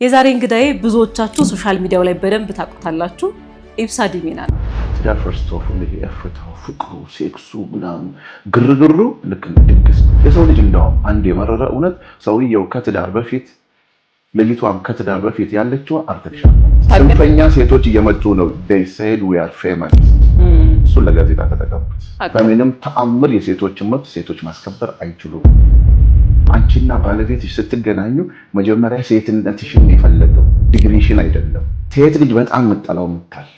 የዛሬ እንግዳዬ ብዙዎቻችሁ ሶሻል ሚዲያው ላይ በደንብ ታውቁታላችሁ። ኢብሳ ዲሜና ነው። ትዳር ፈርስት ኦፍ ኦል የፍታው ፍቅሩ ሴክሱ ምናምን ግርግሩ ልክ ድግስ የሰው ልጅ እንደውም አንድ የመረረ እውነት ሰውየው ከትዳር በፊት ለሊቷም ከትዳር በፊት ያለችው አርቲፊሻል ጽንፈኛ ሴቶች እየመጡ ነው። they said we are famous እሱ ለጋዜጣ ተጠቀሙት። በምንም ተአምር የሴቶችን መብት ሴቶች ማስከበር አይችሉም። አንቺና ባለቤትሽ ስትገናኙ መጀመሪያ ሴትነትሽን የፈለገው ዲግሪሽን አይደለም። ሴት ልጅ በጣም መጣላው ምታል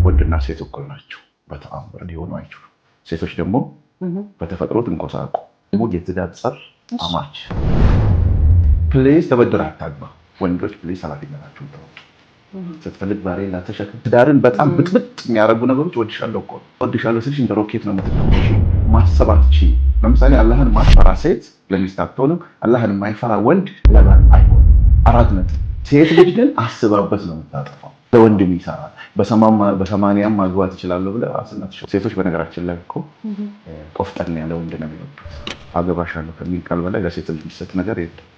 ወንድና ሴት እኩል ናቸው። በተአምር ሊሆኑ አይችሉም። ሴቶች ደግሞ በተፈጥሮ ትንቆሳቁ የትዳር ጸር አማች ፕሌስ ተበድራ አታግባ። ወንዶች ፕሌስ ኃላፊነታቸውን ተወጡ። ስትፈልግ ባሬ ላተሸክም ትዳርን በጣም ብጥብጥ የሚያደርጉ ነገሮች ወድሻለሁ እኮ ወድሻለሁ ስልሽ እንደ ሮኬት ነው የምትተኩሽ። ማሰባች ለምሳሌ አላህን ማትፈራ ሴት ለሚስት አትሆንም። አላህን የማይፈራ ወንድ ለባል አይሆንም። 4 ነጥብ። ሴት ልጅ ግን አስባበት ነው የምታጠፋው። ለወንድም ይሰራል። በ80 ማግባት ይችላል ብለ ራስነት ሴቶች በነገራችን ላይ እኮ ቆፍጠን ያለ ወንድ ነው የሚወዱት። አገባሻለሁ ከሚል ቃል በላይ ለሴት ልጅ የሚሰጥ ነገር የለም።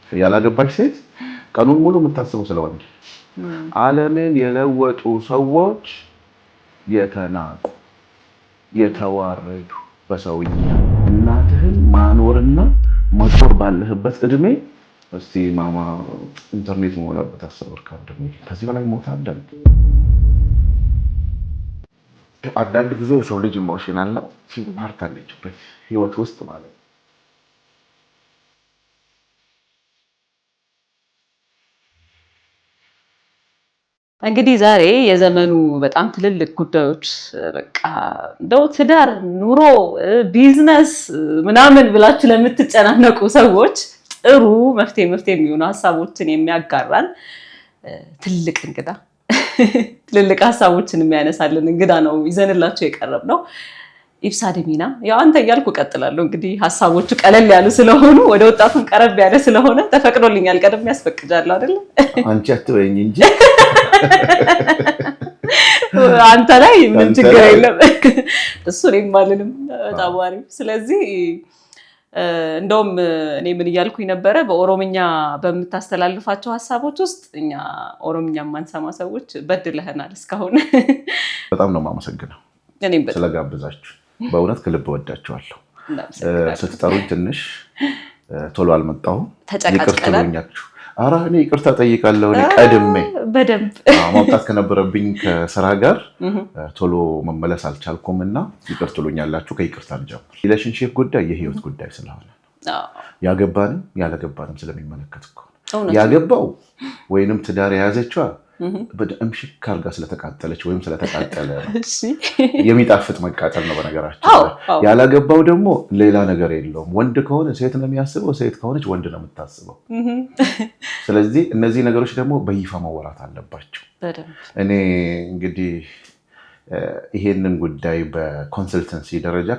ያላገባች ሴት ቀኑን ሙሉ የምታስበው ስለወንድ። ዓለምን የለወጡ ሰዎች የተናቁ የተዋረዱ በሰውኛ እናትህን ማኖርና መጦር ባለህበት እድሜ እስቲ ማማ ኢንተርኔት ሞላበት አሰብር ካርድ ከዚህ በላይ ሞት አለ። አንዳንድ ጊዜ የሰው ልጅ ኢሞሽናል ነው ፓርት አለችበት ህይወት ውስጥ ማለት ነው። እንግዲህ ዛሬ የዘመኑ በጣም ትልልቅ ጉዳዮች በቃ እንደው ትዳር፣ ኑሮ፣ ቢዝነስ ምናምን ብላችሁ ለምትጨናነቁ ሰዎች ጥሩ መፍትሄ የሚሆኑ ሀሳቦችን የሚያጋራን ትልቅ እንግዳ ትልልቅ ሀሳቦችን የሚያነሳልን እንግዳ ነው ይዘንላችሁ የቀረብነው። ኢብሳ ዲሜና ያው አንተ እያልኩ እቀጥላለሁ። እንግዲህ ሀሳቦቹ ቀለል ያሉ ስለሆኑ ወደ ወጣቱን ቀረብ ያለ ስለሆነ ተፈቅዶልኛል። ቀደም ያስፈቅጃለሁ አይደል? አንቺ አትበይኝ እንጂ አንተ ላይ ምን ችግር የለም። እሱ እኔም ማለንም በጣም አሪፍ። ስለዚህ እንደውም እኔ ምን እያልኩኝ ነበረ፣ በኦሮምኛ በምታስተላልፋቸው ሀሳቦች ውስጥ እኛ ኦሮምኛ ማንሰማ ሰዎች በድለህናል እስካሁን። በጣም ነው የማመሰግነው ስለጋበዛችሁ። በእውነት ከልብ ወዳችኋለሁ። ስትጠሩኝ ትንሽ ቶሎ አልመጣሁም። ይቅርታኛችሁ። ኧረ እኔ ይቅርታ ጠይቃለሁ። እኔ ቀድሜ በደንብ ማውጣት ከነበረብኝ ከስራ ጋር ቶሎ መመለስ አልቻልኩም እና ይቅር ትሉኛላችሁ። ከይቅርታ እንጀምር። ሪሌሽንሺፕ ጉዳይ የህይወት ጉዳይ ስለሆነ ያገባንም ያለገባንም ስለሚመለከት እኮ ያገባው ወይንም ትዳር የያዘችዋ በደምሽክ አርጋ ስለተቃጠለች ወይም ስለተቃጠለ የሚጣፍጥ መቃጠል ነው በነገራችን። ያላገባው ደግሞ ሌላ ነገር የለውም። ወንድ ከሆነ ሴት ነው የሚያስበው፣ ሴት ከሆነች ወንድ ነው የምታስበው። ስለዚህ እነዚህ ነገሮች ደግሞ በይፋ መወራት አለባቸው። እኔ እንግዲህ ይሄንን ጉዳይ በኮንሰልተንሲ ደረጃ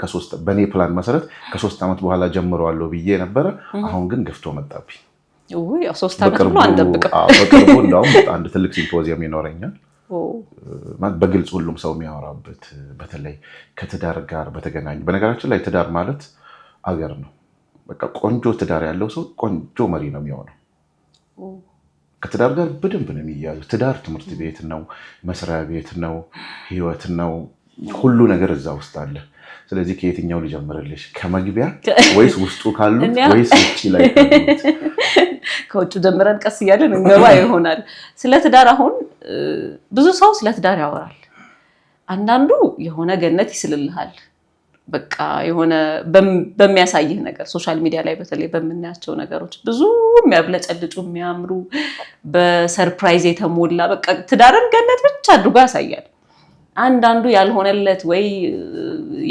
በእኔ ፕላን መሰረት ከ3 ዓመት በኋላ ጀምረዋለሁ ብዬ ነበረ። አሁን ግን ገፍቶ መጣብኝ። 3 ዓመት ነው አንጠብቅም። በቅርቡ እንደውም አንድ ትልቅ ሲምፖዚየም ይኖረኛል። በግልጽ ሁሉም ሰው የሚያወራበት በተለይ ከትዳር ጋር በተገናኘ። በነገራችን ላይ ትዳር ማለት አገር ነው። በቃ ቆንጆ ትዳር ያለው ሰው ቆንጆ መሪ ነው የሚሆነው። ከትዳር ጋር በደንብ ነው የሚያዙ። ትዳር ትምህርት ቤት ነው፣ መስሪያ ቤት ነው፣ ህይወት ነው። ሁሉ ነገር እዛ ውስጥ አለ። ስለዚህ ከየትኛው ልጀምርልሽ? ከመግቢያ ወይስ ውስጡ ካሉት ወይስ ውጪ ላይ ካሉት? ከውጭ ጀምረን ቀስ እያለን እንገባ ይሆናል። ስለ ትዳር አሁን ብዙ ሰው ስለ ትዳር ያወራል። አንዳንዱ የሆነ ገነት ይስልልሃል። በቃ የሆነ በሚያሳይህ ነገር ሶሻል ሚዲያ ላይ በተለይ በምናያቸው ነገሮች ብዙ የሚያብለጨልጩ የሚያምሩ በሰርፕራይዝ የተሞላ በቃ ትዳርን ገነት ብቻ አድርጎ ያሳያል። አንዳንዱ ያልሆነለት ወይ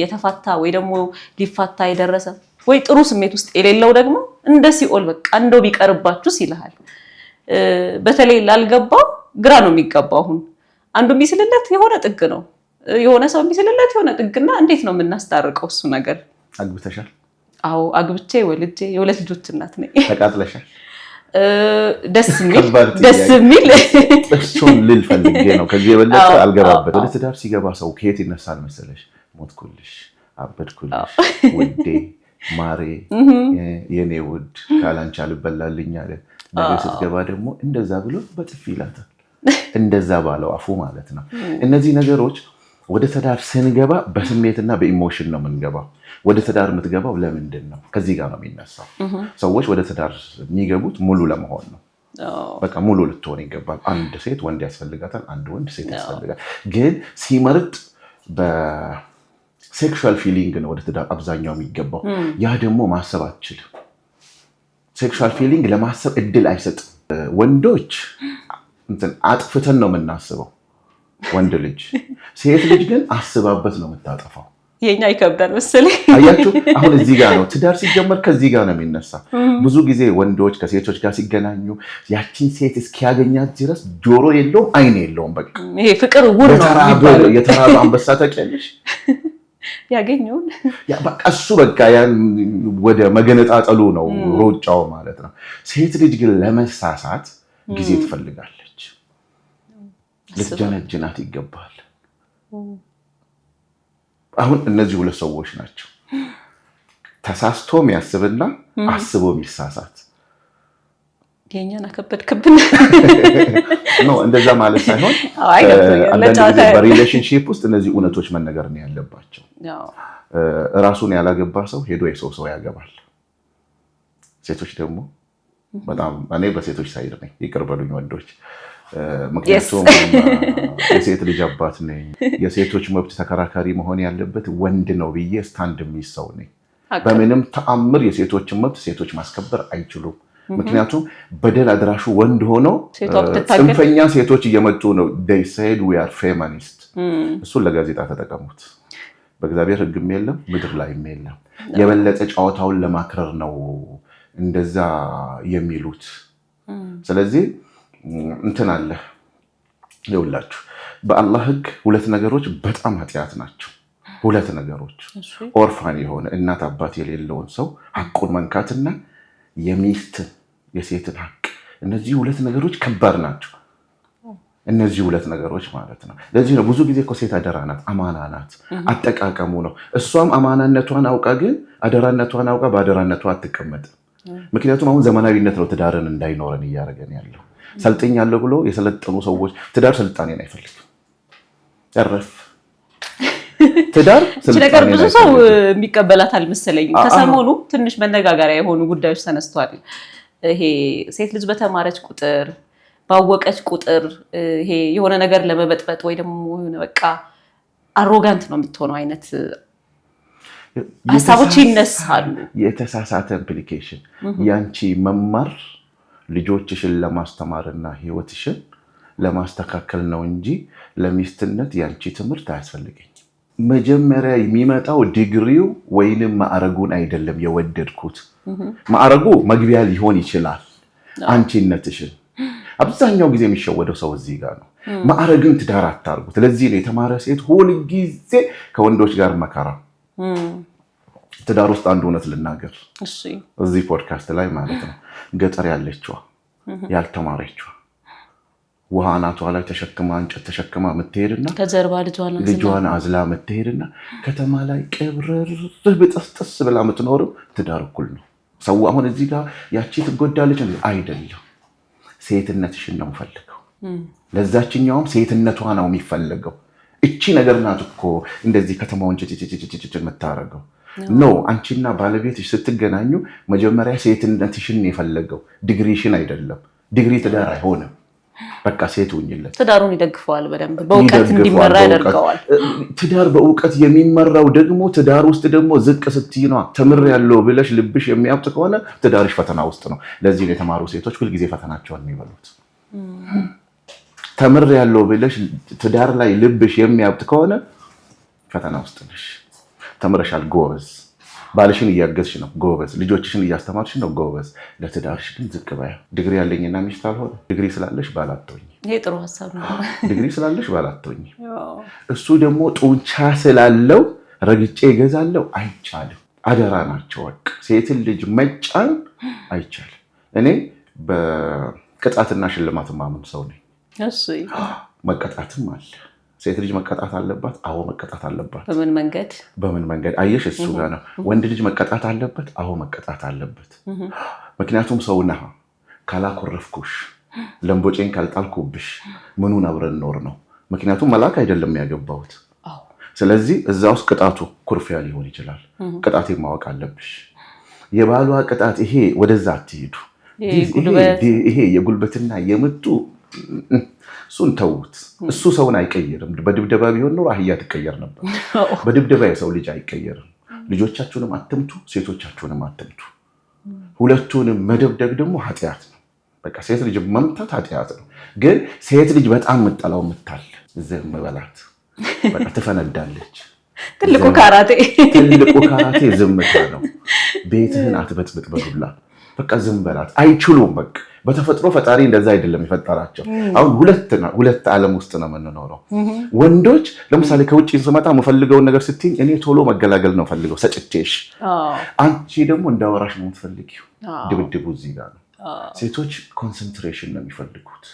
የተፋታ ወይ ደግሞ ሊፋታ የደረሰ ወይ ጥሩ ስሜት ውስጥ የሌለው ደግሞ እንደ ሲኦል በቃ እንደው ቢቀርባችሁስ ይልሃል። በተለይ ላልገባው ግራ ነው የሚገባው። አሁን አንዱ የሚስልለት የሆነ ጥግ ነው፣ የሆነ ሰው የሚስልለት የሆነ ጥግና እንዴት ነው የምናስታርቀው? እሱ ነገር አግብተሻል? አዎ አግብቼ ወልጄ የ2 ልጆች እናት ነኝ። ተቃጥለሻል? ደስ የሚል እሱን ልል ፈልጌ ነው። ከዚህ የበለጠ አልገባበት። ወደ ትዳር ሲገባ ሰው ከየት ይነሳል መሰለሽ? ሞትኩልሽ፣ አበድኩልሽ፣ ውዴ፣ ማሬ፣ የኔ ውድ ካላንቺ አልበላልኝ አለ። ነገ ስትገባ ደግሞ እንደዛ ብሎ በጥፊ ይላታል። እንደዛ ባለው አፉ ማለት ነው። እነዚህ ነገሮች ወደ ትዳር ስንገባ በስሜትና በኢሞሽን ነው የምንገባው። ወደ ትዳር የምትገባው ለምንድን ነው? ከዚህ ጋር ነው የሚነሳው። ሰዎች ወደ ትዳር የሚገቡት ሙሉ ለመሆን ነው። በቃ ሙሉ ልትሆን ይገባል። አንድ ሴት ወንድ ያስፈልጋታል፣ አንድ ወንድ ሴት ያስፈልጋል። ግን ሲመርጥ በሴክሹዋል ፊሊንግ ነው ወደ ትዳር አብዛኛው የሚገባው። ያ ደግሞ ማሰብ አትችልም። ሴክሹዋል ፊሊንግ ለማሰብ እድል አይሰጥም። ወንዶች አጥፍተን ነው የምናስበው፣ ወንድ ልጅ። ሴት ልጅ ግን አስባበት ነው የምታጠፋው። የኛ ይከብዳል መሰለኝ። አያችሁ፣ አሁን እዚህ ጋር ነው ትዳር ሲጀመር፣ ከዚህ ጋር ነው የሚነሳ። ብዙ ጊዜ ወንዶች ከሴቶች ጋር ሲገናኙ ያቺን ሴት እስኪያገኛት ድረስ ጆሮ የለውም አይን የለውም። በቃ ይሄ ፍቅር ውር ነው። የተራበ አንበሳ ታውቂያለሽ? ያገኘውን በቃ እሱ በቃ ያን ወደ መገነጣጠሉ ነው ሮጫው ማለት ነው። ሴት ልጅ ግን ለመሳሳት ጊዜ ትፈልጋለች። ልትጀነጅናት ይገባል። አሁን እነዚህ ሁለት ሰዎች ናቸው፣ ተሳስቶ የሚያስብና አስቦ የሚሳሳት። የኛን አከበድክብን ነው እንደዛ ማለት ሳይሆን በሪሌሽንሺፕ ውስጥ እነዚህ እውነቶች መነገር ነው ያለባቸው። ራሱን ያላገባ ሰው ሄዶ የሰው ያገባል። ሴቶች ደግሞ በጣም እኔ በሴቶች ሳይድ ነኝ፣ ይቅር በሉኝ ወንዶች። ምክንያቱም የሴት ልጅ አባት ነኝ። የሴቶች መብት ተከራካሪ መሆን ያለበት ወንድ ነው ብዬ ስታንድ የሚይዝ ሰው ነኝ። በምንም ተአምር የሴቶችን መብት ሴቶች ማስከበር አይችሉም። ምክንያቱም በደል አድራሹ ወንድ ሆኖ ጽንፈኛ ሴቶች እየመጡ ነው። they said we are feminist። እሱን ለጋዜጣ ተጠቀሙት። በእግዚአብሔር ሕግም የለም ምድር ላይም የለም። የበለጠ ጨዋታውን ለማክረር ነው እንደዛ የሚሉት። ስለዚህ እንትን አለ ይኸውላችሁ፣ በአላህ ሕግ ሁለት ነገሮች በጣም ኃጢአት ናቸው። ሁለት ነገሮች፣ ኦርፋን የሆነ እናት አባት የሌለውን ሰው ሐቁን መንካትና የሚስትን የሴትን ሐቅ። እነዚህ ሁለት ነገሮች ከባድ ናቸው። እነዚህ ሁለት ነገሮች ማለት ነው። ለዚህ ነው ብዙ ጊዜ እኮ ሴት አደራ ናት፣ አማና ናት። አጠቃቀሙ ነው። እሷም አማናነቷን አውቃ ግን አደራነቷን አውቃ በአደራነቷ አትቀመጥም። ምክንያቱም አሁን ዘመናዊነት ነው ትዳርን እንዳይኖረን እያደረገን ያለው። ሰልጥኛለሁ ብሎ የሰለጠኑ ሰዎች ትዳር ስልጣኔን አይፈልግም። ያረፍ ትዳር ነገር ብዙ ሰው የሚቀበላት አልመሰለኝም። ከሰሞኑ ትንሽ መነጋገሪያ የሆኑ ጉዳዮች ተነስተዋል። ይሄ ሴት ልጅ በተማረች ቁጥር ባወቀች ቁጥር ይሄ የሆነ ነገር ለመበጥበጥ ወይ ደግሞ የሆነ በቃ አሮጋንት ነው የምትሆነው አይነት ሀሳቦች ይነሳሉ። የተሳሳተ ኢምፕሊኬሽን ያንቺ መማር ልጆችሽን ለማስተማርና ህይወትሽን ለማስተካከል ነው እንጂ ለሚስትነት ያንቺ ትምህርት አያስፈልገኝም። መጀመሪያ የሚመጣው ዲግሪው ወይንም ማዕረጉን አይደለም የወደድኩት። ማዕረጉ መግቢያ ሊሆን ይችላል አንቺነትሽን። አብዛኛው ጊዜ የሚሸወደው ሰው እዚህ ጋር ነው። ማዕረግን ትዳር አታርጉት። ለዚህ ነው የተማረ ሴት ሁል ጊዜ ከወንዶች ጋር መከራ። ትዳር ውስጥ አንድ እውነት ልናገር እዚህ ፖድካስት ላይ ማለት ነው። ገጠር ያለችዋ ያልተማረችዋ ውሃ አናቷ ላይ ተሸክማ እንጨት ተሸክማ የምትሄድና ከጀርባ ልጇን አዝላ የምትሄድና ከተማ ላይ ቅብርር ብጥስጥስ ብላ የምትኖርም ትዳር እኩል ነው። ሰው አሁን እዚህ ጋር ያቺ ትጎዳለች አይደለም። ሴትነትሽን ነው የምፈልገው። ለዛችኛውም ሴትነቷ ነው የሚፈልገው። እቺ ነገር ናት እኮ እንደዚህ ከተማውን ጭጭጭጭጭጭ የምታረገው ኖ። አንቺና ባለቤትሽ ስትገናኙ መጀመሪያ ሴትነትሽን የፈለገው ዲግሪሽን አይደለም። ዲግሪ ትዳር አይሆንም። በቃ ሴት ሁኝለት። ትዳሩን ይደግፈዋል፣ በደንብ በእውቀት እንዲመራ ያደርገዋል። ትዳር በእውቀት የሚመራው ደግሞ ትዳር ውስጥ ደግሞ ዝቅ ስትይ ነው። ተምሬያለሁ ብለሽ ልብሽ የሚያብጥ ከሆነ ትዳርሽ ፈተና ውስጥ ነው። ለዚህ ነው የተማሩ ሴቶች ሁልጊዜ ፈተናቸውን የሚበሉት። ተምሬያለሁ ብለሽ ትዳር ላይ ልብሽ የሚያብጥ ከሆነ ፈተና ውስጥ ነሽ። ተምረሻል፣ ጎበዝ። ባልሽን እያገዝሽ ነው፣ ጎበዝ። ልጆችሽን እያስተማርሽ ነው፣ ጎበዝ። ለትዳርሽ ግን ዝቅ በያ። ዲግሪ ያለኝና ሚስት አልሆነ። ዲግሪ ስላለሽ ባል አትሆኚ። ይሄ ጥሩ ሐሳብ ነው። ዲግሪ ስላለሽ ባል አትሆኚ። እሱ ደግሞ ጡንቻ ስላለው ረግጬ ይገዛለው አይቻልም። አደራ ናቸው። በቃ ሴትን ልጅ መጫን አይቻልም። እኔ በቅጣትና ሽልማት ማምን ሰው ነኝ። እሺ፣ መቀጣትም አለ። ሴት ልጅ መቀጣት አለባት። አዎ መቀጣት አለባት። በምን መንገድ አየሽ? እሱ ጋር ነው። ወንድ ልጅ መቀጣት አለበት። አዎ መቀጣት አለበት። ምክንያቱም ሰው ነህ። ካላኮረፍኩሽ ለምቦጬን ካልጣልኩብሽ ምኑን አብረን ኖር ነው። ምክንያቱም መልአክ አይደለም ያገባሁት። ስለዚህ እዛ ውስጥ ቅጣቱ ኩርፊያ ሊሆን ይችላል። ቅጣቴን ማወቅ አለብሽ። የባሏ ቅጣት ይሄ ወደዛ አትሄዱ። ይሄ የጉልበትና የምጡ እሱን ተውት። እሱ ሰውን አይቀይርም። በድብደባ ቢሆን ኖሮ አህያ ትቀየር ነበር። በድብደባ የሰው ልጅ አይቀየርም። ልጆቻችሁንም አትምቱ፣ ሴቶቻችሁንም አትምቱ። ሁለቱንም መደብደብ ደግሞ ኃጢአት ነው። በቃ ሴት ልጅ መምታት ኃጢአት ነው። ግን ሴት ልጅ በጣም የምጠላው ምታል ዝም በላት፣ በቃ ትፈነዳለች። ትልቁ ካራቴ ዝምታ ነው። ቤትህን አትበጥብጥ በዱላ በቃ ዝም በላት። አይችሉም። በቃ በተፈጥሮ ፈጣሪ እንደዛ አይደለም የፈጠራቸው። አሁን ሁለት ዓለም ውስጥ ነው የምንኖረው። ወንዶች ለምሳሌ ከውጭ ስመጣ የምፈልገውን ነገር ስትይኝ እኔ ቶሎ መገላገል ነው ፈልገው ሰጭቼሽ፣ አንቺ ደግሞ እንዳወራሽ ነው የምትፈልጊው። ድብድቡ እዚህ ጋር ነው። ሴቶች ኮንሰንትሬሽን ነው የሚፈልጉት፣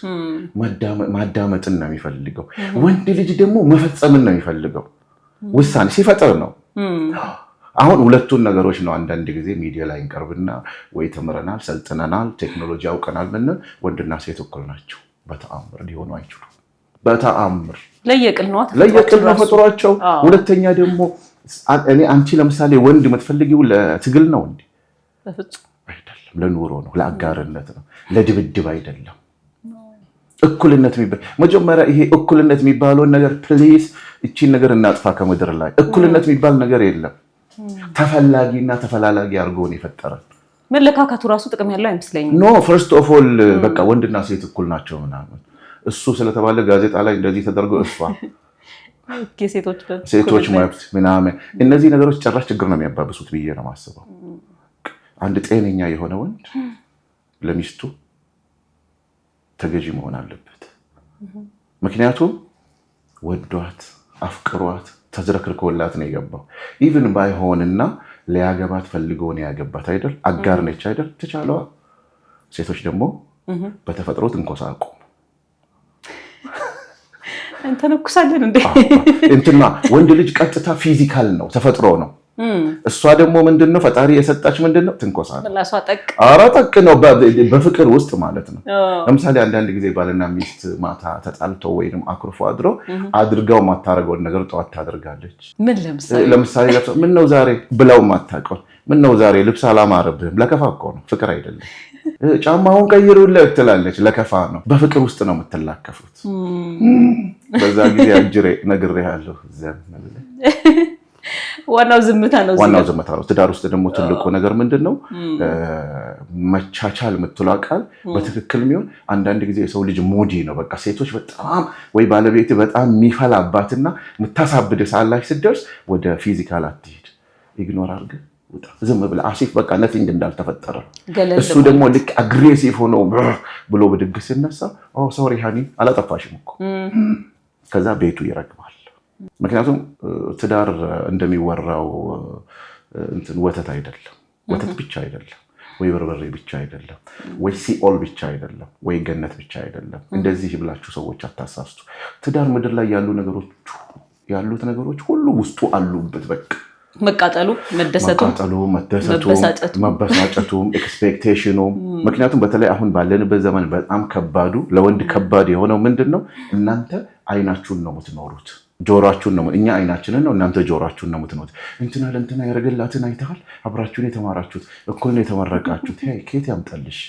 ማዳመጥን ነው የሚፈልገው። ወንድ ልጅ ደግሞ መፈጸምን ነው የሚፈልገው። ውሳኔ ሲፈጥር ነው። አሁን ሁለቱን ነገሮች ነው አንዳንድ ጊዜ ሚዲያ ላይ እንቀርብና ወይ ተምረናል፣ ሰልጥነናል፣ ቴክኖሎጂ አውቀናል ብንል ወንድና ሴት እኩል ናቸው። በተአምር ሊሆኑ አይችሉም። በተአምር ለየቅል ነው ፈጥሯቸው። ሁለተኛ ደግሞ አንቺ ለምሳሌ ወንድ የምትፈልጊው ለትግል ነው እንዴ? አይደለም። ለኑሮ ነው፣ ለአጋርነት ነው፣ ለድብድብ አይደለም። እኩልነት የሚባል መጀመሪያ ይሄ እኩልነት የሚባለውን ነገር ፕሊዝ እቺን ነገር እናጥፋ ከምድር ላይ። እኩልነት የሚባል ነገር የለም። ተፈላጊና ተፈላላጊ አድርጎን የፈጠረን መለካከቱ ራሱ ጥቅም ያለው አይመስለኝም። ኖ ፈርስት ኦፍ ኦል በቃ ወንድና ሴት እኩል ናቸው ምናምን እሱ ስለተባለ ጋዜጣ ላይ እንደዚህ ተደርጎ እሷ ሴቶች መብት ምናምን እነዚህ ነገሮች ጭራሽ ችግር ነው የሚያባብሱት ብዬ ነው የማስበው። አንድ ጤነኛ የሆነ ወንድ ለሚስቱ ተገዢ መሆን አለበት። ምክንያቱም ወዷት አፍቅሯት ተዝረክርኮላት ነው የገባው። ኢቭን ባይሆንና ሊያገባት ፈልጎ ነው ያገባት አይደል? አጋር ነች አይደል? ተቻለዋ። ሴቶች ደግሞ በተፈጥሮ ትንኮሳቁ እንተነኩሳለን እንዴ? እንትና ወንድ ልጅ ቀጥታ ፊዚካል ነው፣ ተፈጥሮ ነው። እሷ ደግሞ ምንድነው ፈጣሪ የሰጣች ምንድነው? ትንኮሳ ነው። ኧረ ጠቅ ነው በፍቅር ውስጥ ማለት ነው። ለምሳሌ አንዳንድ ጊዜ ባልና ሚስት ማታ ተጣልተው ወይንም አኩርፎ አድርገው ማታረገውን ነገር ጠዋት ታደርጋለች። ለምሳሌ ምን ነው ዛሬ ብለው ማታውቀው ምን ነው ዛሬ ልብስ አላማረብህም? ለከፋ እኮ ነው፣ ፍቅር አይደለም። ጫማውን ቀይሩልህ ትላለች፣ ለከፋ ነው። በፍቅር ውስጥ ነው የምትላከፉት። በዛ ጊዜ አጅሬ ነግሬሃለሁ ዘን ዋናው ዝምታ ነው። ትዳር ውስጥ ደግሞ ትልቁ ነገር ምንድነው? መቻቻል የምትለው ቃል በትክክል የሚሆን አንዳንድ ጊዜ የሰው ልጅ ሙዲ ነው። በቃ ሴቶች በጣም ወይ ባለቤት በጣም የሚፈላባትና የምታሳብድ ሳላሽ ስትደርስ ወደ ፊዚካል አትሄድ፣ ኢግኖር አድርገህ ዝም ብለህ አሲፍ በቃ ነቲንግ እንዳልተፈጠረ። እሱ ደግሞ ልክ አግሬሲቭ ሆኖ ብሎ ብድግ ሲነሳ ሶሪ ሃኒ አላጠፋሽም እኮ ከዛ ቤቱ ይረግባል። ምክንያቱም ትዳር እንደሚወራው ወተት አይደለም፣ ወተት ብቻ አይደለም፣ ወይ በርበሬ ብቻ አይደለም፣ ወይ ሲኦል ብቻ አይደለም፣ ወይ ገነት ብቻ አይደለም። እንደዚህ ብላችሁ ሰዎች አታሳስቱ። ትዳር ምድር ላይ ያሉት ነገሮች ሁሉ ውስጡ አሉበት። በቃ መቃጠሉ፣ መደሰቱ፣ መበሳጨቱ፣ ኤክስፔክቴሽኑ። ምክንያቱም በተለይ አሁን ባለንበት ዘመን በጣም ከባዱ ለወንድ ከባድ የሆነው ምንድነው? እናንተ አይናችሁን ነው የምትኖሩት፣ ጆሮአችሁን ነው። እኛ አይናችንን ነው፣ እናንተ ጆሮአችሁን ነው የምትኖሩት። እንትና ለእንትና ያደረገላትን አይተሃል? አብራችሁን የተማራችሁት እኩል ነው የተመረቃችሁት። ከየት ያምጣልሽ?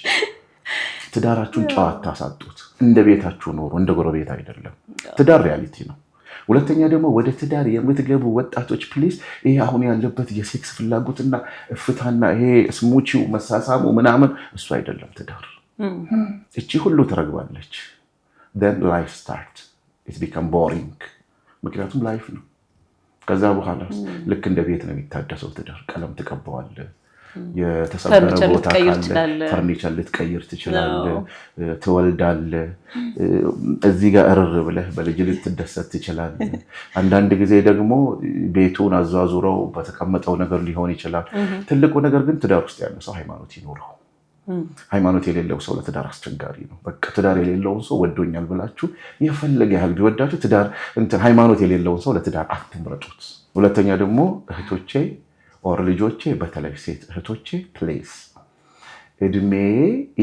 ትዳራችሁን ጨዋታ ሳጡት። እንደ ቤታችሁ ኖሩ፣ እንደ ጎረቤት አይደለም። ትዳር ሪያሊቲ ነው። ሁለተኛ ደግሞ ወደ ትዳር የምትገቡ ወጣቶች ፕሊዝ፣ ይሄ አሁን ያለበት የሴክስ ፍላጎትና እፍታና ይሄ ስሙቺው መሳሳሙ ምናምን እሱ አይደለም ትዳር። እቺ ሁሉ ትረግባለች። then life start it become boring። ምክንያቱም ላይፍ ነው። ከዛ በኋላ ልክ እንደ ቤት ነው የሚታደሰው ትዳር። ቀለም ትቀባዋለህ፣ የተሰበረ ቦታ ካለ ፈርኒቸር ልትቀይር ትችላለህ፣ ትወልዳለህ። እዚህ ጋር እርር ብለህ በልጅ ልትደሰት ትችላለህ። አንዳንድ ጊዜ ደግሞ ቤቱን አዟዙረው በተቀመጠው ነገር ሊሆን ይችላል። ትልቁ ነገር ግን ትዳር ውስጥ ያለ ሰው ሃይማኖት ይኖረው። ሃይማኖት የሌለው ሰው ለትዳር አስቸጋሪ ነው። በቃ ትዳር የሌለውን ሰው ወዶኛል ብላችሁ የፈለገ ያህል ቢወዳችሁ ትዳር ሃይማኖት የሌለውን ሰው ለትዳር አትምረጡት። ሁለተኛ ደግሞ እህቶቼ ኦር ልጆቼ፣ በተለይ ሴት እህቶቼ ፕሌስ እድሜ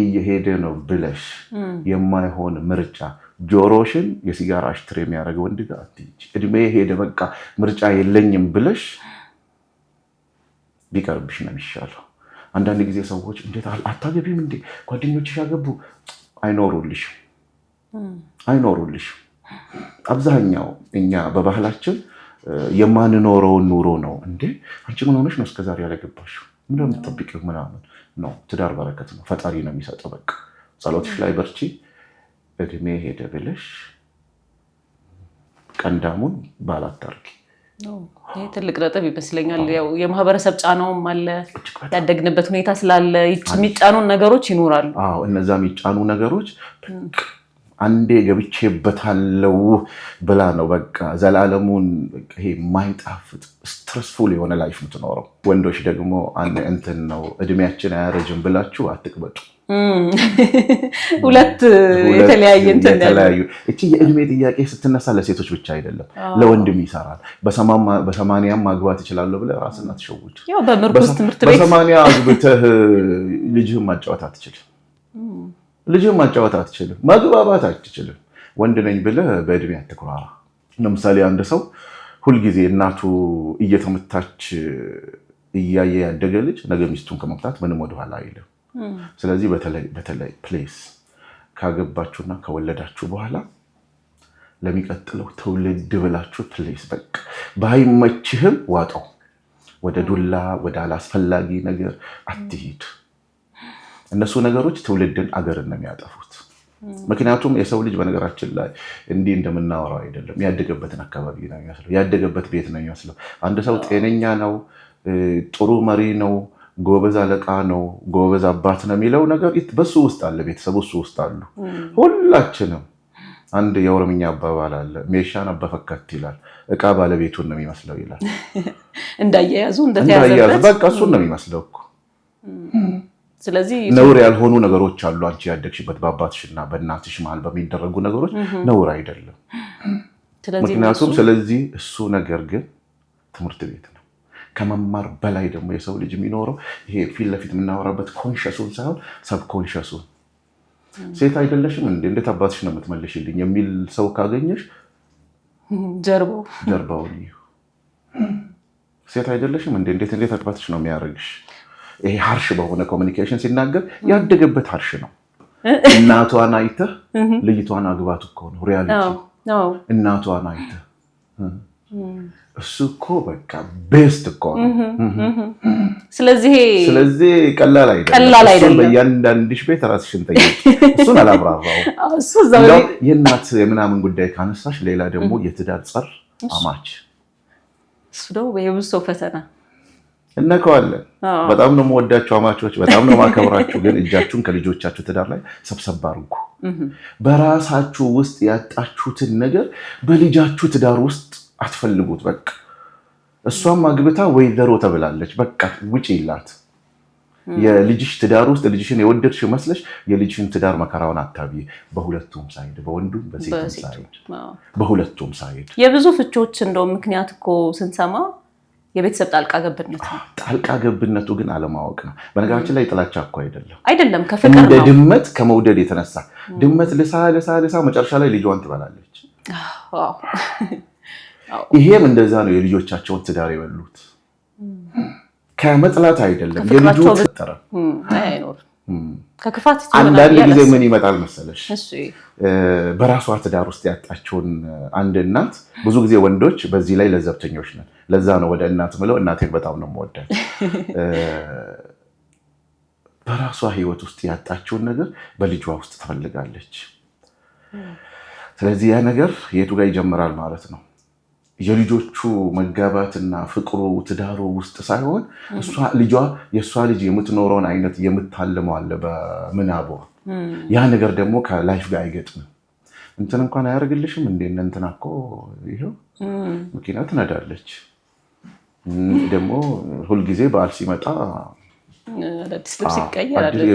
እየሄደ ነው ብለሽ የማይሆን ምርጫ ጆሮሽን የሲጋራ አሽትር የሚያደርገው ወንድ ጋር አትሂጂ። እድሜ ሄደ በቃ ምርጫ የለኝም ብለሽ ቢቀርብሽ ነው የሚሻለው። አንዳንድ ጊዜ ሰዎች እንዴት አታገቢም እንዴ ጓደኞችሽ ያገቡ አይኖሩልሽም። አብዛኛው እኛ በባህላችን የማንኖረውን ኑሮ ነው። እንዴ አንቺ ምን ሆነሽ ነው እስከዛሬ ያላገባሽው? ምን እንደምትጠብቂው ምናምን ነው። ትዳር በረከት ነው፣ ፈጣሪ ነው የሚሰጠው። በቃ ጸሎትሽ ላይ በርቺ። እድሜ ሄደ ብለሽ ቀንዳሙን ባላታርጊ። ይሄ ትልቅ ነጥብ ይመስለኛል። ያው የማህበረሰብ ጫናውም አለ፣ ያደግንበት ሁኔታ ስላለ የሚጫኑን ነገሮች ይኖራሉ። አዎ እነዛ የሚጫኑ ነገሮች አንዴ ገብቼበታለው ብላ ነው በቃ ዘላለሙን ይሄ የማይጣፍጥ ስትረስፉል የሆነ ላይፍ የምትኖረው። ወንዶች ደግሞ እንትን ነው እድሜያችን አያረጅም ብላችሁ አትቅበጡ። ሁለት የተለያዩ እቺ የእድሜ ጥያቄ ስትነሳ ለሴቶች ብቻ አይደለም፣ ለወንድም ይሰራል። በ80 ማግባት እችላለሁ ብለህ ራስን አትሸውድ። ያው በምርኩስ ትምህርት ቤት በ80 አግብተህ ልጅህን ማጫወት አትችልም። ማጫወት አትችልም፣ ማግባባት አትችልም። ወንድ ነኝ ብለህ በእድሜ አትኩራራ። ለምሳሌ አንድ ሰው ሁልጊዜ እናቱ እየተመታች እያየ ያደገ ልጅ ነገ ሚስቱን ከመምታት ምንም ወደኋላ አይልም። ስለዚህ በተለይ ፕሌስ ካገባችሁና ከወለዳችሁ በኋላ ለሚቀጥለው ትውልድ ብላችሁ ፕሌስ በቃ ባይመችህም ዋጣው። ወደ ዱላ ወደ አላስፈላጊ ነገር አትሂድ። እነሱ ነገሮች ትውልድን አገርን ነው የሚያጠፉት። ምክንያቱም የሰው ልጅ በነገራችን ላይ እንዲህ እንደምናወራው አይደለም። ያደገበትን አካባቢ ነው የሚመስለው፣ ያደገበት ቤት ነው የሚመስለው። አንድ ሰው ጤነኛ ነው፣ ጥሩ መሪ ነው፣ ጎበዝ አለቃ ነው፣ ጎበዝ አባት ነው የሚለው ነገር በሱ ውስጥ አለ፣ ቤተሰቡ እሱ ውስጥ አሉ። ሁላችንም አንድ የኦሮምኛ አባባል አለ፣ ሜሻን አበፈከት ይላል። እቃ ባለቤቱን ነው የሚመስለው ይላል። እንዳያያዙ በቃ እሱን ነው የሚመስለው እኮ። ስለዚህ ነውር ያልሆኑ ነገሮች አሉ። አንቺ ያደግሽበት በአባትሽና በእናትሽ መሀል በሚደረጉ ነገሮች ነውር አይደለም። ምክንያቱም ስለዚህ እሱ ነገር ግን ትምህርት ቤት ነው። ከመማር በላይ ደግሞ የሰው ልጅ የሚኖረው ይሄ ፊት ለፊት የምናወራበት ኮንሸሱን ሳይሆን ሰብኮንሸሱን። ሴት አይደለሽም እንዴት አባትሽ ነው የምትመልሽልኝ የሚል ሰው ካገኘሽ ጀርባውን ሴት አይደለሽም እንዴት አባትሽ ነው የሚያደርግሽ? ይሄ ሀርሽ በሆነ ኮሚኒኬሽን ሲናገር ያደገበት ሀርሽ ነው። እናቷን አይተህ ልጅቷን አግባት እኮ ነው ሪያሊቲ። እናቷን አይተህ እሱ እኮ በቃ ቤስት እኮ ነው። ስለዚህ ቀላል አይደለም። በእያንዳንድሽ ቤት ራስሽን ጠይቂ። እሱን አላብራራው። የእናት የምናምን ጉዳይ ካነሳሽ ሌላ ደግሞ የትዳር ጸር አማች፣ እሱ ደግሞ የብዙ ሰው ፈተና እነከዋለን። በጣም ነው የምወዳችሁ አማቾች፣ በጣም ነው የማከብራችሁ። ግን እጃችሁን ከልጆቻችሁ ትዳር ላይ ሰብሰብ አድርጉ። በራሳችሁ ውስጥ ያጣችሁትን ነገር በልጃችሁ ትዳር ውስጥ አትፈልጉት። በቃ እሷም አግብታ ወይዘሮ ተብላለች፣ በቃ ውጪ ይላት። የልጅሽ ትዳር ውስጥ ልጅሽን የወደድሽ መስለሽ የልጅሽን ትዳር መከራውን አታብይ። በሁለቱም ሳይድ፣ በወንዱም በሴቱም ሳይድ፣ በሁለቱም ሳይድ የብዙ ፍቾች እንደው ምክንያት እኮ ስንሰማ የቤተሰብ ጣልቃ ገብነት ነው። ጣልቃ ገብነቱ ግን አለማወቅ ነው። በነገራችን ላይ ጥላቻ እኮ አይደለም ከፍቅር ነው። እንደ ድመት ከመውደድ የተነሳ ድመት ልሳ መጨረሻ ላይ ልጇን ትበላለች። ይሄም እንደዛ ነው። የልጆቻቸውን ትዳር የበሉት ከመጥላት አይደለም። የልጁ ተጠረ አይኖር ከክፋት አንዳንድ ጊዜ ምን ይመጣል መሰለሽ፣ በራሷ ትዳር ውስጥ ያጣችውን አንድ እናት፣ ብዙ ጊዜ ወንዶች በዚህ ላይ ለዘብተኞች ነን። ለዛ ነው ወደ እናት ምለው። እናቴን በጣም ነው የምወዳት። በራሷ ህይወት ውስጥ ያጣችውን ነገር በልጇ ውስጥ ትፈልጋለች። ስለዚህ ያ ነገር የቱ ጋር ይጀምራል ማለት ነው? የልጆቹ መጋባትና ፍቅሩ ትዳሩ ውስጥ ሳይሆን የእሷ ልጅ የምትኖረውን አይነት የምታልመው አለ በምናቧ። ያ ነገር ደግሞ ከላይፍ ጋር አይገጥምም። እንትን እንኳን አያደርግልሽም እንዴ? እንትና እኮ ይኸው መኪና ትነዳለች። ደግሞ ሁልጊዜ በዓል ሲመጣ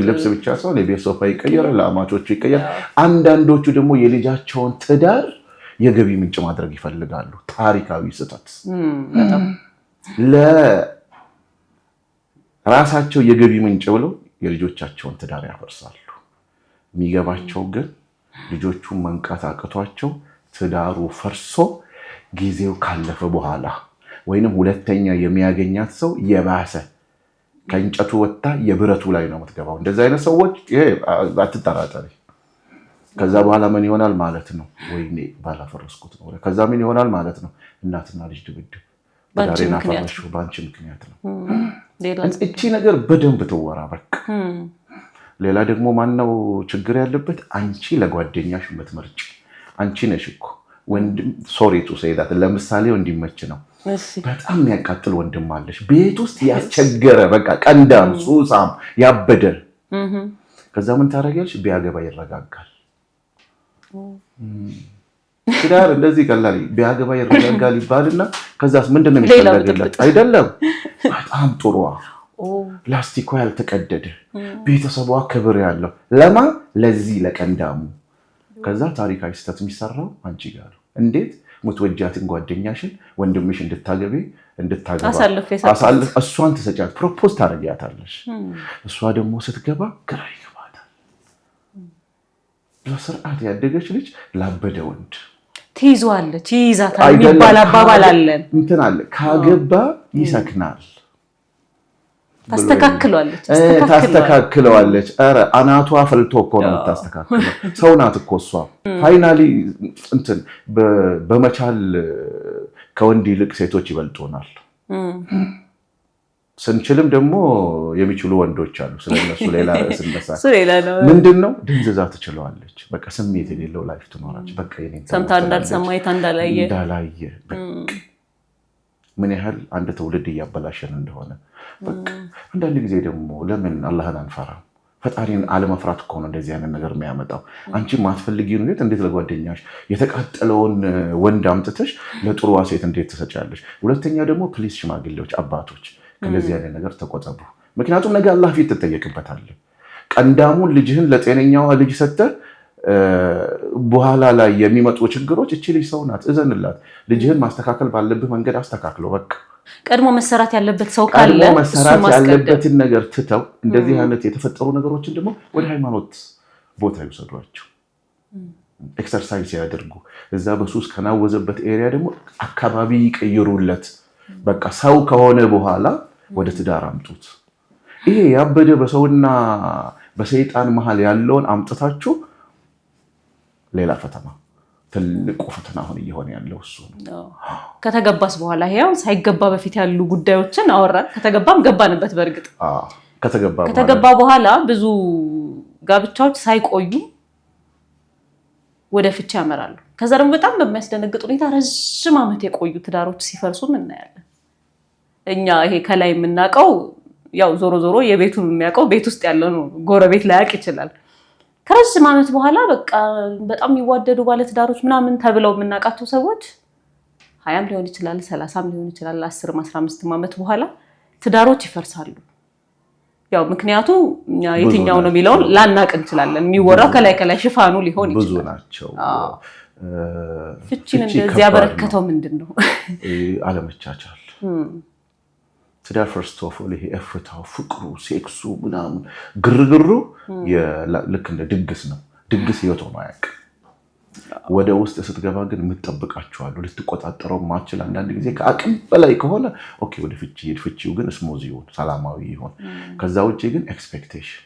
ልብስ ብቻ ሳይሆን የቤት ሶፋ ይቀየራል፣ ለአማቾቹ ይቀየራል። አንዳንዶቹ ደግሞ የልጃቸውን ትዳር የገቢ ምንጭ ማድረግ ይፈልጋሉ። ታሪካዊ ስህተት። ለራሳቸው የገቢ ምንጭ ብለው የልጆቻቸውን ትዳር ያፈርሳሉ። የሚገባቸው ግን ልጆቹን መንቃት አቅቷቸው ትዳሩ ፈርሶ ጊዜው ካለፈ በኋላ ወይንም ሁለተኛ የሚያገኛት ሰው የባሰ ከእንጨቱ ወጣ የብረቱ ላይ ነው የምትገባው። እንደዚህ አይነት ሰዎች ይሄ አትጠራጠሪ። ከዛ በኋላ ምን ይሆናል ማለት ነው? ወይኔ ባላፈረስኩት ነው። ከዛ ምን ይሆናል ማለት ነው? እናትና ልጅ ድብድብ። ዳሬና ፈረሹ ባንቺ ምክንያት ነው። እቺ ነገር በደንብ ትወራ በቃ። ሌላ ደግሞ ማነው ችግር ያለበት? አንቺ ለጓደኛሽ የምትመርጪ አንቺ ነሽ እኮ ወንድም። ሶሪ ቱ ሴይ ዳት ለምሳሌው እንዲመች ነው። በጣም የሚያቃጥል ወንድም አለሽ ቤት ውስጥ ያስቸገረ በቃ ቀንዳም ሱሳም ያበደ። ከዛ ምን ታደርጊያለሽ? ቢያገባ ይረጋጋል። ትዳር እንደዚህ ቀላል ቢያገባ ይረጋጋል ይባልና ከዛስ ምንድነው የሚፈልገው? አይደለም በጣም ጥሩ ላስቲኳ ያልተቀደደ ቤተሰቧ ክብር ያለው ለማ ለዚህ ለቀንዳሙ። ከዛ ታሪካዊ ስህተት የሚሰራው አንቺ ጋር ነው። እንዴት ምትወጃትን ጓደኛሽን ወንድምሽ እንድታገባ አሳልፍ እሷን ትሰጫት፣ ፕሮፖዝ ታደርጊያታለሽ። እሷ ደግሞ ስትገባ ግራ ይገባታል። በስርዓት ያደገች ልጅ ላበደ ወንድ ትይዟለች፣ ይይዛታል የሚባል አባባል አለን። እንትን አለ ካገባ ይሰክናል። ታስተካክለዋለች። ኧረ አናቷ ፈልቶ እኮ ነው የምታስተካክለው። ሰው ናት እኮ እሷ። ፋይናሊ እንትን በመቻል ከወንድ ይልቅ ሴቶች ይበልጡናል። ስንችልም ደግሞ የሚችሉ ወንዶች አሉ። ስለነሱ ሌላ ርዕስ እንነሳ። ምንድነው ድንዝዛ ትችለዋለች። በቃ ስሜት የሌለው ላይፍ ትኖራለች። በቃ ሰምታ እንዳልሰማይታ እንዳላየ ምን ያህል አንድ ትውልድ እያበላሸን እንደሆነ። በቃ አንዳንድ ጊዜ ደግሞ ለምን አላህን አንፈራም? ፈጣሪን አለመፍራት እኮ ነው እንደዚህ አይነት ነገር የሚያመጣው። አንቺ ማትፈልጊውን ሴት እንዴት ለጓደኛሽ የተቃጠለውን ወንድ አምጥተሽ ለጥሩዋ ሴት እንዴት ትሰጫለሽ? ሁለተኛ ደግሞ ፕሊስ ሽማግሌዎች፣ አባቶች ከዚህ አይነት ነገር ተቆጠቡ። ምክንያቱም ነገ አላህ ፊት ትጠየቅበታለህ። ቀንዳሙን ልጅህን ለጤነኛዋ ልጅ ሰጥተህ በኋላ ላይ የሚመጡ ችግሮች እቺ ልጅ ሰው ናት፣ እዘንላት። ልጅህን ማስተካከል ባለብህ መንገድ አስተካክለው። በቃ ቀድሞ መሰራት ያለበት ሰው ካለ መሰራት ያለበትን ነገር ትተው እንደዚህ አይነት የተፈጠሩ ነገሮችን ደግሞ ወደ ሃይማኖት ቦታ ይወሰዷቸው፣ ኤክሰርሳይዝ ያደርጉ። እዛ በሱስ ከናወዘበት ኤሪያ ደግሞ አካባቢ ይቀይሩለት። በቃ ሰው ከሆነ በኋላ ወደ ትዳር አምጡት። ይሄ ያበደ በሰውና በሰይጣን መሃል ያለውን አምጥታችሁ ሌላ ፈተና፣ ትልቁ ፈተና አሁን እየሆነ ያለው እሱ ነው። ከተገባስ በኋላ ይሄው ሳይገባ በፊት ያሉ ጉዳዮችን አወራን። ከተገባም ገባንበት። በእርግጥ ከተገባ በኋላ ብዙ ጋብቻዎች ሳይቆዩ ወደ ፍቺ ያመራሉ። ከዛ ደግሞ በጣም በሚያስደነግጥ ሁኔታ ረጅም ዓመት የቆዩ ትዳሮች ሲፈርሱም እናያለን። እኛ ይሄ ከላይ የምናውቀው ያው ዞሮ ዞሮ የቤቱን የሚያውቀው ቤት ውስጥ ያለው ነው። ጎረቤት ላያውቅ ይችላል። ከረጅም ዓመት በኋላ በቃ በጣም የሚዋደዱ ባለትዳሮች ምናምን ተብለው የምናውቃቸው ሰዎች 20 ሊሆን ይችላል፣ 30 ሊሆን ይችላል፣ 10 15 ዓመት በኋላ ትዳሮች ይፈርሳሉ። ያው ምክንያቱ የትኛው ነው የሚለውን ላናቅ እንችላለን። የሚወራው ከላይ ሽፋኑ ሊሆን ይችላል። ብዙ ናቸው። ፍቺን እንደዚህ ያበረከተው ምንድነው? አለመቻቻል። ትዳር ፈርስት ኦፍ ኦል ይሄ እፍታው፣ ፍቅሩ፣ ሴክሱ ምናምን ግርግሩ ልክ እንደ ድግስ ነው። ድግስ ህይወት ሆኖ አያውቅም። ወደ ውስጥ ስትገባ ግን የምትጠብቃቸዋሉ ልትቆጣጠረው ማችል። አንዳንድ ጊዜ ከአቅም በላይ ከሆነ ኦኬ ወደ ፍቺ ሄድ። ፍቺው ግን ስሙዝ ይሁን፣ ሰላማዊ ይሁን። ከዛ ውጭ ግን ኤክስፔክቴሽን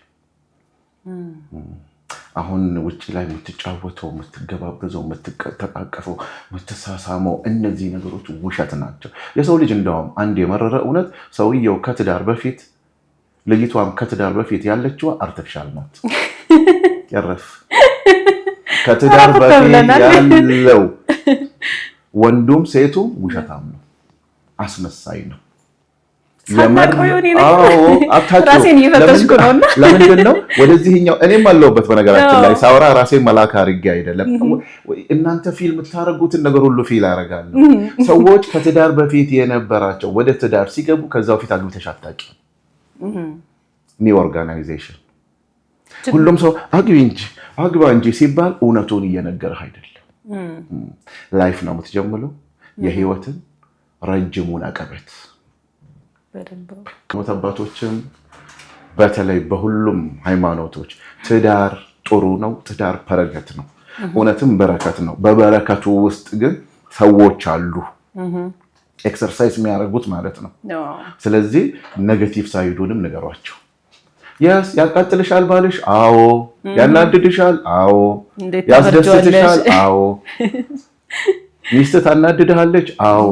አሁን ውጭ ላይ የምትጫወተው፣ የምትገባበዘው፣ የምትተቃቀፈው፣ የምትሳሳመው እነዚህ ነገሮች ውሸት ናቸው። የሰው ልጅ እንደውም አንድ የመረረ እውነት ሰውየው ከትዳር በፊት ልጅቷም ከትዳር በፊት ያለችው አርቲፊሻል ናት። ያረፍ ከትዳር በፊት ያለው ወንዱም ሴቱም ውሸታም ነው፣ አስመሳይ ነው። ራሴን እየፈተሽኩ ነውና ለምንድን ነው ወደዚህኛው እኔም አለሁበት። በነገራችን ላይ ሳውራ ራሴን መላክ አድርጌ አይደለም። እናንተ ፊልም የምታደርጉትን ነገር ሁሉ ፊል አደርጋለሁ። ሰዎች ከትዳር በፊት የነበራቸው ወደ ትዳር ሲገቡ ከዛው ፊት አግብተሽ አታውቂም። ኒው ኦርጋናይዜሽን ሁሉም ሰው አግባ እንጂ ሲባል እውነቱን እየነገረህ አይደለም። ላይፍ ነው የምትጀምረው፣ የህይወትን ረጅሙን አቀበት። ከሞት አባቶችም በተለይ በሁሉም ሃይማኖቶች ትዳር ጥሩ ነው፣ ትዳር በረከት ነው፣ እውነትም በረከት ነው። በበረከቱ ውስጥ ግን ሰዎች አሉ ኤክሰርሳይዝ የሚያደርጉት ማለት ነው። ስለዚህ ኔጌቲቭ ሳይዱንም ንገሯቸው። ያቃጥልሻል ባልሽ? አዎ። ያናድድሻል? አዎ። ያስደስትሻል? አዎ። ሚስትህ ታናድድሃለች? አዎ።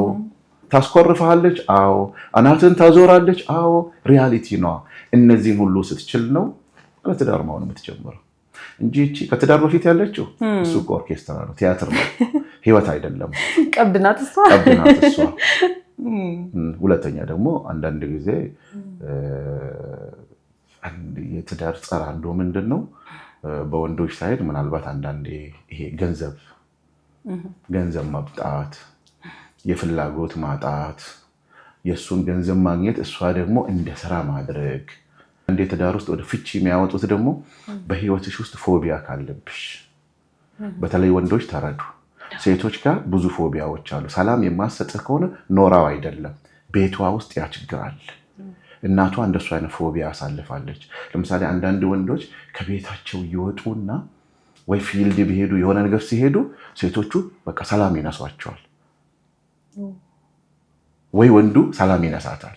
ታስኮርፍሃለች? አዎ። አናትን ታዞራለች? አዎ። ሪያሊቲ ነው። እነዚህን ሁሉ ስትችል ነው ለትዳር መሆን የምትጀምረው እንጂ እቺ ከትዳር በፊት ያለችው እሱ ኦርኬስትራ ነው፣ ቲያትር ነው፣ ህይወት አይደለም። ቀብድናት እሷ። ሁለተኛ ደግሞ አንዳንድ ጊዜ የትዳር ጸር አንዱ ምንድን ነው በወንዶች ሳይድ ምናልባት አንዳንዴ ይሄ ገንዘብ ማብጣት፣ የፍላጎት ማጣት፣ የእሱን ገንዘብ ማግኘት እሷ ደግሞ እንደ ስራ ማድረግ። እንደ ትዳር ውስጥ ወደ ፍቺ የሚያወጡት ደግሞ በህይወትሽ ውስጥ ፎቢያ ካለብሽ፣ በተለይ ወንዶች ተረዱ። ሴቶች ጋር ብዙ ፎቢያዎች አሉ። ሰላም የማሰጥህ ከሆነ ኖራው አይደለም፣ ቤቷ ውስጥ ያ ችግር አለ። እናቷ እንደሱ አይነት ፎቢያ አሳልፋለች። ለምሳሌ አንዳንድ ወንዶች ከቤታቸው ይወጡና ወይ ፊልድ ቢሄዱ የሆነ ነገር ሲሄዱ ሴቶቹ በቃ ሰላም ይነሷቸዋል፣ ወይ ወንዱ ሰላም ይነሳታል።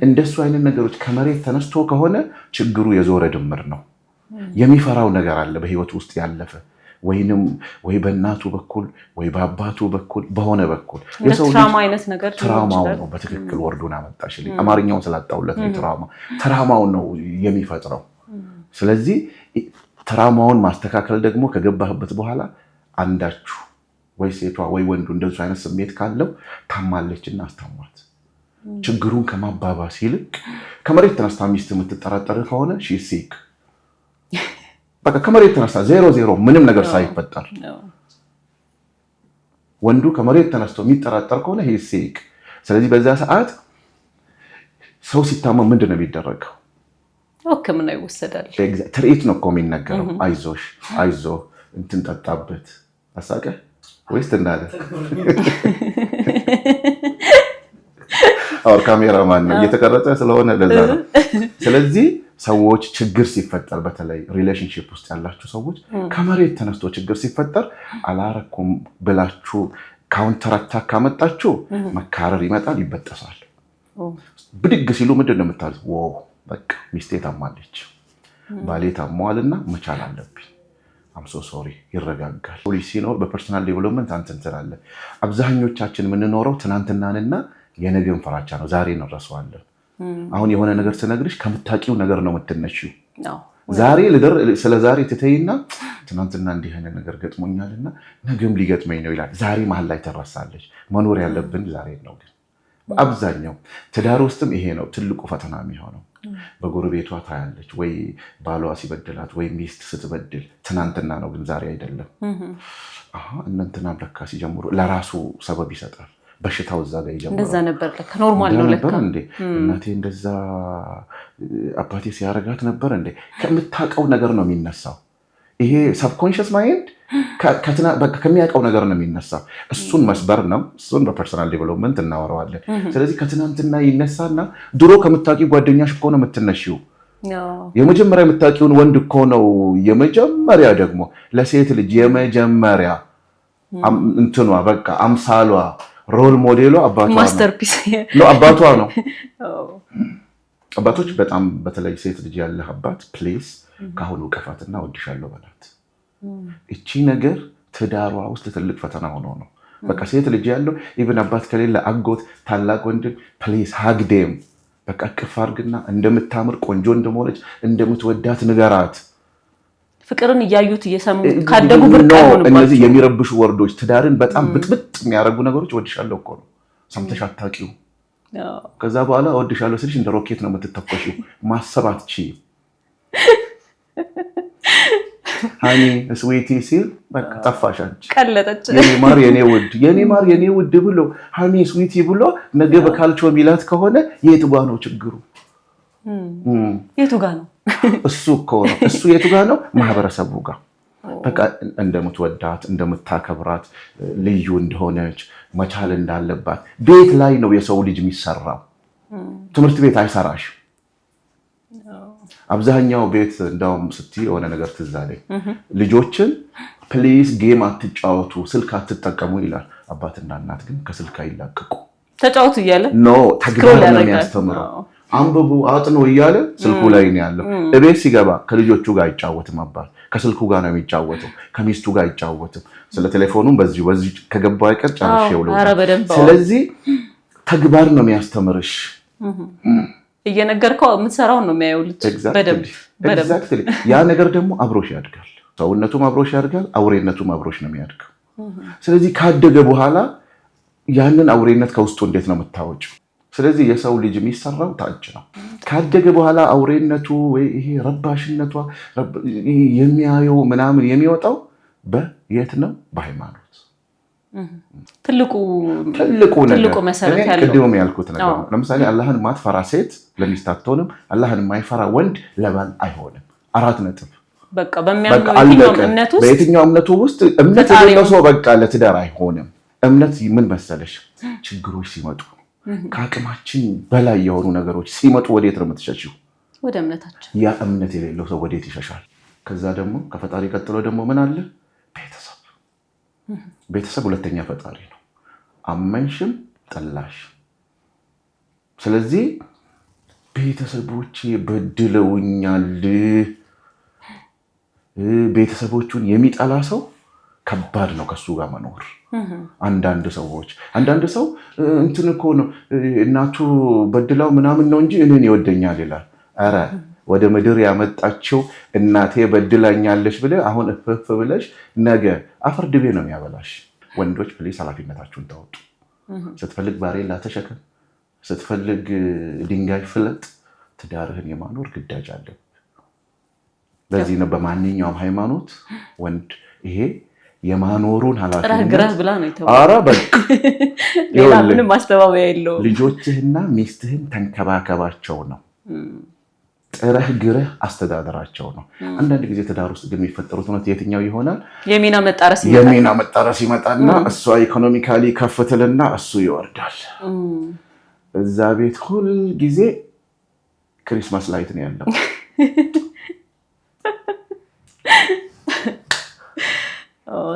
እንደሱ አይነት ነገሮች ከመሬት ተነስቶ ከሆነ ችግሩ የዞረ ድምር ነው። የሚፈራው ነገር አለ በህይወት ውስጥ ያለፈ ወይ በእናቱ በኩል ወይ በአባቱ በኩል በሆነ በኩል ትራማ አይነት ነገር ትራማው ነው። በትክክል ወርዱን አመጣሽልኝ። አማርኛውን ስላጣውለት ነው። ትራማው ነው የሚፈጥረው። ስለዚህ ትራማውን ማስተካከል ደግሞ ከገባህበት በኋላ አንዳችሁ ወይ ሴቷ ወይ ወንዱ እንደሱ አይነት ስሜት ካለው ታማለችና አስታሟት። ችግሩን ከማባባስ ይልቅ ከመሬት ተነስታ ሚስት የምትጠራጠር ከሆነ ሲክ በቃ ከመሬት ተነስታ 0-0 ምንም ነገር ሳይፈጠር ወንዱ ከመሬት ተነስቶ የሚጠራጠር ከሆነ ሲክ። ስለዚህ በዛ ሰዓት ሰው ሲታመም ምንድን ነው የሚደረገው? ሕክምና ይወሰዳል። ትርኢት ነው እኮ የሚነገረው። አይዞሽ አይዞ እንትን ጠጣበት አሳቀ ወይስ እንዳለ አውር ካሜራማን ነው እየተቀረጸ ስለሆነ ለዛ ነው። ስለዚህ ሰዎች ችግር ሲፈጠር በተለይ ሪሌሽንሺፕ ውስጥ ያላችሁ ሰዎች ከመሬት ተነስቶ ችግር ሲፈጠር አላረኩም ብላችሁ ካውንተር አታክ ካመጣችሁ መካረር ይመጣል፣ ይበጠሳል። ብድግ ሲሉ ምንድን ነው የምታሉት? ዋው በቃ ሚስቴ ታማለች፣ ባሌ ታሟልና መቻል አለብኝ፣ አምሶ ሶሪ፣ ይረጋጋል። ፖሊሲ ሲኖር በፐርሰናል ዴቨሎፕመንት አንተ እንትላለ። አብዛኞቻችን የምንኖረው ትናንትናንና የነገን ፍራቻ ነው። ዛሬ እንረሳዋለን። አሁን የሆነ ነገር ስነግርሽ ከምታውቂው ነገር ነው የምትነሺው። ዛሬ ስለ ዛሬ ትተይና ትናንትና እንዲህ አይነት ነገር ገጥሞኛልና ነገም ሊገጥመኝ ነው ይላል። ዛሬ መሀል ላይ ትረሳለች። መኖር ያለብን ዛሬ ነው። ግን በአብዛኛው ትዳር ውስጥም ይሄ ነው ትልቁ ፈተና የሚሆነው። በጎረቤቷ ታያለች ወይ ባሏ ሲበድላት ወይ ሚስት ስትበድል ትናንትና ነው፣ ግን ዛሬ አይደለም። እናንተና ለካ ሲጀምሩ ለራሱ ሰበብ ይሰጣል። በሽታው እዛ ጋር ይጀምራል። እንደዛ ነበር ለካ ኖርማል ነው ለካ እንዴ እናቴ እንደዛ አባቴ ሲያረጋት ነበር እንዴ። ከምታውቀው ነገር ነው የሚነሳው። ይሄ ሰብኮንሽስ ማይንድ ከሚያውቀው ነገር ነው የሚነሳው። እሱን መስበር ነው። እሱን በፐርሰናል ዴቨሎፕመንት እናወራዋለን። ስለዚህ ከትናንትና ይነሳና ድሮ ከምታውቂው ጓደኛሽ እኮ ነው የምትነሺው። የመጀመሪያ የምታውቂውን ወንድ እኮ ነው የመጀመሪያ ደግሞ ለሴት ልጅ የመጀመሪያ እንትኗ በቃ አምሳሏ ሮል ሞዴሏ አባቷ ነው። አባቷ ነው። አባቶች በጣም በተለይ ሴት ልጅ ያለህ አባት ፕሌስ ካሁኑ ቀፋትና ወድሻለሁ በላት። እቺ ነገር ትዳሯ ውስጥ ትልቅ ፈተና ሆኖ ነው። በቃ ሴት ልጅ ያለው ኢቭን አባት ከሌለ አጎት፣ ታላቅ ወንድም ፕሌስ ሃግዴም በቃ ቅፍ አድርግና እንደምታምር ቆንጆ እንደሆነች እንደምትወዳት ንገራት። ፍቅርን እያዩት እየሰሙ ካደጉ ብርቅ አይሆንባቸው። እነዚህ የሚረብሹ ወርዶች ትዳርን በጣም ብጥብጥ የሚያደርጉ ነገሮች ወድሻለሁ እኮ ነው ሰምተሽ አታውቂው። ከዛ በኋላ ወድሻለሁ ስልሽ እንደ ሮኬት ነው የምትተኮሺው። ማሰብ አትችይም። ሃኒ ስዊቲ ሲል በቃ ጠፋሽ አንቺ። ቀለጠች። የኔ ማር የኔ ውድ ብሎ ሃኒ ስዊቲ ብሎ ነገ በካልቾ ሚላት ከሆነ የቱ ጋ ነው ችግሩ? የቱ ጋ ነው? እሱ እኮ ነው። እሱ የቱ ጋ ነው? ማህበረሰቡ ጋር በቃ እንደምትወዳት እንደምታከብራት ልዩ እንደሆነች መቻል እንዳለባት ቤት ላይ ነው የሰው ልጅ የሚሰራው። ትምህርት ቤት አይሰራሽ። አብዛኛው ቤት እንዳውም ስትይ የሆነ ነገር ትዝ አለኝ። ልጆችን ፕሊዝ ጌም አትጫወቱ፣ ስልክ አትጠቀሙ ይላል። አባትና እናት ግን ከስልክ አይላቀቁ። ተጫወቱ እያለ ኖ ተግባር ነው የሚያስተምረው። አንብቡ አጥኑ እያለ ስልኩ ላይ ነው ያለው። እቤት ሲገባ ከልጆቹ ጋር አይጫወትም። አባት ከስልኩ ጋር ነው የሚጫወተው፣ ከሚስቱ ጋር አይጫወትም። ስለ ቴሌፎኑም በዚህ ከገባ አይቀር ጨርሼው ነው። ስለዚህ ተግባር ነው የሚያስተምርሽ። እየነገርከው የምትሰራውን ነው የሚያየው ልጅ በደንብ። ያ ነገር ደግሞ አብሮሽ ያድጋል። ሰውነቱም አብሮሽ ያድጋል፣ አውሬነቱም አብሮሽ ነው የሚያድገው። ስለዚህ ካደገ በኋላ ያንን አውሬነት ከውስጡ እንዴት ነው የምታወጪው? ስለዚህ የሰው ልጅ የሚሰራው ታች ነው። ካደገ በኋላ አውሬነቱ ወይ ይሄ ረባሽነቷ የሚያየው ምናምን የሚወጣው በየት ነው? በሃይማኖት። ትልቁ መሰረት ያለው ቅድም ያልኩት ነገር ነው። ለምሳሌ አላህን ማትፈራ ሴት ለሚስት አትሆንም፣ አላህን የማይፈራ ወንድ ለባል አይሆንም። 4 ነጥብ። በቃ በየትኛው እምነቱ ውስጥ እምነት የሌለው ሰው በቃ ለትዳር አይሆንም። እምነት ምን መሰለሽ? ችግሮች ሲመጡ ከአቅማችን በላይ የሆኑ ነገሮች ሲመጡ ወዴት ነው የምትሸሽው? ወደ እምነታችን። ያ እምነት የሌለው ሰው ወዴት ይሸሻል? ከዛ ደግሞ ከፈጣሪ ቀጥሎ ደግሞ ምን አለ? ቤተሰብ ሁለተኛ ፈጣሪ ነው፣ አመንሽም ጠላሽ። ስለዚህ ቤተሰቦቼ በድለውኛል። ቤተሰቦቹን የሚጠላ ሰው ከባድ ነው ከሱ ጋር መኖር። አንዳንድ ሰው እንትን እኮ ነው እናቱ በድላው ምናምን ነው እንጂ እኔን ይወደኛል ይላል። ኧረ ወደ ምድር ያመጣችው እናቴ በድላኛለች ብለህ አሁን እፍፍ ብለሽ ነገ አፈር ድቤ ነው የሚያበላሽ። ወንዶች ፕሊስ ኃላፊነታችሁን ታወጡ። ስትፈልግ ባሬላ ተሸከም፣ ስትፈልግ ድንጋይ ፍለጥ። ትዳርህን የማኖር ግዳጅ አለብህ። ለዚህ ነው በማንኛውም ሃይማኖት ወንድ ይሄ የማኖሩን ኃላፊነት ብላ ነው የተባለው። ኧረ በቃ ሌላ ምንም ማስተባበያ የለውም። ልጆችህና ሚስትህን ተንከባከባቸው ነው። ጥረህ ግረህ አስተዳደራቸው ነው። አንዳንድ ጊዜ ትዳር ውስጥ ግን የሚፈጠሩት እውነት የትኛው ይሆናል? የሚና መጣረስ ይመጣና እሷ ኢኮኖሚካሊ ከፍትልና እሱ ይወርዳል። እዛ ቤት ሁል ጊዜ ክሪስማስ ላይት ነው ያለው።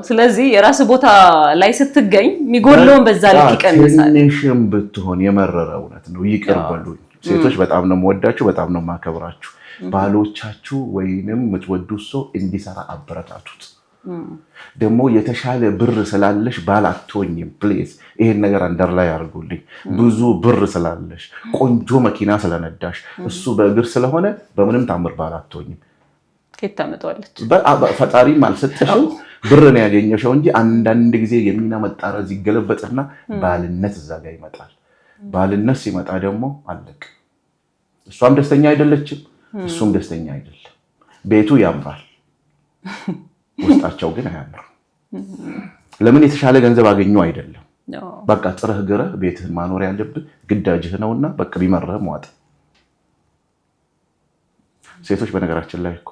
ስለዚህ የራስ ቦታ ላይ ስትገኝ የሚጎድለውን በዛ ልክ ይቀንሳል። ትንሽም ብትሆን የመረረ እውነት ነው። ይቅር በሉኝ ሴቶች፣ በጣም ነው የምወዳችሁ፣ በጣም ነው የማከብራችሁ። ባሎቻችሁ ወይንም የምትወዱት ሰው እንዲሰራ አበረታቱት። ደግሞ የተሻለ ብር ስላለሽ ባል አትሆኝም። ፕሊዝ ይሄን ነገር አንደር ላይ አድርጉልኝ። ብዙ ብር ስላለሽ፣ ቆንጆ መኪና ስለነዳሽ፣ እሱ በእግር ስለሆነ በምንም ታምር ባል አትሆኝም። ከየት ታመጣዋለች? ፈጣሪም አልሰጠሽው፣ ብር ነው ያገኘሽው እንጂ አንዳንድ ጊዜ የሚና መጣረዝ ይገለበጥና ባልነት እዛ ጋር ይመጣል። ባልነት ሲመጣ ደግሞ አለቅ። እሷም ደስተኛ አይደለችም፣ እሱም ደስተኛ አይደለም። ቤቱ ያምራል፣ ውስጣቸው ግን አያምርም። ለምን? የተሻለ ገንዘብ አገኙ አይደለም። በቃ ጥረህ ግረህ ቤትህን ማኖር ያለብህ ግዳጅህ ነውና በቃ ቢመረህም ዋጥ። ሴቶች በነገራችን ላይ እኮ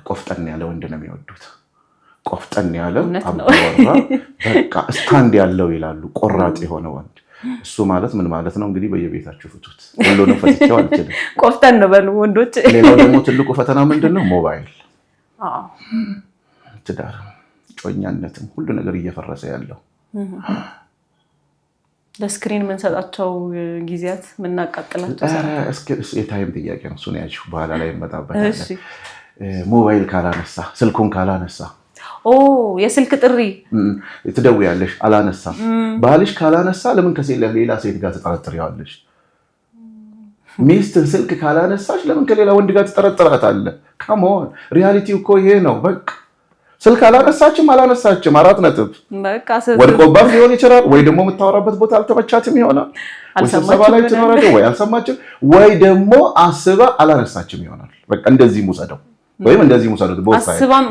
ቆፍጠን ያለ ወንድ ነው የሚወዱት። ቆፍጠን ያለ አባወራ፣ በቃ ስታንድ ያለው ይላሉ። ቆራጥ የሆነ ወንድ። እሱ ማለት ምን ማለት ነው እንግዲህ በየቤታችሁ ፍቱት። ሁሉንም ፈትቼው አልችልም። ቆፍጠን ነው በሉ ወንዶች። ሌላው ደግሞ ትልቁ ፈተና ምንድነው? ሞባይል፣ ትዳር፣ ጮኛነትም ሁሉ ነገር እየፈረሰ ያለው ለስክሪን የምንሰጣቸው ጊዜያት የምናቃጥላቸው የታይም ጥያቄ ነው። እሱን ያልሽው በኋላ ላይ እንመጣበታለን። ሞባይል ካላነሳ፣ ስልኩን ካላነሳ፣ የስልክ ጥሪ ትደውያለሽ አላነሳ፣ ባልሽ ካላነሳ ለምን ከሌላ ሴት ጋር ትጠረጥሪዋለሽ? ሚስትህ ስልክ ካላነሳሽ ለምን ከሌላ ወንድ ጋር ትጠረጥራታለህ? ካሞን ሪያሊቲው እኮ ይሄ ነው። በቃ ስልክ አላነሳችም 4 ነጥብ። ወድቆባት ሊሆን ይችላል፣ ወይ ደግሞ የምታወራበት ቦታ አልተመቻትም ይሆናል፣ ወይ ስብሰባ ላይ ትኖራለች፣ ወይ አልሰማችም፣ ወይ ደግሞ አስባ አላነሳችም ይሆናል። በቃ እንደዚህ ሙሰደው ወይም እንደዚህ ሙሰደው።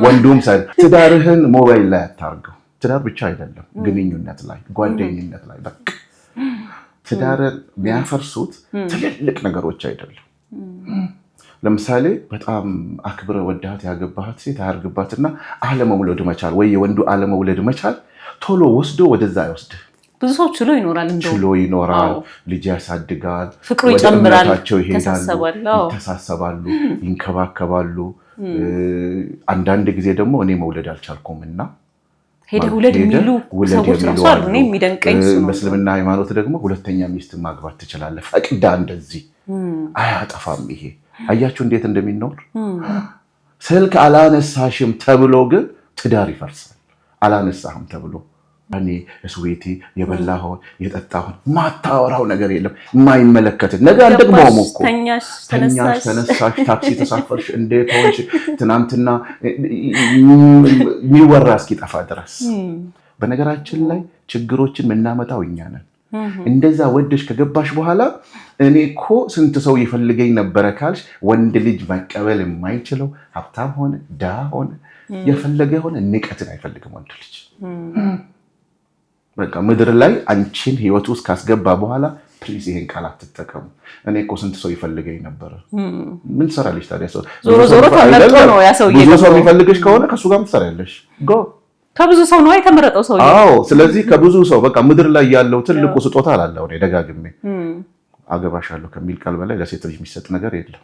ወንዱም ሳይድ ትዳርህን ሞባይል ላይ አታርገው። ትዳር ብቻ አይደለም፣ ግንኙነት ላይ፣ ጓደኝነት ላይ በቃ ትዳርን የሚያፈርሱት ትልልቅ ነገሮች አይደለም። ለምሳሌ በጣም አክብረ ወዳት ያገባሃት ሴት አያርግባትና አለመውለድ መቻል ወይ የወንዱ አለመውለድ መቻል ቶሎ ወስዶ ወደዛ አይወስድ። ብዙ ሰው ችሎ ይኖራል ልጅ ያሳድጋል ፍቅሩ ይጨምራል ይተሳሰባሉ ይንከባከባሉ አንዳንድ ጊዜ ደግሞ እኔ መውለድ አልቻልኩምና ሄደ ውለድ የሚሉ ሰዎች ራሱ አሉ እኔ የሚደንቀኝ እሱ ነው በእስልምና ሃይማኖት ደግሞ ሁለተኛ ሚስት ማግባት ትችላለህ ፈቅዳ እንደዚህ አያጠፋም ይሄ አያችሁ እንዴት እንደሚኖር ስልክ አላነሳሽም ተብሎ ግን ትዳር ይፈርሳል አላነሳህም ተብሎ እኔ እስዌቲ የበላሁ የጠጣሁ ማታወራው ነገር የለም የማይመለከት ነገር ደግሞም እኮ ተኛሽ ተነሳሽ ታክሲ ተሳፈርሽ እንዴት ሆንሽ ትናንትና የሚወራ እስኪጠፋ ድረስ በነገራችን ላይ ችግሮችን ምናመጣው እኛ ነን እንደዛ ወደሽ ከገባሽ በኋላ እኔ እኮ ስንት ሰው ይፈልገኝ ነበር ካልሽ ወንድ ልጅ መቀበል የማይችለው ሀብታም ሆነ ደሃ ሆነ የፈለገ ሆነ ንቀትን አይፈልግም ወንድ ልጅ በቃ ምድር ላይ አንቺን ህይወት ውስጥ ካስገባ በኋላ ፕሊዝ ይሄን ቃል አትጠቀሙ እኔ እኮ ስንት ሰው ይፈልገኝ ነበር ምን ትሰራለሽ ታዲያ ሰው ዞሮ ተመርጦ ነው ያ ሰው ብዙ ሰው የሚፈልግሽ ከሆነ ከሱ ጋር ትሰራለሽ ጎ ከብዙ ሰው ነው የተመረጠው ሰው አዎ ስለዚህ ከብዙ ሰው በቃ ምድር ላይ ያለው ትልቁ ስጦታ አላለው እኔ ደጋግሜ አገባሻለሁ ከሚል ቃል በላይ ለሴት ልጅ የሚሰጥ ነገር የለም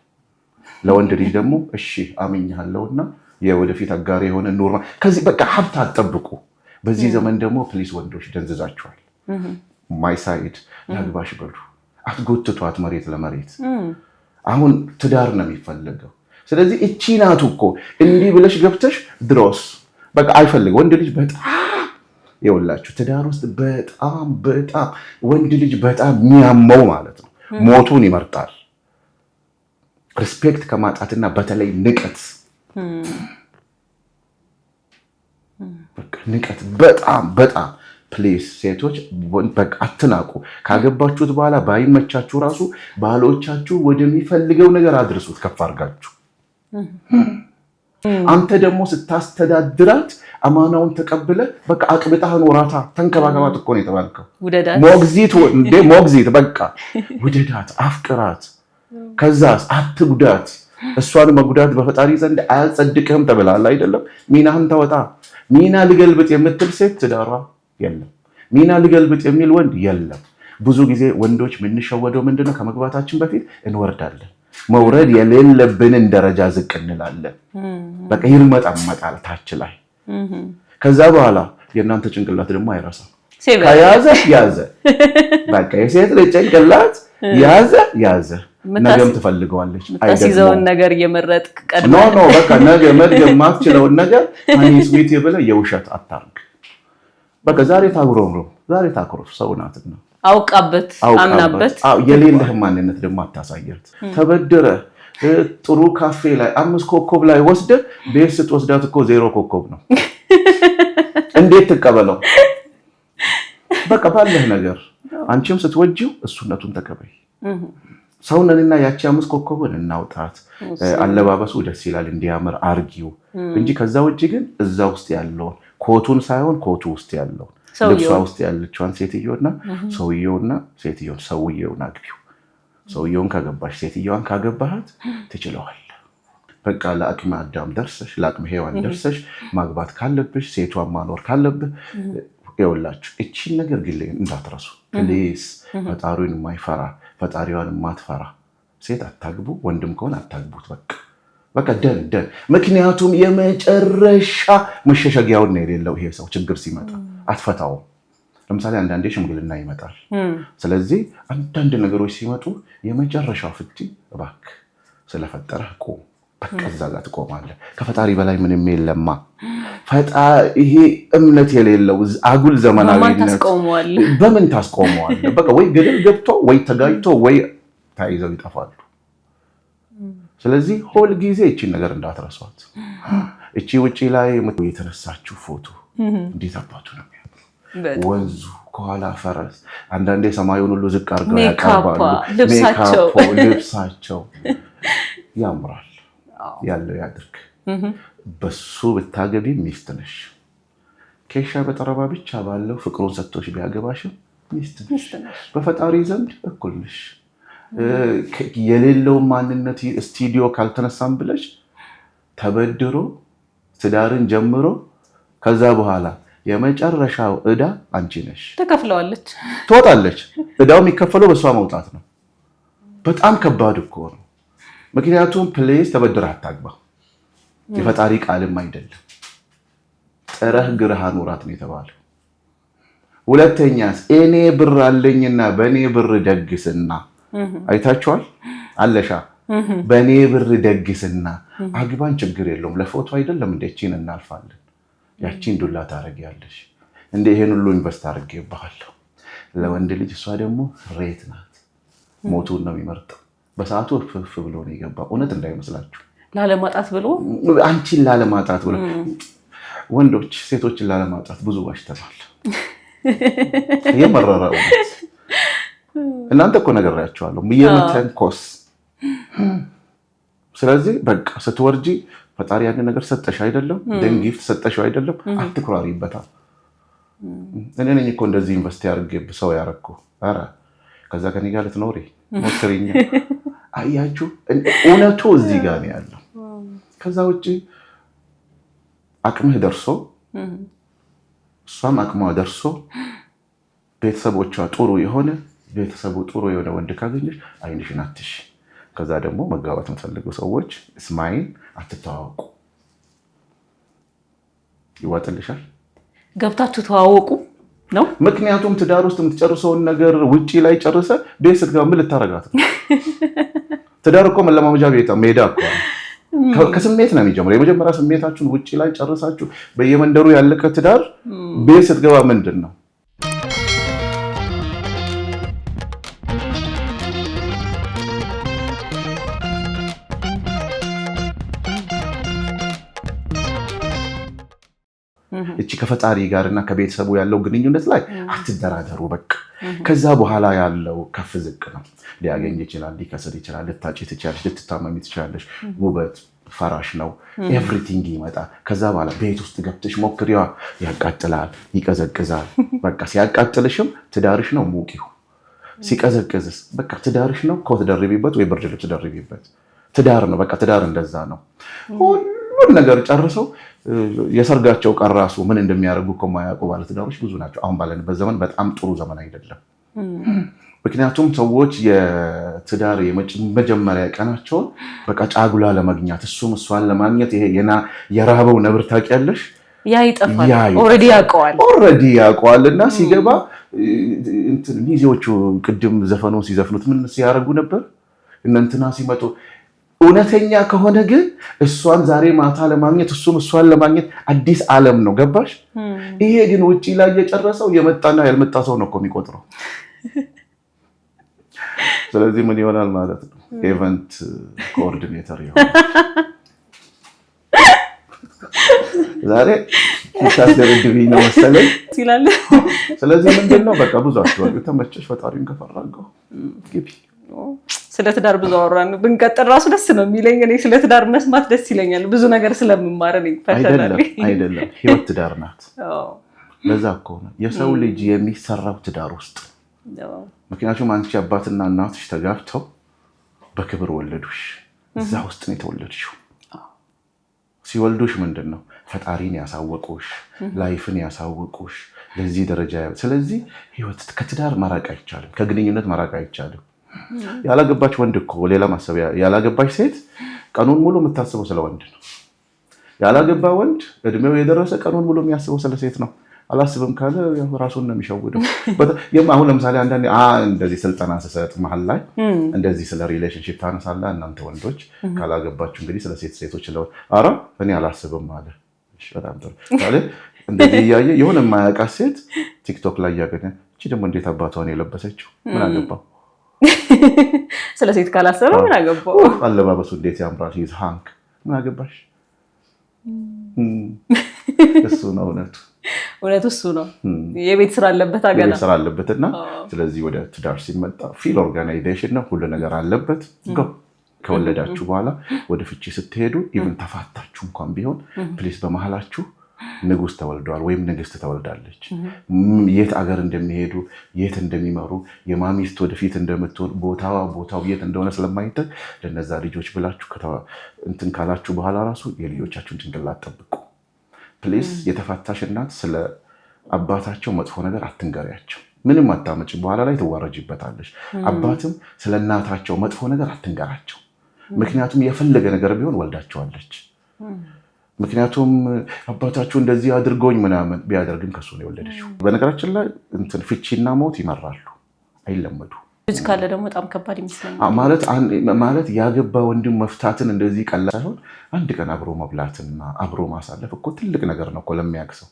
ለወንድ ልጅ ደግሞ እሺ አመኛለሁና የወደፊት አጋሪ የሆነ ኖርማል ከዚህ በቃ ሀብት አትጠብቁ በዚህ ዘመን ደግሞ ፕሊስ ወንዶች ደንዝዛቸዋል ማይ ሳይድ ያግባሽ በሉ አትጎትቷት መሬት ለመሬት አሁን ትዳር ነው የሚፈልገው ስለዚህ እቺ ናቱ እኮ እንዲህ ብለሽ ገብተሽ ድሮስ በቃ አይፈልግ ወንድ ልጅ በጣም ይወላችሁ ትዳር ውስጥ በጣም ወንድ ልጅ በጣም የሚያመው ማለት ነው ሞቱን ይመርጣል ሪስፔክት ከማጣትና በተለይ ንቀት ንቀት በጣም ፕሊስ ሴቶች በቃ አትናቁ ካገባችሁት በኋላ ባይመቻችሁ ራሱ ባሎቻችሁ ወደሚፈልገው ነገር አድርሱት ከፍ አድርጋችሁ አንተ ደግሞ ስታስተዳድራት አማናውን ተቀብለ በቃ አቅብጣህ ኖራታ ተንከባከባት እኮ ነው የተባልከው ሞግዚት በቃ ውደዳት አፍቅራት ከዛስ አትጉዳት እሷን መጉዳት በፈጣሪ ዘንድ አያጸድቅህም ተብሏል አይደለም ሚናህን ተወጣ ሚና ልገልብጥ የምትል ሴት ትዳሯ የለም ሚና ልገልብጥ የሚል ወንድ የለም ብዙ ጊዜ ወንዶች ምንሸወደው ምንድነው ከመግባታችን በፊት እንወርዳለን መውረድ የሌለብንን ደረጃ ዝቅ እንላለን በቃ ይርመጣመጣል ታች ላይ ከዛ በኋላ የእናንተ ጭንቅላት ደግሞ አይረሳም ያዘ በቃ የሴት ልጅ ጭንቅላት ያዘ ነገም ትፈልገዋለች አይደለም ነገር እየመረጥክ ቀድሞ ኖ በቃ ነገ መድገም ማትችለውን ነገር አኒ ስዊት ይብለ የውሸት አታርግ በቃ ዛሬ ታኩረፍ ሰው ናትና አውቃበት አምናበት የሌለህ ማንነት ደግሞ አታሳየት ተበደረ ጥሩ ካፌ ላይ 5 ኮከብ ላይ ወስደ ቤት ስትወስዳት እኮ 0 ኮከብ ነው እንዴት ተቀበለው በቃ ባለህ ነገር አንቺም ስትወጂው እሱነቱን ተቀበይ ሰውነንና ያቺ 5 ኮከቡን እናውጣት አለባበሱ ደስ ይላል እንዲያምር አርጊው እንጂ ከዛ ውጪ ግን እዛ ውስጥ ያለው ኮቱን ሳይሆን ኮቱ ውስጥ ያለው ልብሷ ውስጥ ያለችዋን ሴትዮና ሰውየውን አግቢው ሰውየውን ካገባሽ ሴትዮዋን ካገባሃት ትችለዋል በቃ ለአቅመ አዳም ደርሰሽ ለአቅመ ሔዋን ደርሰሽ ማግባት ካለብሽ ሴቷን ማኖር ካለብህ ይኸውላችሁ እቺን ነገር ግን እንዳትረሱ ፕሊስ ፈጣሪውን የማይፈራ ፈጣሪዋን የማትፈራ ሴት አታግቡ ወንድም ከሆነ አታግቡት በቃ ደን ምክንያቱም የመጨረሻ መሸሸጊያውን ነው የሌለው ይሄ ሰው ችግር ሲመጣ አትፈታው ለምሳሌ አንዳንዴ ሽምግልና ይመጣል ስለዚህ አንዳንድ ነገሮች ሲመጡ የመጨረሻው ፍቺ እባክህ ስለፈጠረህ ቆም በቃ እዛ ጋር ትቆማለህ ከፈጣሪ በላይ ምንም የለማ ይሄ እምነት የሌለው አጉል ዘመናዊነት በምን ታስቆመዋለህ በቃ ወይ ገደል ገብቶ ወይ ተጋጭቶ ወይ ታይዘው ይጠፋሉ ስለዚህ ሁል ጊዜ እቺ ነገር እንዳትረሷት እቺ ውጪ ላይ የተነሳችው ፎቶ እንዴት አባቱ ነው ወንዙ ከኋላ ፈረስ አንዳንዴ ሰማዩን ሁሉ ዝቅ አድርገው ያቀርባሉ ልብሳቸው ያምራል ያለው ያድርግ በሱ ብታገቢ ሚስት ነሽ ኬሻ በጠረባ ብቻ ባለው ፍቅሩን ሰጥቶሽ ቢያገባሽም ሚስት ነሽ በፈጣሪ ዘንድ እኩል ነሽ የሌለው ማንነት ስቱዲዮ ካልተነሳም ብለሽ ተበድሮ ትዳርን ጀምሮ ከዛ በኋላ የመጨረሻው ዕዳ አንቺ ነሽ። ተከፍለዋለች፣ ትወጣለች። ዕዳው የሚከፈለው በእሷ መውጣት ነው። በጣም ከባድ እኮ ነው። ምክንያቱም ፕሌስ ተበድረህ አታግባ፣ የፈጣሪ ቃልም አይደለም። ጥረህ ግረህ አኑራት ነው የተባለው። ሁለተኛስ እኔ ብር አለኝና በእኔ ብር ደግስና፣ አይታችኋል አለሻ በእኔ ብር ደግስና አግባን፣ ችግር የለውም ለፎቶ አይደለም እንደቺን እናልፋለን። ያቺን ዱላ ታረጊያለሽ እንደ ይሄን ሁሉ ኢንቨስት አድርጌብሃለሁ። ለወንድ ልጅ እሷ ደግሞ ሬት ናት። ሞቱን ነው የሚመርጠው። በሰዓቱ ፍፍ ብሎ ነው የገባው። እውነት እንዳይመስላችሁ ላለማጣት ብሎ አንቺን ላለማጣት ብሎ ወንዶች ሴቶችን ላለማጣት ብዙ ዋሽተናል። የመረረ እናንተ እኮ ነግሬያቸዋለሁ የመተንኮስ። ስለዚህ በቃ ስትወርጂ ፈጣሪ ያንን ነገር ሰጠሽ አይደለም፣ ደን ጊፍት ሰጠሽው አይደለም፣ አትኩራሪበታል። እኔ ነኝ እኮ እንደዚህ ኢንቨስት ያድርጌብህ ሰው ያደረኩ። ኧረ ከዛ ከኔ ጋር ልትኖሪ ሞክሪኛ። አያችሁ እውነቱ እዚህ ጋር ነው ያለው። ከዛ ውጭ አቅምህ ደርሶ እሷም አቅሟ ደርሶ ቤተሰቦቿ ጥሩ የሆነ ቤተሰቡ ጥሩ የሆነ ወንድ ካገኘሽ አይንሽን አትሽ። ከዛ ደግሞ መጋባት የምትፈልጉ ሰዎች እስማኤል አትተዋወቁ፣ ይዋጥልሻል። ገብታችሁ ተዋወቁ ነው። ምክንያቱም ትዳር ውስጥ የምትጨርሰውን ነገር ውጪ ላይ ጨርሰ ቤት ስትገባ ምን ልታረጋት ነው? ትዳር እኮ መለማመጃ ቤት ሜዳ እኮ ከስሜት ነው የሚጀምረው። የመጀመሪያ ስሜታችሁን ውጪ ላይ ጨርሳችሁ በየመንደሩ ያለቀ ትዳር ቤት ስትገባ ምንድን ነው? እቺ ከፈጣሪ ጋርና ከቤተሰቡ ያለው ግንኙነት ላይ አትደራደሩ። በቃ ከዛ በኋላ ያለው ከፍ ዝቅ ነው። ሊያገኝ ይችላል፣ ሊከስር ይችላል፣ ልታጭ ትችላለሽ፣ ልትታመሚ ትችላለሽ። ውበት ፈራሽ ነው። ኤቭሪቲንግ ይመጣል። ከዛ በኋላ ቤት ውስጥ ገብተሽ ሞክሪዋ። ያቃጥላል፣ ይቀዘቅዛል። በቃ ሲያቃጥልሽም ትዳርሽ ነው ሙቂው። ሲቀዘቅዝስ በቃ ትዳርሽ ነው። ኮት ደርቢበት ወይ ብርድ ልብስ ደርቢበት። ትዳር ነው በቃ ትዳር እንደዛ ነው። ሁሉን ነገር ጨርሰው የሰርጋቸው ቀን ራሱ ምን እንደሚያደርጉ እኮ የማያውቁ ባለትዳሮች ብዙ ናቸው። አሁን ባለንበት ዘመን በጣም ጥሩ ዘመን አይደለም። ምክንያቱም ሰዎች የትዳር የመጀመሪያ ቀናቸውን በቃ ጫጉላ ለማግኘት እሱም እሷን ለማግኘት ይሄ የራበው ነብር ታውቂያለሽ፣ ያ ይጠፋል። ኦልሬዲ ያውቀዋል እና ሲገባ ሚዜዎቹ ቅድም ዘፈኑን ሲዘፍኑት ምን ሲያደርጉ ነበር? እነ እንትና ሲመጡ እውነተኛ ከሆነ ግን እሷን ዛሬ ማታ ለማግኘት እሱም እሷን ለማግኘት አዲስ ዓለም ነው። ገባሽ? ይሄ ግን ውጪ ላይ የጨረሰው የመጣና ያልመጣ ሰው ነው እኮ የሚቆጥረው። ስለዚህ ምን ይሆናል ማለት ነው? ኢቨንት ኮኦርዲኔተር ይሆናል። ዛሬ ታስደርድብኝ ነው መሰለኝ ይላል። ስለዚህ ምንድነው በቃ ብዙ አስተዋል ተመቸሽ፣ ፈጣሪን ከፈራገው ግቢ። ስለ ትዳር ብዙ አወራን። ብንቀጥል ራሱ ደስ ነው የሚለኝ። እኔ ስለ ትዳር መስማት ደስ ይለኛል፣ ብዙ ነገር ስለምማር። አይደለም ህይወት ትዳር ናት። ለዛ እኮ ነው የሰው ልጅ የሚሰራው ትዳር ውስጥ። ምክንያቱም አንቺ አባትና እናትሽ ተጋብተው በክብር ወለዱሽ። እዛ ውስጥ ነው የተወለድሽው። ሲወልዱሽ ምንድን ነው ፈጣሪን ያሳወቁሽ፣ ላይፍን ያሳወቁሽ ለዚህ ደረጃ። ስለዚህ ህይወት ከትዳር መራቅ አይቻልም፣ ከግንኙነት መራቅ አይቻልም። ያላገባች ወንድ እኮ ሌላ ማሰቢያ፣ ያላገባች ሴት ቀኑን ሙሉ የምታስበው ስለ ወንድ ነው። ያላገባ ወንድ እድሜው የደረሰ ቀኑን ሙሉ የሚያስበው ስለ ሴት ነው። አላስብም ካለ ራሱን ነው የሚሸውደው። አሁን ለምሳሌ አንዳንዴ እንደዚህ ስልጠና ስሰጥ መሀል ላይ እንደዚህ ስለ ሪሌሽንሺፕ ታነሳለህ። እናንተ ወንዶች ካላገባችሁ እንግዲህ ስለ ሴቶች ኧረ እኔ አላስብም አለ። በጣም ጥሩ ካለ እንደዚህ እያየ የሆነ የማያውቃት ሴት ቲክቶክ ላይ እያገኘ እቺ ደግሞ እንዴት አባቷን የለበሰችው ምን አገባው? ስለ ሴት ካላሰበ ምን አገባው? አለባበሱ እንዴት ያምራል ይዝ ሃንክ ምን አገባሽ? እሱ ነው እውነቱ እሱ ነው። የቤት ስራ አለበት አገና የቤት ስራ አለበትና ስለዚህ ወደ ትዳር ሲመጣ ፊል ኦርጋናይዜሽን ነው፣ ሁሉ ነገር አለበት። ከወለዳችሁ በኋላ ወደ ፍቺ ስትሄዱ ኢቭን ተፋታችሁ እንኳን ቢሆን ፕሊስ በመሃላችሁ ንጉስ ተወልደዋል ወይም ንግስት ተወልዳለች። የት አገር እንደሚሄዱ የት እንደሚመሩ የማሚስት ወደፊት እንደምትሆን ቦታው የት እንደሆነ ስለማይተክ ለነዛ ልጆች ብላችሁ እንትን ካላችሁ በኋላ ራሱ የልጆቻችሁን ጭንቅላት ጠብቁ ፕሊስ። የተፋታሽ እናት ስለ አባታቸው መጥፎ ነገር አትንገሪያቸው፣ ምንም አታመጭ፣ በኋላ ላይ ትዋረጅበታለሽ። አባትም ስለ እናታቸው መጥፎ ነገር አትንገራቸው፣ ምክንያቱም የፈለገ ነገር ቢሆን ወልዳቸዋለች። ምክንያቱም አባታቸው እንደዚህ አድርጎኝ ምናምን ቢያደርግም ከሱ ነው የወለደችው። በነገራችን ላይ ፍቺና ሞት ይመራሉ፣ አይለመዱ። ልጅ ካለ ደግሞ በጣም ከባድ ይመስለኛል። ማለት ያገባ ወንድም መፍታትን እንደዚህ ቀላል ሳይሆን አንድ ቀን አብሮ መብላትና አብሮ ማሳለፍ እኮ ትልቅ ነገር ነው እኮ ለሚያግሰው።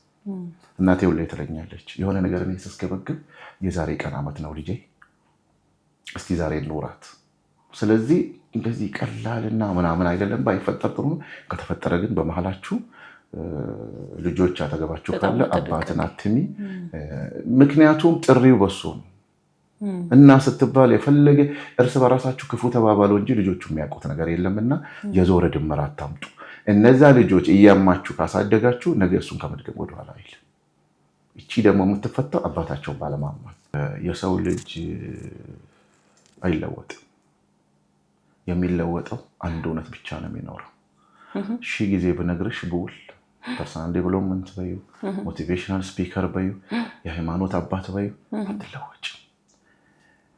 እናቴ ሁሌ ትለኛለች የሆነ ነገር እኔ ስስገበግብ የዛሬ ቀን ዓመት ነው ልጄ፣ እስቲ ዛሬ እንውራት። ስለዚህ እንደዚህ ቀላልና ምናምን አይደለም። ባይፈጠር ጥሩ ነው። ከተፈጠረ ግን በመሀላችሁ ልጆች አጠገባችሁ ካለ አባትን አትሚ። ምክንያቱም ጥሪው በሱ ነው እና ስትባል የፈለገ እርስ በራሳችሁ ክፉ ተባባሉ እንጂ ልጆቹ የሚያውቁት ነገር የለምና የዞረ ድምር አታምጡ። እነዛ ልጆች እያማችሁ ካሳደጋችሁ ነገ እሱን ከመድገም ወደኋላ አይል። እቺ ደግሞ የምትፈታው አባታቸውን ባለማማን። የሰው ልጅ አይለወጥም። የሚለወጠው አንድ እውነት ብቻ ነው የሚኖረው። ሺህ ጊዜ ብነግርሽ ብውል ፐርሰናል ዴቨሎፕመንት በዩ፣ ሞቲቬሽናል ስፒከር በዩ፣ የሃይማኖት አባት በዩ አትለወጭም።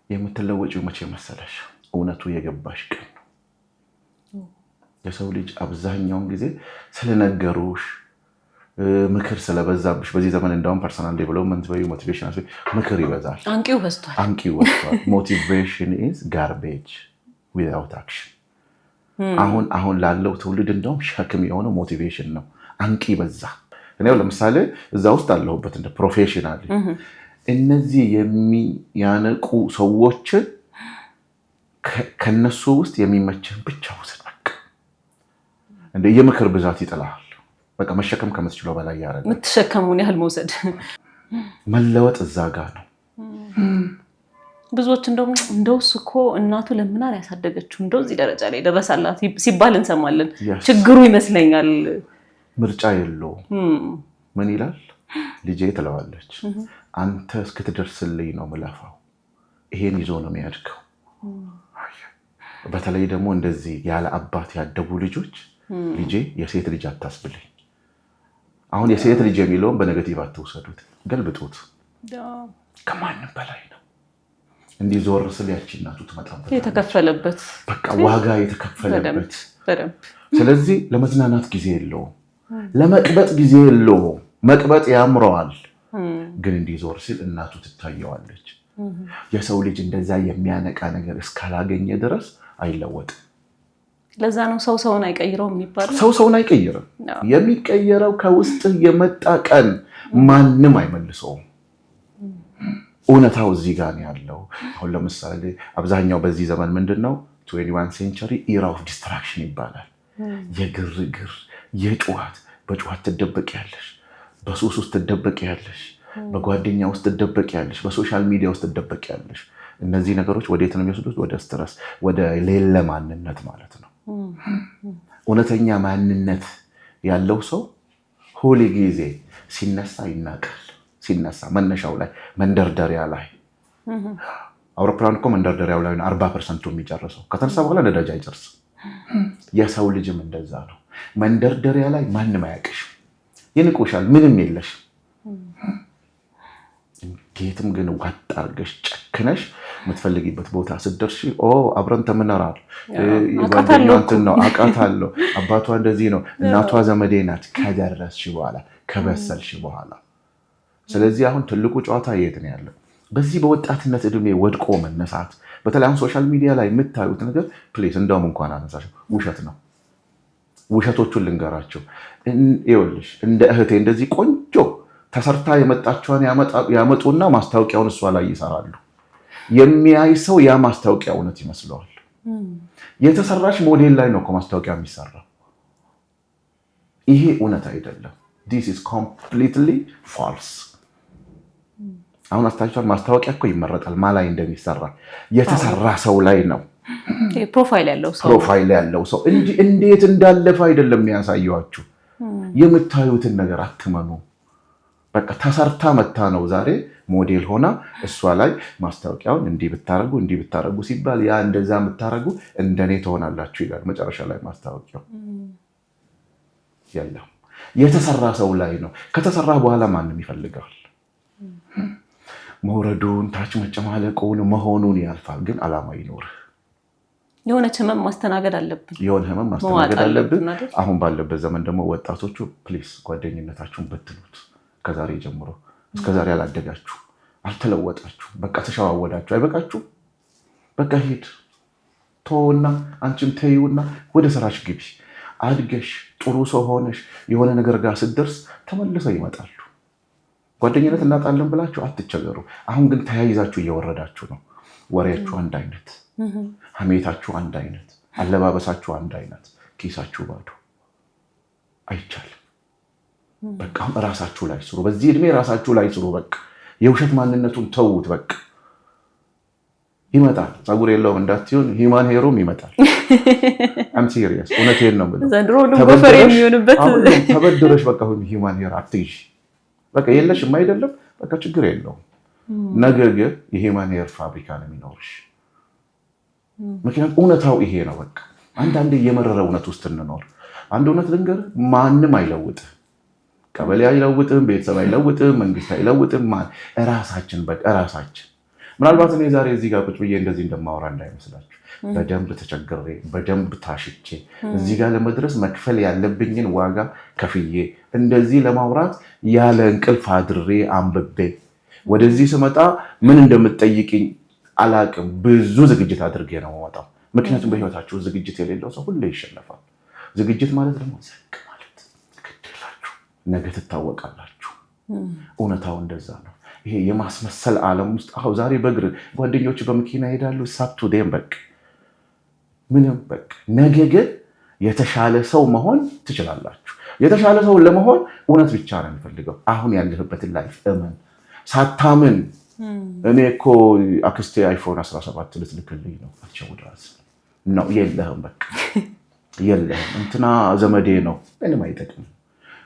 የምትለወጪው መቼ መሰለሽ? እውነቱ የገባሽ ቀን ነው። የሰው ልጅ አብዛኛውን ጊዜ ስለነገሩሽ ምክር ስለበዛብሽ፣ በዚህ ዘመን እንዳውም ፐርሰናል ዴቨሎፕመንት በዩ ሞቲቬሽናል ምክር ይበዛል፣ አንቂው በዝቷል። ሞቲቬሽን ኢዝ ጋርቤጅ ዊዛውት አክሽን። አሁን ላለው ትውልድ እንደውም ሸክም የሆነው ሞቲቬሽን ነው። አንቂ በዛ። እኔው ለምሳሌ እዛ ውስጥ አለሁበት እንደ ፕሮፌሽናል እነዚህ የሚያነቁ ሰዎችን ከነሱ ውስጥ የሚመችህ ብቻ ውሰድ። በቃ እንደ የምክር ብዛት ይጥላል። በቃ መሸከም ከምትችለው በላይ ያደርጋል። የምትሸከሙን ያህል መውሰድ። መለወጥ እዛ ጋር ነው። ብዙዎች እንደው እሱ እኮ እናቱ ለምናል ያሳደገችው እንደው እዚህ ደረጃ ላይ ደረሳላት ሲባል እንሰማለን። ችግሩ ይመስለኛል ምርጫ የለውም። ምን ይላል? ልጄ ትለዋለች፣ አንተ እስክትደርስልኝ ነው ምለፋው። ይሄን ይዞ ነው የሚያድገው። በተለይ ደግሞ እንደዚህ ያለ አባት ያደጉ ልጆች ልጄ የሴት ልጅ አታስብልኝ። አሁን የሴት ልጅ የሚለውን በኔጌቲቭ አትውሰዱት፣ ገልብጡት። ከማንም በላይ ነው። እንዲህ ዞር ስል ያቺ እናቱ ትመጣበት የተከፈለበት በቃ ዋጋ የተከፈለበት። ስለዚህ ለመዝናናት ጊዜ የለውም፣ ለመቅበጥ ጊዜ የለውም። መቅበጥ ያምረዋል፣ ግን እንዲህ ዞር ሲል እናቱ ትታየዋለች። የሰው ልጅ እንደዛ የሚያነቃ ነገር እስካላገኘ ድረስ አይለወጥም። ለዛ ነው ሰውን አይቀይረውም የሚባለው። ሰውን አይቀይርም። የሚቀየረው ከውስጥ የመጣ ቀን ማንም አይመልሰውም። እውነታው እዚህ ጋር ነው ያለው። አሁን ለምሳሌ አብዛኛው በዚህ ዘመን ምንድነው 21 ሴንቸሪ ኢራ ኦፍ ዲስትራክሽን ይባላል። የግርግር የጩኸት፣ በጩኸት ትደበቂያለሽ፣ በሱስ ውስጥ ትደበቂያለሽ፣ በጓደኛ ውስጥ ትደበቂያለሽ፣ በሶሻል ሚዲያ ውስጥ ትደበቂያለሽ። እነዚህ ነገሮች ወዴት ነው የሚወስዱት? ወደ ስትረስ፣ ወደ ሌለ ማንነት ማለት ነው። እውነተኛ ማንነት ያለው ሰው ሁል ጊዜ ሲነሳ ይናቃል። ሲነሳ መነሻው ላይ መንደርደሪያ ላይ አውሮፕላን እኮ መንደርደሪያው ላይ 40% የሚጨርሰው ከተነሳ በኋላ ነዳጅ አይጨርስም። የሰው ልጅም እንደዛ ነው። መንደርደሪያ ላይ ማንም አያውቅሽም፣ ይንቁሻል፣ ምንም የለሽ። እንዴትም ግን ዋጥ አድርገሽ ጨክነሽ የምትፈልጊበት ቦታ ስትደርሺ አብረን ተምነራል፣ ነው አውቃታለሁ፣ አባቷ እንደዚህ ነው፣ እናቷ ዘመዴ ናት ከደረስሽ በኋላ ከበሰልሽ በኋላ። ስለዚህ አሁን ትልቁ ጨዋታ የት ነው ያለው? በዚህ በወጣትነት እድሜ ወድቆ መነሳት። በተለይ አሁን ሶሻል ሚዲያ ላይ የምታዩት ነገር ፕሌስ እንደውም እንኳን አነሳሽ ውሸት ነው። ውሸቶቹን ልንገራቸው። ይኸውልሽ እንደ እህቴ እንደዚህ ቆንጆ ተሰርታ የመጣችውን ያመጡና ማስታወቂያውን እሷ ላይ ይሰራሉ። የሚያይ ሰው ያ ማስታወቂያ እውነት ይመስለዋል። የተሰራሽ ሞዴል ላይ ነው እኮ ማስታወቂያ የሚሰራው። ይሄ እውነት አይደለም። this is completely false። አሁን አስታውሳችሁ ማስታወቂያ እኮ ይመረጣል ማላይ እንደሚሰራ የተሰራ ሰው ላይ ነው። ፕሮፋይል ያለው ሰው እንጂ እንዴት እንዳለፈ አይደለም የሚያሳያችሁ። የምታዩትን ነገር አትመኑ። በቃ ተሰርታ መታ ነው ዛሬ ሞዴል ሆና እሷ ላይ ማስታወቂያውን እንዲህ ብታረጉ ሲባል ያ እንደዛ የምታረጉ እንደኔ ትሆናላችሁ ይላል መጨረሻ ላይ ማስታወቂያው። ያለው የተሰራ ሰው ላይ ነው። ከተሰራ በኋላ ማንም ይፈልጋል። መውረዱን ታች መጨማለቁን መሆኑን ያልፋል። ግን አላማ ይኖርህ። የሆነ ህመም ማስተናገድ አለብን። አሁን ባለበት ዘመን ደግሞ ወጣቶቹ ፕሊስ ጓደኝነታችሁን በትኑት። ከዛሬ ጀምሮ እስከዛሬ አላደጋችሁ፣ አልተለወጣችሁ፣ በቃ ተሸዋወዳችሁ፣ አይበቃችሁ። በቃ ሂድ ተውና አንቺም ተይውና ወደ ስራሽ ግቢ። አድገሽ ጥሩ ሰው ሆነሽ የሆነ ነገር ጋር ስትደርስ ተመልሰው ይመጣሉ። ጓደኝነት እናጣለን ብላችሁ አትቸገሩ። አሁን ግን ተያይዛችሁ እየወረዳችሁ ነው። ወሬያችሁ አንድ አይነት፣ ሀሜታችሁ አንድ አይነት፣ አለባበሳችሁ አንድ አይነት፣ ኪሳችሁ ባዶ። አይቻልም። በቃ ራሳችሁ ላይ ስሩ። በዚህ እድሜ ራሳችሁ ላይ ስሩ። በቃ የውሸት ማንነቱን ተውት። በቃ ይመጣል። ፀጉር የለውም እንዳትሆን ሂማን ሄሮም ይመጣል። አም ሲሪየስ እውነቴን ነው የምለው። ዘንድሮ በፈር የሚሆንበት ተበድረሽ በቃ ሂማን ሄር አትይዥ። በቃ የለሽም አይደለም፣ በቃ ችግር የለውም። ነገ ግን የሂማን ሄር ፋብሪካ ነው የሚኖርሽ። ምክንያቱም እውነታው ይሄ ነው። በቃ አንዳንዴ የመረረ እውነት ውስጥ እንኖር። አንድ እውነት ልንገር፣ ማንም አይለውጥም። ቀበሌ አይለውጥም፣ ቤተሰብ አይለውጥም፣ መንግስት አይለውጥም። እራሳችን በቃ እራሳችን። ምናልባት እኔ ዛሬ እዚህ ጋር ቁጭ ብዬ እንደዚህ እንደማወራ እንዳይመስላችሁ። በደንብ ተቸግሬ በደንብ ታሽቼ እዚህ ጋር ለመድረስ መክፈል ያለብኝን ዋጋ ከፍዬ እንደዚህ ለማውራት ያለ እንቅልፍ አድሬ አንብቤ ወደዚህ ስመጣ ምን እንደምትጠይቅኝ አላቅም። ብዙ ዝግጅት አድርጌ ነው የምወጣው። ምክንያቱም በህይወታችሁ ዝግጅት የሌለው ሰው ሁሌ ይሸነፋል። ዝግጅት ማለት ደግሞ ዝቅ ማለት ግዴላችሁ፣ ነገ ትታወቃላችሁ። እውነታው እንደዛ ነው። ይሄ የማስመሰል ዓለም ውስጥ ዛሬ በእግር ጓደኞች በመኪና ይሄዳሉ። ሳቱ ደም በቃ ምንም በቃ። ነገ ግን የተሻለ ሰው መሆን ትችላላችሁ። የተሻለ ሰው ለመሆን እውነት ብቻ ነው የሚፈልገው። አሁን ያለህበትን ላይፍ እመን። ሳታምን እኔ እኮ አክስቴ አይፎን 17 ልትልክልኝ ነው አትሸውድራስ ነው የለህም። በቃ የለህም። እንትና ዘመዴ ነው ምንም አይጠቅም።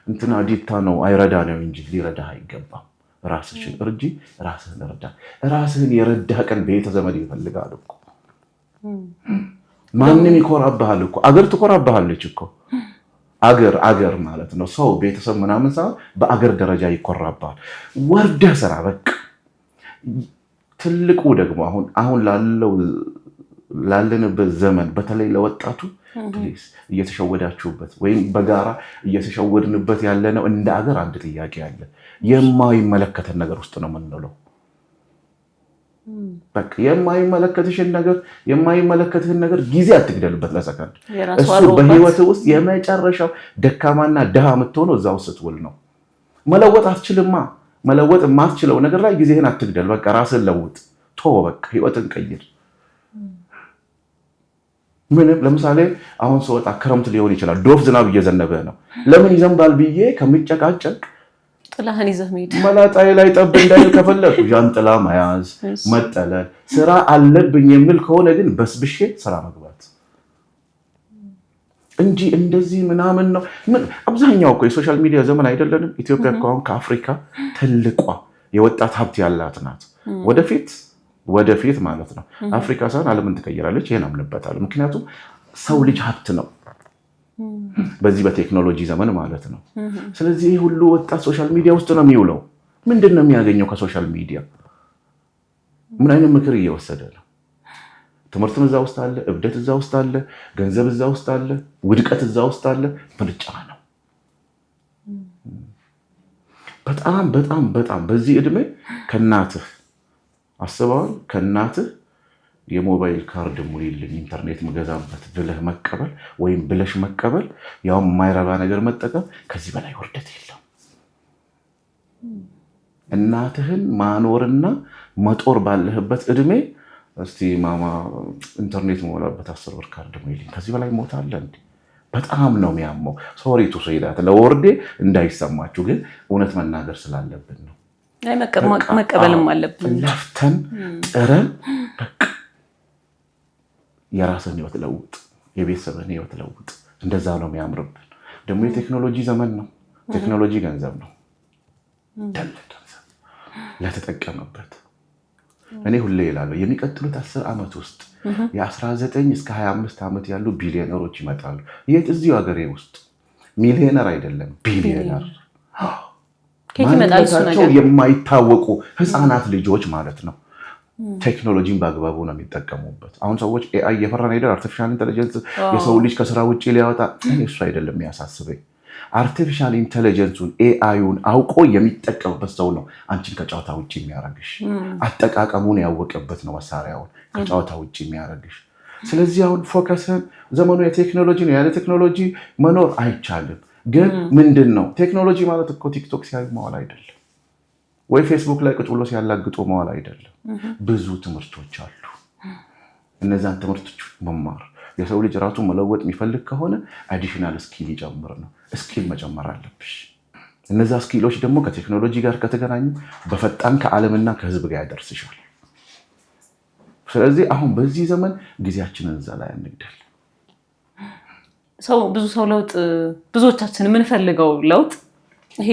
እንትና ዲታ ነው አይረዳ ነው እንጂ ሊረዳህ አይገባም። ራስህን እርጂ፣ ራስህን ረዳ። ራስህን የረዳህ ቀን ቤተ ዘመድ ይፈልጋል እኮ። ማንም ይኮራብሃል እኮ። አገር ትኮራብሃለች እኮ። አገር ማለት ነው ሰው ቤተሰብ ምናምን ሳይሆን በአገር ደረጃ ይኮራብሃል። ወርደህ ስራ በቃ። ትልቁ ደግሞ አሁን ላለንበት ዘመን በተለይ ለወጣቱ ፕሊዝ እየተሸወዳችሁበት ወይም በጋራ እየተሸወድንበት ያለነው እንደ አገር አንድ ጥያቄ አለ። የማይመለከተን ነገር ውስጥ ነው የምንለው። በቃ የማይመለከትህን ነገር ጊዜ አትግደልበት ለሰከንድ። እሱ በህይወት ውስጥ የመጨረሻው ደካማና ድሃ የምትሆነው እዛ ውስጥ ስትውል ነው። መለወጥ አትችልማ። መለወጥ የማትችለው ነገር ላይ ጊዜህን አትግደል። በቃ ራስን ለውጥ። በቃ ህይወትን ቀይር። ምንም ለምሳሌ አሁን ስወጣ ክረምት ሊሆን ይችላል። ዶፍ ዝናብ እየዘነበ ነው። ለምን ይዘንባል ብዬ ከሚጨቃጨቅ ጥላህን ይዘህ መሄድ፣ መላጣዬ ላይ ጠብ እንዳይል ከፈለኩ ዣንጥላ መያዝ፣ መጠለል። ስራ አለብኝ የሚል ከሆነ ግን በስብሼ ስራ መግባት እንጂ እንደዚህ ምናምን ነው። አብዛኛው እኮ የሶሻል ሚዲያ ዘመን አይደለንም። ኢትዮጵያ እኮ አሁን ከአፍሪካ ትልቋ የወጣት ሀብት ያላት ናት። ወደፊት ማለት ነው አፍሪካ ሳይሆን ዓለምን ትቀይራለች። ይሄን አምንበታለሁ። ምክንያቱም ሰው ልጅ ሀብት ነው በዚህ በቴክኖሎጂ ዘመን ማለት ነው። ስለዚህ ሁሉ ወጣት ሶሻል ሚዲያ ውስጥ ነው የሚውለው። ምንድን ነው የሚያገኘው ከሶሻል ሚዲያ? ምን አይነት ምክር እየወሰደ ነው? ትምህርትም እዛ ውስጥ አለ፣ እብደት እዛ ውስጥ አለ፣ ገንዘብ እዛ ውስጥ አለ፣ ውድቀት እዛ ውስጥ አለ። ምርጫ ነው። በጣም በጣም በጣም በዚህ እድሜ ከእናትህ አስበዋል። ከእናትህ የሞባይል ካርድ ሙሊልኝ ኢንተርኔት ምገዛበት ብለህ መቀበል ወይም ብለሽ መቀበል፣ ያው የማይረባ ነገር መጠቀም፣ ከዚህ በላይ ውርደት የለም። እናትህን ማኖርና መጦር ባለህበት እድሜ እስቲ ማማ ኢንተርኔት ሞላበት 10 ብር ካርድ ሙሊልኝ፣ ከዚህ በላይ ሞት አለ እንዴ? በጣም ነው የሚያመው። ሶሪ ቱ ሴዳት ለወርዴ እንዳይሰማችሁ፣ ግን እውነት መናገር ስላለብን ነው። መቀበልም አለብን። ለፍተን ጥረን በቃ የራስን ህይወት ለውጥ፣ የቤተሰብን ህይወት ለውጥ። እንደዛ ነው የሚያምርብን። ደግሞ የቴክኖሎጂ ዘመን ነው። ቴክኖሎጂ ገንዘብ ነው። ገንዘብ ለተጠቀመበት። እኔ ሁሌ ይላለሁ የሚቀጥሉት 10 ዓመት ውስጥ የ19 እስከ 25 ዓመት ያሉ ቢሊዮነሮች ይመጣሉ። የት? እዚሁ ሀገሬ ውስጥ። ሚሊዮነር አይደለም ቢሊዮነር። ማንነታቸው የማይታወቁ ህፃናት ልጆች ማለት ነው ቴክኖሎጂን በአግባቡ ነው የሚጠቀሙበት። አሁን ሰዎች ኤአይ እየፈራን አይደል? አርቲፊሻል ኢንተለጀንስ የሰው ልጅ ከስራ ውጭ ሊያወጣ እሱ አይደለም የሚያሳስበኝ። አርቲፊሻል ኢንተለጀንሱን ኤአዩን አውቆ የሚጠቀምበት ሰው ነው አንቺን ከጨዋታ ውጭ የሚያደርግሽ። አጠቃቀሙን ያወቀበት ነው መሳሪያውን ከጨዋታ ውጭ የሚያደርግሽ። ስለዚህ አሁን ፎከስን ዘመኑ የቴክኖሎጂ ነው። ያለ ቴክኖሎጂ መኖር አይቻልም። ግን ምንድን ነው ቴክኖሎጂ ማለት እኮ ቲክቶክ ሲያዩ መዋል አይደለም፣ ወይ ፌስቡክ ላይ ቁጭ ብሎ ሲያላግጡ መዋል አይደለም። ብዙ ትምህርቶች አሉ። እነዛን ትምህርቶች መማር የሰው ልጅ ራሱን መለወጥ የሚፈልግ ከሆነ አዲሽናል ስኪል ይጨምር ነው። ስኪል መጨመር አለብሽ። እነዛ ስኪሎች ደግሞ ከቴክኖሎጂ ጋር ከተገናኙ በፈጣን ከዓለምና ከህዝብ ጋር ያደርስሻል። ስለዚህ አሁን በዚህ ዘመን ጊዜያችንን እዛ ላይ አንግደል። ብዙ ሰው ለውጥ ብዙዎቻችን የምንፈልገው ለውጥ ይሄ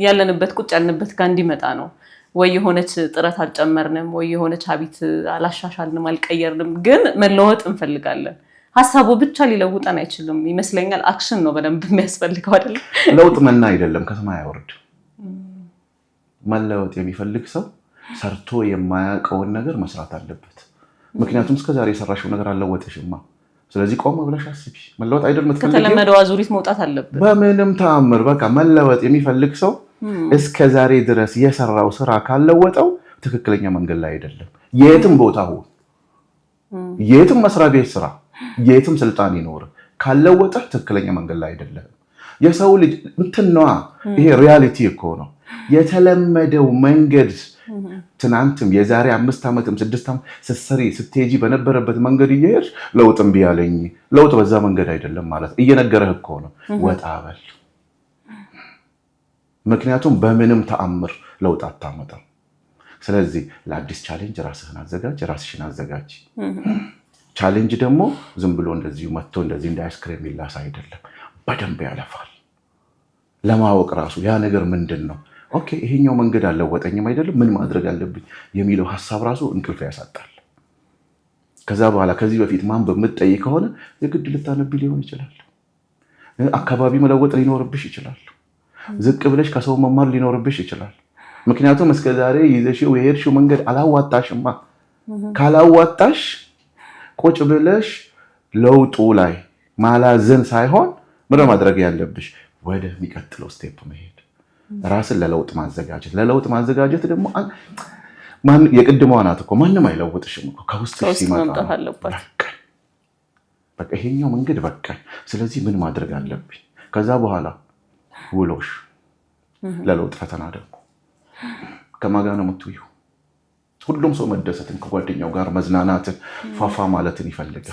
ያለንበት ቁጭ ያለንበት ጋር እንዲመጣ ነው። ወይ የሆነች ጥረት አልጨመርንም፣ ወይ የሆነች ሀቢት አላሻሻልንም፣ አልቀየርንም። ግን መለወጥ እንፈልጋለን። ሀሳቡ ብቻ ሊለውጠን አይችልም ይመስለኛል። አክሽን ነው በደንብ የሚያስፈልገው አይደለም። ለውጥ መና አይደለም፣ ከሰማይ አይወርድ። መለወጥ የሚፈልግ ሰው ሰርቶ የማያውቀውን ነገር መስራት አለበት። ምክንያቱም እስከዛሬ የሰራሽው ነገር አልለወጠሽማ። ስለዚህ ቆም ብለሽ አስቢ። መለወጥ አይደል የምትፈልጊው? ከተለመደው አዙሪት መውጣት አለበት በምንም ተአምር። በቃ መለወጥ የሚፈልግ ሰው እስከዛሬ ድረስ የሰራው ስራ ካልለወጠው ትክክለኛ መንገድ ላይ አይደለም። የትም ቦታ ሁን፣ የትም መስሪያ ቤት ስራ፣ የትም ስልጣን ይኖር፣ ካልለወጠ ትክክለኛ መንገድ ላይ አይደለም። የሰው ልጅ እንትነዋ ይሄ ሪያሊቲ እኮ ነው። የተለመደው መንገድ ትናንትም የዛሬ 5 ዓመትም 6 ዓመት ስትሰሪ ስትሄጂ በነበረበት መንገድ እየሄድሽ ለውጥ እምቢ አለኝ፣ ለውጥ በዛ መንገድ አይደለም ማለት እየነገረህ እኮ ነው። ወጣ በል። ምክንያቱም በምንም ተአምር ለውጥ አታመጣም። ስለዚህ ለአዲስ ቻሌንጅ ራስህን አዘጋጅ፣ ራስሽን አዘጋጅ። ቻሌንጅ ደግሞ ዝም ብሎ እንደዚሁ መጥቶ እንደዚህ እንደ አይስክሬም የሚላስ አይደለም። በደንብ ያለፋል። ለማወቅ ራሱ ያ ነገር ምንድን ነው፣ ኦኬ ይሄኛው መንገድ አልለወጠኝም አይደለም፣ ምን ማድረግ አለብኝ የሚለው ሀሳብ ራሱ እንቅልፍ ያሳጣል። ከዛ በኋላ ከዚህ በፊት ማንበብ የምትጠይ ከሆነ የግድ ልታነቢ ሊሆን ይችላል። አካባቢ መለወጥ ሊኖርብሽ ይችላል። ዝቅ ብለሽ ከሰው መማር ሊኖርብሽ ይችላል። ምክንያቱም እስከዛሬ ይዘሽው የሄድሽው መንገድ አላዋጣሽማ። ካላዋጣሽ ቁጭ ብለሽ ለውጡ ላይ ማላዘን ሳይሆን ምን ማድረግ ያለብሽ ወደሚቀጥለው ስቴፕ መሄድ፣ ራስን ለለውጥ ማዘጋጀት። ለለውጥ ማዘጋጀት ደግሞ የቅድመዋ ናት እኮ ማንም አይለውጥሽም እኮ ከውስጥ ሲመጣ በቃ ይሄኛው መንገድ በቃኝ፣ ስለዚህ ምን ማድረግ አለብኝ። ከዛ በኋላ ውሎሽ ለለውጥ ፈተና ደግሞ ከማን ጋር ነው የምትውይው? ሁሉም ሰው መደሰትን ከጓደኛው ጋር መዝናናትን ፋፋ ማለትን ይፈልጋል።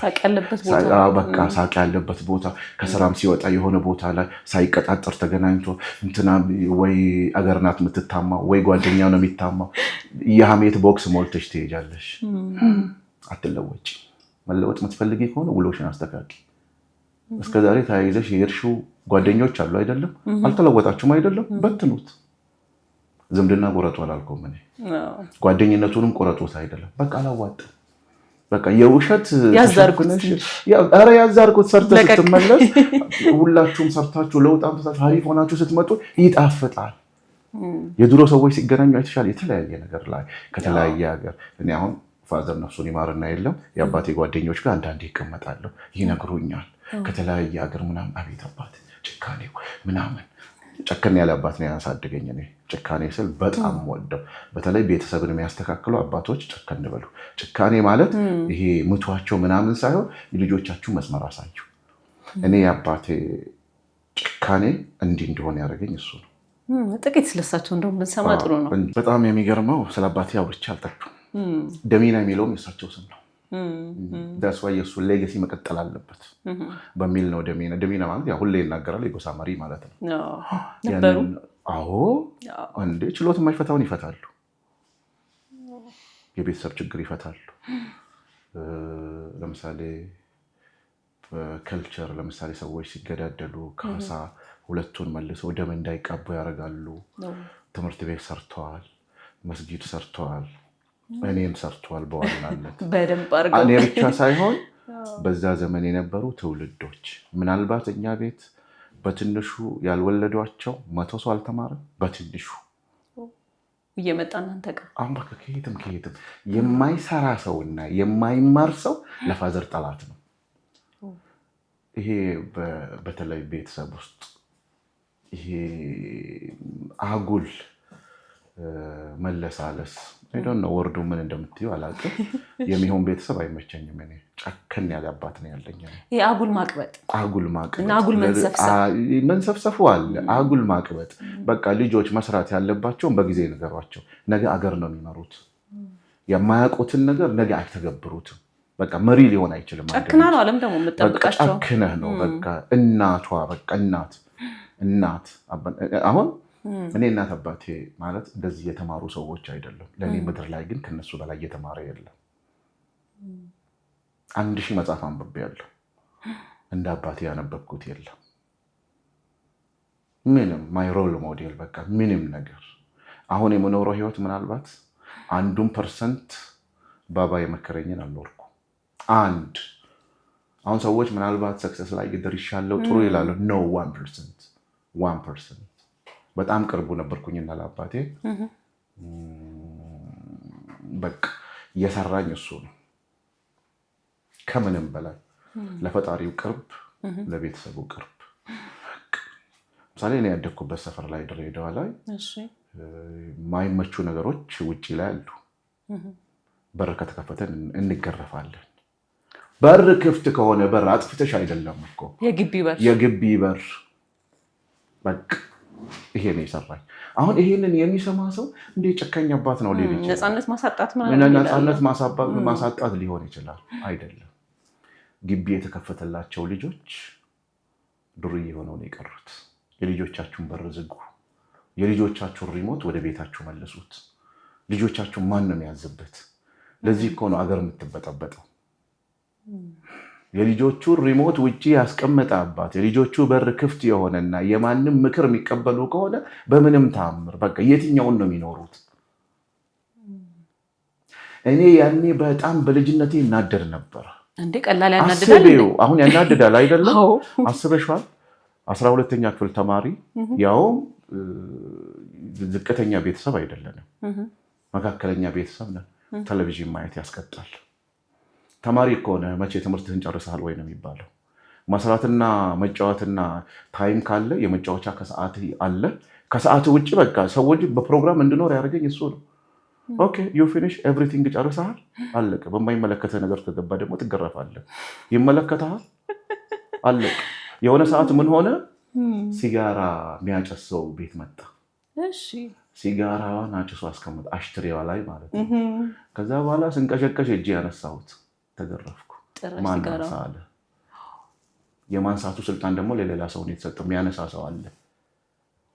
በቃ ሳቅ ያለበት ቦታ፣ ከስራም ሲወጣ የሆነ ቦታ ላይ ሳይቀጣጠር ተገናኝቶ እንትና ወይ አገር ናት የምትታማው ወይ ጓደኛ ነው የሚታማው፣ የሀሜት ቦክስ ሞልተሽ ትሄጃለሽ። አትለወጪ። መለወጥ የምትፈልጊ ከሆነ ውሎሽን አስተካኪ። እስከዛሬ ተያይዘሽ የሄድሽው ጓደኞች አሉ አይደለም? አልተለወጣችሁም አይደለም? በትኑት። ዝምድና ቆረጡ አላልኩም እኔ፣ ጓደኝነቱንም ቆረጡት አይደለም። በቃ አላዋጥም። በቃ የውሸት ያዛርኩት ሰርተህ ስትመለስ ሁላችሁም ሰርታችሁ ለውጥ አምጥታችሁ አሪፍ ሆናችሁ ስትመጡ ይጣፍጣል። የድሮ ሰዎች ሲገናኙ አይተሻል? የተለያየ ነገር ላይ ከተለያየ ሀገር። እኔ አሁን ፋዘር ነፍሱን ይማርና የለም የአባቴ ጓደኞች ጋር አንዳንዴ ይቀመጣለሁ፣ ይነግሩኛል ከተለያየ ሀገር ምናምን። አቤት አባት ጭካኔ ምናምን። ጨከን ያለ አባት ነው ያሳደገኝ። እኔ ጭካኔ ስል በጣም ወደው፣ በተለይ ቤተሰብን የሚያስተካክሉ አባቶች ጨከን በሉ። ጭካኔ ማለት ይሄ ምቷቸው ምናምን ሳይሆን የልጆቻችሁ መስመር አሳዩ። እኔ የአባቴ ጭካኔ እንዲህ እንደሆነ ያደረገኝ እሱ ነው። ጥቂት ስለሳቸው እንደውም ብንሰማ ጥሩ ነው። በጣም የሚገርመው ስለ አባቴ አውርቼ አልጠቅም። ደሚና የሚለውም የእሳቸው ስም ነው። ዳስ ዋይ የእሱ ሌጋሲ መቀጠል አለበት በሚል ነው። ደሚና ማለት ሁሌ ይናገራል፣ የጎሳ መሪ ማለት ነው ነበሩ። አዎ እንዴ ችሎት የማይፈታውን ይፈታሉ። የቤተሰብ ችግር ይፈታሉ። ለምሳሌ ከልቸር፣ ለምሳሌ ሰዎች ሲገዳደሉ ካሳ ሁለቱን መልሰው ደም እንዳይቃቡ ያደርጋሉ። ትምህርት ቤት ሰርተዋል፣ መስጊድ ሰርተዋል፣ እኔም ሰርተዋል። በዋናነት እኔ ብቻ ሳይሆን በዛ ዘመን የነበሩ ትውልዶች። ምናልባት እኛ ቤት በትንሹ ያልወለዷቸው 100 ሰው አልተማረም። በትንሹ እየመጣ እናንተ ጋር አሁን በቃ ከየትም የማይሰራ ሰውና የማይማር ሰው ለፋዘር ጠላት ነው። ይሄ በተለይ ቤተሰብ ውስጥ ይሄ አጉል መለሳለስ አይዶን ነው ወርዱ ምን እንደምትዩ አላውቅም። የሚሆን ቤተሰብ አይመቸኝም። እኔ ጨከን ያለ አባት ነው ያለኝ። ይሄ አጉል ማቅበጥ እና አጉል መንሰፍሰፉ አለ። አጉል ማቅበጥ በቃ ልጆች መስራት ያለባቸውን በጊዜ ነገሯቸው። ነገ አገር ነው የሚመሩት። የማያውቁትን ነገር ነገ አይተገብሩትም። በቃ መሪ ሊሆን አይችልም። ጨክና ነው አለም ደግሞ የምጠብቃቸው። ጨክነህ ነው በቃ እናቷ በቃ እናት አሁን እኔ እናት አባቴ ማለት እንደዚህ የተማሩ ሰዎች አይደለም። ለእኔ ምድር ላይ ግን ከነሱ በላይ የተማረ የለም። 1000 መጽሐፍ አንብቤያለሁ። እንደ አባቴ ያነበብኩት የለም። ምንም ማይ ሮል ሞዴል በቃ ምንም ነገር። አሁን የምኖረው ህይወት ምናልባት 1% ባባ የመከረኝን አልኖርኩም። አሁን ሰዎች ምናልባት ሰክሰስ ላይ ደርሻለሁ ጥሩ ይላሉ። ኖ 1% በጣም ቅርቡ ነበርኩኝና ለአባቴ በቃ እየሰራኝ እሱ ነው ከምንም በላይ ለፈጣሪው ቅርብ፣ ለቤተሰቡ ቅርብ። ምሳሌ እኔ ያደግኩበት ሰፈር ላይ ድሬዳዋ ላይ ማይመቹ ነገሮች ውጪ ላይ አሉ። በር ከተከፈተን እንገረፋለን። በር ክፍት ከሆነ በር አጥፍተሽ አይደለም እኮ የግቢ በር በቃ ይሄ ነው የሰራኝ። አሁን ይሄንን የሚሰማ ሰው እንደ ጨካኝ አባት ነው ሊል ይችላል። ነፃነት ማሳጣት ሊሆን ይችላል። አይደለም። ግቢ የተከፈተላቸው ልጆች ዱርዬ ሆነው ነው የቀሩት። የልጆቻችሁን በር ዝጉ። የልጆቻችሁን ሪሞት ወደ ቤታችሁ መልሱት። ልጆቻችሁን ማን ነው የሚያዝበት? ለዚህ እኮ ነው አገር የምትበጠበጠው። የልጆቹ ሪሞት ውጪ ያስቀመጠ አባት የልጆቹ በር ክፍት የሆነና የማንም ምክር የሚቀበሉ ከሆነ በምንም ታምር በቃ የትኛውን ነው የሚኖሩት? እኔ ያኔ በጣም በልጅነቴ እናደድ ነበር። እንዴ ቀላል ያናደዳል። አሁን ያናደዳል አይደለም? አስበሽዋል? 12ኛ ክፍል ተማሪ ያው ዝቅተኛ ቤተሰብ አይደለንም፣ መካከለኛ ቤተሰብ ነን። ቴሌቪዥን ማየት ያስቀጣል። ተማሪ ከሆነ መቼ ትምህርትህን ጨርሰሃል ወይ ነው የሚባለው። መስራትና መጫወትና ታይም ካለ የመጫወቻ ከሰዓት አለ። ከሰዓት ውጭ በቃ ሰዎች በፕሮግራም እንድኖር ያደረገኝ እሱ ነው። ኦኬ ዩ ፊኒሽ ኤቭሪቲንግ ጨርሰሃል፣ አለቀ። በማይመለከተ ነገር ከገባ ደግሞ ትገረፋለህ። ይመለከተሃል፣ አለቀ። የሆነ ሰዓት ምን ሆነ? ሲጋራ የሚያጨስ ሰው ቤት መጣ። ሲጋራዋን አጭሶ አስቀምጥ አሽትሪዋ ላይ ማለት ነው። ከዛ በኋላ ስንቀሸቀሽ እጄ ያነሳሁት ተገረፍኩ። ማንሳ አለ። የማንሳቱ ስልጣን ደግሞ ለሌላ ሰው ነው የተሰጠው። የሚያነሳ ሰው አለ።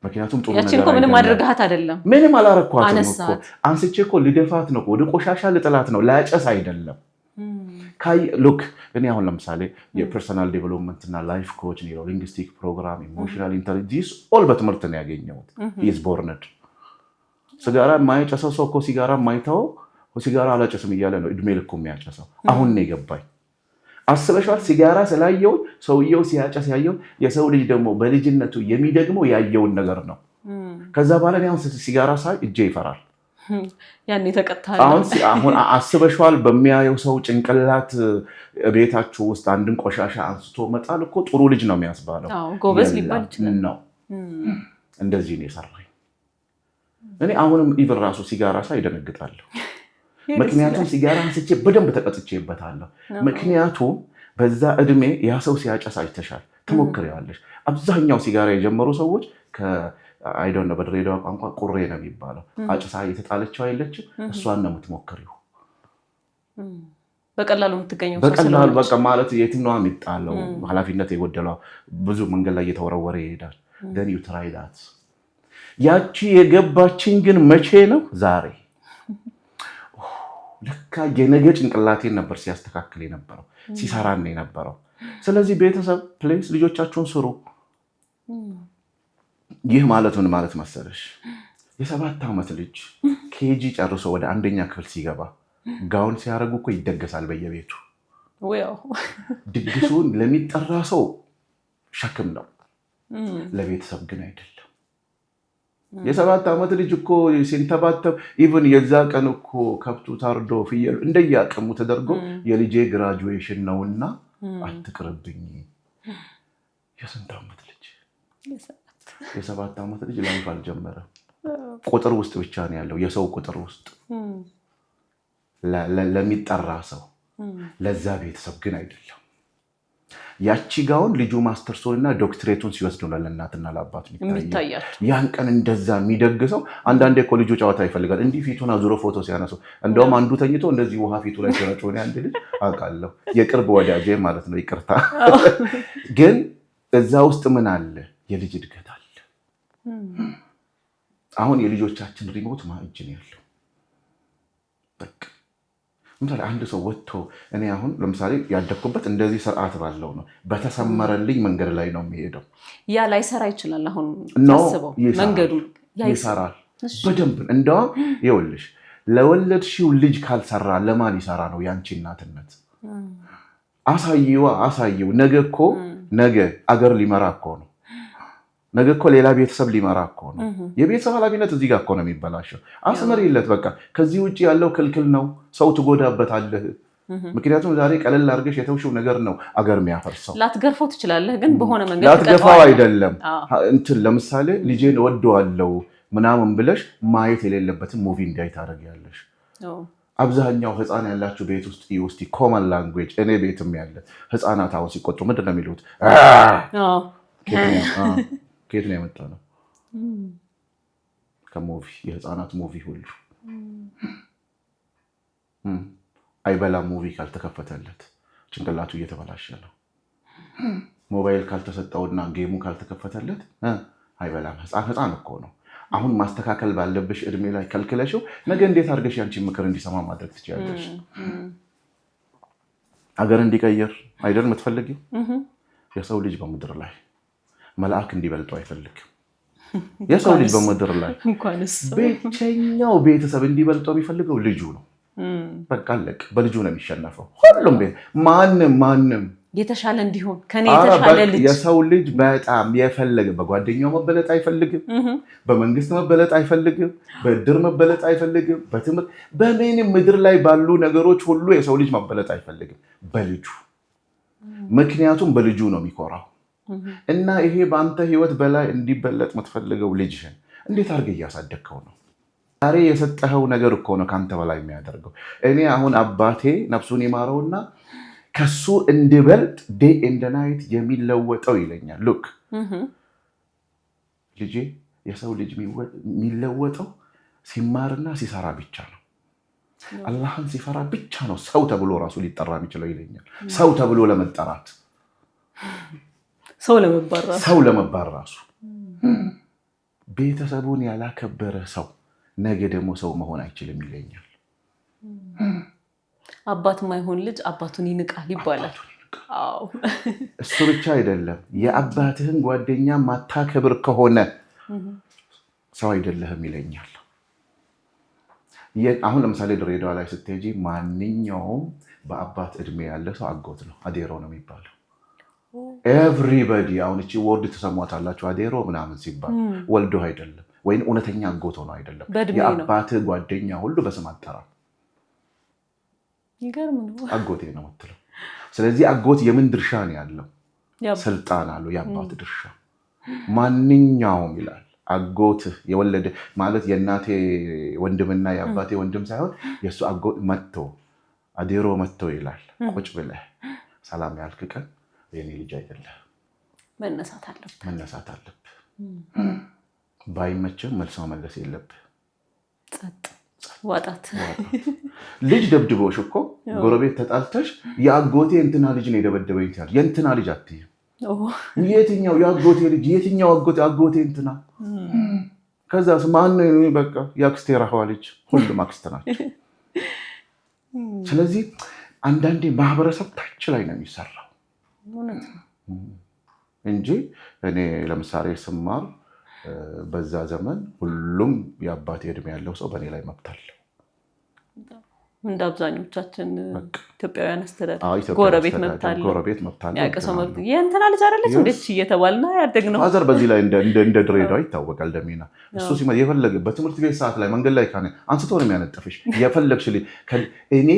ምክንያቱም ጥሩ ነገር ያቺን ምንም አድርጋት አይደለም። ምንም አላረኳትም እኮ አንስቼ እኮ ልደፋት ነው፣ ወደ ቆሻሻ ልጥላት ነው፣ ላጨስ አይደለም። ሉክ እኔ አሁን ለምሳሌ የፐርሰናል ዴቨሎፕመንት እና ላይፍ ኮች ኒውሮ ሊንግዊስቲክ ፕሮግራም ኢሞሽናል ኢንተሊጀንስ ኦል በትምህርት ነው ያገኘሁት። ኢዝ ቦርንድ ሲጋራ የማይጨሰው ሰው እኮ ሲጋራ የማይተው ሲጋራ አላጨስም እያለ ነው እድሜ ልኩ የሚያጨሰው። አሁን ነው የገባኝ። አስበሻል? ሲጋራ ስላየው ሰውየው ሲያጨስ ያየው የሰው ልጅ ደግሞ በልጅነቱ የሚደግመው ያየውን ነገር ነው። ከዛ በኋላ እኔ አሁን ሲጋራ ሳይ እጄ ይፈራል። ያኔ ተቀጣለ። አሁን አስበሻል? በሚያየው ሰው ጭንቅላት ቤታችሁ ውስጥ አንድን ቆሻሻ አንስቶ መጣል እኮ ጥሩ ልጅ ነው የሚያስባለው። ጎበዝ ሊባል ይችላል ነው። እንደዚህ ነው የሰራኝ። እኔ አሁንም ኢቭን ራሱ ሲጋራ ሳይ ይደነግጣለሁ። ምክንያቱም ሲጋራ አንስቼ በደንብ ተቀጥቼበታለሁ። ምክንያቱም በዛ እድሜ ያ ሰው ሲያጨስ አይተሻል፣ ትሞክሪያለሽ። አብዛኛው ሲጋራ የጀመሩ ሰዎች አይዶን ነው በድሬዳዋ ቋንቋ ቁሬ ነው የሚባለው። አጭሳ የተጣለችው አይለችም፣ እሷን ነው የምትሞክሪው። በቀላሉ የምትገኘው በቀላሉ በቃ ማለት የትም ነው የሚጣለው። ኃላፊነት የጎደለው ብዙ መንገድ ላይ እየተወረወረ ይሄዳል። then you try that። ያቺ የገባችን ግን መቼ ነው? ዛሬ። ለካ የነገ ጭንቅላቴን ነበር ሲያስተካክል የነበረው፣ ሲሰራን የነበረው። ስለዚህ ቤተሰብ ፕሌስ ልጆቻችሁን ስሩ። ይህ ማለት ምን ማለት መሰለሽ? የ7 ዓመት ልጅ ኬጂ ጨርሶ ወደ 1ኛ ክፍል ሲገባ ጋውን ሲያደርጉ እኮ ይደገሳል በየቤቱ። ድግሱን ለሚጠራ ሰው ሸክም ነው፣ ለቤተሰብ ግን አይደለም። የ7 ዓመት ልጅ እኮ ሲንተባተብ ኢቭን የዛ ቀን እኮ ከብቱ ታርዶ ፍየሉ እንደያቀሙ ተደርጎ የልጄ ግራጁዌሽን ነውና አትቅርብኝ። የ7 ዓመት ልጅ የ7 ዓመት ልጅ ላይፍ አልጀመረም። ቁጥር ውስጥ ብቻ ነው ያለው፣ የሰው ቁጥር ውስጥ ለሚጠራ ሰው፣ ለዛ ቤተሰብ ግን አይደለም። ያቺ ጋውን ልጁ ማስተርሶንና ዶክትሬቱን ሲወስድ ነው ለእናትና ለአባት የሚታያቸው። ያን ቀን እንደዛ የሚደግሰው አንዳንዴ እኮ ልጁ ጨዋታ ይፈልጋል። እንዲህ ፊቱን አዙሮ ፎቶ ሲያነሱ እንደውም አንዱ ተኝቶ እንደዚህ ውሃ ፊቱ ላይ ሲረጭ ሆነ አንድ ልጅ አውቃለሁ፣ የቅርብ ወዳጄ ማለት ነው፣ ይቅርታ። ግን እዛ ውስጥ ምን አለ? የልጅ እድገት አለ። አሁን የልጆቻችን ሪሞት ማእጅ ነው ያለው። በቃ ምሳሌ አንድ ሰው ወጥቶ እኔ አሁን ለምሳሌ ያደግኩበት እንደዚህ ስርዓት ባለው ነው፣ በተሰመረልኝ መንገድ ላይ ነው የሚሄደው። ያ ላይሰራ ይችላል። አሁን ታስበው መንገዱ ይሰራል በደንብ። እንደውም ይኸውልሽ ለወለድሽው ልጅ ካልሰራ ለማን ይሰራ ነው ያንቺ እናትነት? አሳይው። ነገ እኮ ነገ አገር ሊመራ እኮ ነው። ነገ እኮ ሌላ ቤተሰብ ሊመራ እኮ ነው። የቤተሰብ ኃላፊነት እዚህ ጋር እኮ ነው የሚበላሸው። አስመሪለት በቃ። ከዚህ ውጭ ያለው ክልክል ነው፣ ሰው ትጎዳበታለህ። ምክንያቱም ዛሬ ቀለል አድርገሽ የተውሽው ነገር ነው አገር የሚያፈርሰው። ላትገርፈው ትችላለህ፣ ግን በሆነ መንገድ ላትገፋው አይደለም። እንትን ለምሳሌ ልጄን እወደዋለሁ ምናምን ብለሽ ማየት የሌለበትን ሙቪ እንዲያይ ታደርጊያለሽ። አብዛኛው ህፃን ያላችሁ ቤት ውስጥ እስቲ ኮመን ላንጉዌጅ እኔ ቤትም ያለ ህፃናት አሁን ሲቆጡ ምንድን ነው የሚሉት? ከየት ነው የመጣ ነው? ከሙቪ፣ የህፃናት ሙቪ ሁሉ አይበላም። ሙቪ ካልተከፈተለት ጭንቅላቱ እየተበላሸ ነው። ሞባይል ካልተሰጠውና ጌሙ ካልተከፈተለት አይበላም። ህፃን እኮ ነው። አሁን ማስተካከል ባለብሽ እድሜ ላይ ከልክለሽው ነገ እንዴት አድርገሽ ያንቺን ምክር እንዲሰማ ማድረግ ትችላለሽ? አገር እንዲቀየር አይደል የምትፈልጊው? የሰው ልጅ በምድር ላይ መልአክ እንዲበልጠው አይፈልግም። የሰው ልጅ በምድር ላይ ብቸኛው ቤተሰብ እንዲበልጠው የሚፈልገው ልጁ ነው። በቃ አለቅ። በልጁ ነው የሚሸነፈው ሁሉም ቤት። ማንም የተሻለ እንዲሆን ከኔ የተሻለ ልጅ። የሰው ልጅ በጣም የፈለገ በጓደኛው መበለጥ አይፈልግም፣ በመንግስት መበለጥ አይፈልግም፣ በእድር መበለጥ አይፈልግም፣ በትምህርት በምንም ምድር ላይ ባሉ ነገሮች ሁሉ የሰው ልጅ መበለጥ አይፈልግም፣ በልጁ። ምክንያቱም በልጁ ነው የሚኮራው። እና ይሄ በአንተ ህይወት በላይ እንዲበለጥ የምትፈልገው ልጅህን እንዴት አድርገህ እያሳደግከው ነው? ዛሬ የሰጠኸው ነገር እኮ ነው ከአንተ በላይ የሚያደርገው። እኔ አሁን አባቴ ነፍሱን ይማረውና ከሱ እንድበልጥ ዴይ ኤንድ ናይት የሚለወጠው ይለኛል። ሉክ ልጄ፣ የሰው ልጅ የሚለወጠው ሲማርና ሲሰራ ብቻ ነው። አላህን ሲፈራ ብቻ ነው ሰው ተብሎ ራሱ ሊጠራ የሚችለው ይለኛል። ሰው ተብሎ ለመጠራት፣ ሰው ለመባል ራሱ ቤተሰቡን ያላከበረ ሰው ነገ ደግሞ ሰው መሆን አይችልም ይለኛል። አባት ማይሆን ልጅ አባቱን ይንቃል ይባላል። እሱ ብቻ አይደለም፣ የአባትህን ጓደኛ ማታከብር ከሆነ ሰው አይደለህም ይለኛል። አሁን ለምሳሌ ድሬዳዋ ላይ ስትሄጂ ማንኛውም በአባት እድሜ ያለ ሰው አጎት ነው፣ አዴሮ ነው የሚባለው። ኤቭሪበዲ አሁን እቺ ወርድ ተሰሟታላችሁ፣ አዴሮ ምናምን ሲባል ወልዶ አይደለም፣ ወይም እውነተኛ አጎት ሆኖ አይደለም። የአባትህ ጓደኛ ሁሉ በስም አጠራ አጎቴ ነው የምትለው። ስለዚህ አጎት የምን ድርሻ ነው ያለው? ስልጣን አለው፣ የአባት ድርሻ። ማንኛውም ይላል አጎትህ የወለደ ማለት የእናቴ ወንድምና የአባቴ ወንድም ሳይሆን የእሱ አጎት መጥቶ አዴሮ መጥቶ ይላል ቁጭ ብለህ ሰላም ያልክ ቀን የኔ ልጅ አይደለህ፣ መነሳት አለብህ። ባይመችም መልስ መመለስ የለብህ። ዋጣት ልጅ ደብድቦሽ እኮ ጎረቤት ተጣልተሽ የአጎቴ እንትና ልጅ ነው የደበደበኝ ይላል። የእንትና ልጅ አትይም። የትኛው የአጎቴ ልጅ? የትኛው አጎቴ እንትና? ከዛስ ማን ነው? በቃ የአክስቴ ራህዋ ልጅ። ሁሉም አክስት ናቸው። ስለዚህ አንዳንዴ ማህበረሰብ ታች ላይ ነው የሚሰራው እንጂ እኔ ለምሳሌ ስማር በዛ ዘመን ሁሉም የአባቴ እድሜ ያለው ሰው በእኔ ላይ መብት አለው። እንደ አብዛኞቻችን ኢትዮጵያውያን አስተዳደር ጎረቤት መብታለ ያቀሰው መብት የእንትና ልጅ አይደለች እንዴት እየተባልና ያደግነው ፋዘር በዚህ ላይ እንደ ድሬዳዋ ይታወቃል። ደሚና እሱ ሲመ የፈለገ በትምህርት ቤት ሰዓት ላይ መንገድ ላይ ካነ አንስቶ ነው የሚያነጥፍሽ የፈለግሽ እኔ